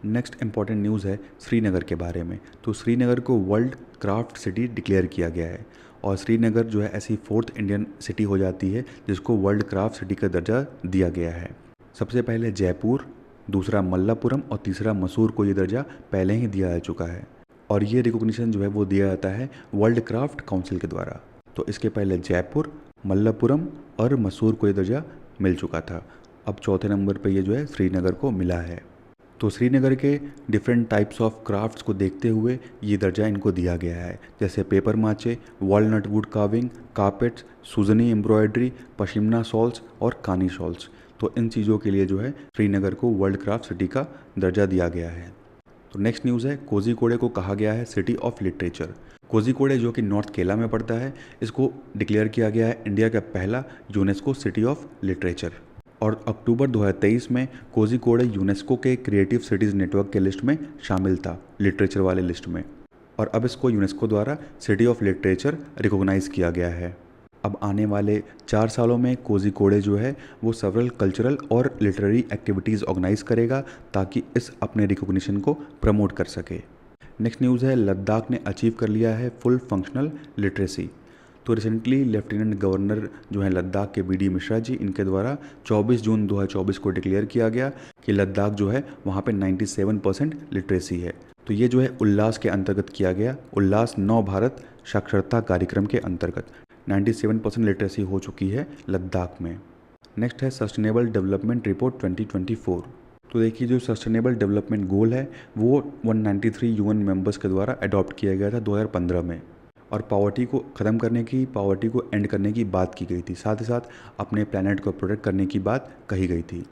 नेक्स्ट इंपॉर्टेंट न्यूज़ है श्रीनगर के बारे में। तो श्रीनगर को वर्ल्ड क्राफ्ट सिटी डिक्लेयर किया गया है और श्रीनगर जो है ऐसी 4th इंडियन सिटी हो जाती है जिसको वर्ल्ड क्राफ्ट सिटी का दर्जा दिया गया है। सबसे पहले जयपुर, दूसरा मल्लापुरम और तीसरा मसूर को ये दर्जा पहले ही दिया जा चुका है और ये रिकॉग्निशन जो है वो दिया जाता है वर्ल्ड क्राफ्ट काउंसिल के द्वारा। तो इसके पहले जयपुर, मल्लापुरम और मसूर को ये दर्जा मिल चुका था। अब चौथे नंबर पे ये जो है श्रीनगर को मिला है। तो श्रीनगर के डिफरेंट टाइप्स ऑफ क्राफ्ट्स को देखते हुए ये दर्जा इनको दिया गया है, जैसे paper mache, walnut wood carving, carpets, Sujni embroidery, pashmina shawls और कानी शॉल्स। तो इन चीज़ों के लिए जो है श्रीनगर को वर्ल्ड क्राफ्ट सिटी का दर्जा दिया गया है। तो नेक्स्ट न्यूज़ है कोझिकोडे को कहा गया है सिटी ऑफ लिटरेचर। कोझिकोडे जो कि नॉर्थ केरला में पड़ता है, इसको डिक्लेयर किया गया है इंडिया का पहला यूनेस्को सिटी ऑफ लिटरेचर और अक्टूबर 2023 में कोझिकोडे यूनेस्को के क्रिएटिव सिटीज़ नेटवर्क के लिस्ट में शामिल था, लिटरेचर वाले लिस्ट में, और अब इसको यूनेस्को द्वारा सिटी ऑफ लिटरेचर रिकॉग्नाइज़ किया गया है। अब आने वाले 4 सालों में कोझिकोडे जो है वो सेवरल कल्चरल और लिटरेरी एक्टिविटीज़ ऑर्गेनाइज करेगा ताकि इस अपने रिकॉग्निशन को प्रमोट कर सके। नेक्स्ट न्यूज़ है लद्दाख ने अचीव कर लिया है फुल फंक्शनल लिटरेसी। तो रिसेंटली लेफ्टिनेंट गवर्नर जो है लद्दाख के बी डी मिश्रा जी, इनके द्वारा 24 जून 2024 को डिक्लेयर किया गया कि लद्दाख जो है वहाँ पे 97% लिटरेसी है। तो ये जो है उल्लास के अंतर्गत किया गया, उल्लास नव भारत साक्षरता कार्यक्रम के अंतर्गत 97% लिटरेसी हो चुकी है लद्दाख में। नेक्स्ट है सस्टेनेबल डेवलपमेंट रिपोर्ट 2024। तो देखिए जो सस्टेनेबल डेवलपमेंट गोल है वो 193 यूएन मेंबर्स के द्वारा अडॉप्ट किया गया था 2015 में और पावर्टी को ख़त्म करने की, पावर्टी को एंड करने की बात की गई थी, साथ ही साथ अपने प्लैनेट को प्रोटेक्ट करने की बात कही गई थी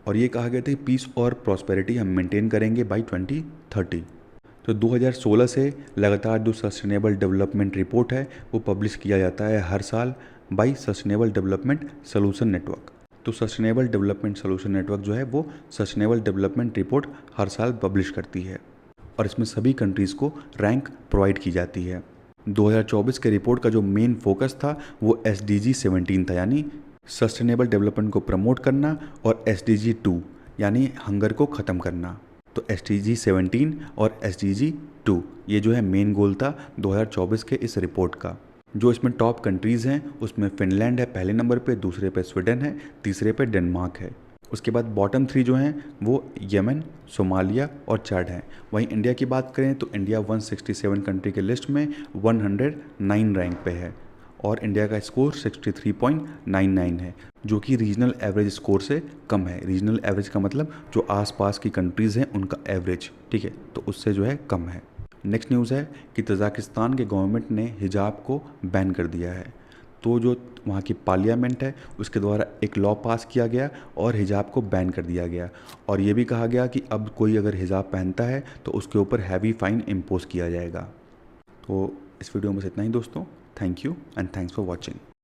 और ये कहा गया था पीस और प्रॉस्पेरिटी हम मेंटेन करेंगे बाई 2030। तो 2016 से लगातार जो सस्टेनेबल डेवलपमेंट रिपोर्ट है वो पब्लिश किया जाता है हर साल by sustainable development solution network. तो सस्टेनेबल डेवलपमेंट सोल्यूशन नेटवर्क जो है वो सस्टेनेबल डेवलपमेंट रिपोर्ट हर साल पब्लिश करती है और इसमें सभी कंट्रीज़ को रैंक प्रोवाइड की जाती है। 2024 के रिपोर्ट का जो मेन फोकस था वो SDG 17 था, यानी सस्टेनेबल डेवलपमेंट को प्रमोट करना, और SDG 2 यानी हंगर को ख़त्म करना। तो SDG 17 और SDG 2 ये जो है मेन गोल था 2024 के इस रिपोर्ट का। जो इसमें टॉप कंट्रीज़ हैं उसमें फिनलैंड है पहले नंबर पे, दूसरे पे स्वीडन है, तीसरे पे डेनमार्क है। उसके बाद बॉटम 3 जो हैं वो यमन, सोमालिया और चाड हैं। वहीं इंडिया की बात करें तो इंडिया 167 कंट्री के लिस्ट में 109 रैंक पे है और इंडिया का स्कोर 63.99 है, जो कि रीजनल एवरेज स्कोर से कम है। रीजनल एवरेज का मतलब जो आसपास की कंट्रीज़ हैं उनका एवरेज, ठीक है, तो उससे जो है कम है। नेक्स्ट न्यूज़ है कि तजाकिस्तान के गवर्नमेंट ने हिजाब को बैन कर दिया है। तो जो वहाँ की पार्लियामेंट है उसके द्वारा एक लॉ पास किया गया और हिजाब को बैन कर दिया गया और ये भी कहा गया कि अब कोई अगर हिजाब पहनता है तो उसके ऊपर हैवी फाइन इम्पोज किया जाएगा। तो इस वीडियो में बस इतना ही दोस्तों। Thank you and thanks for watching.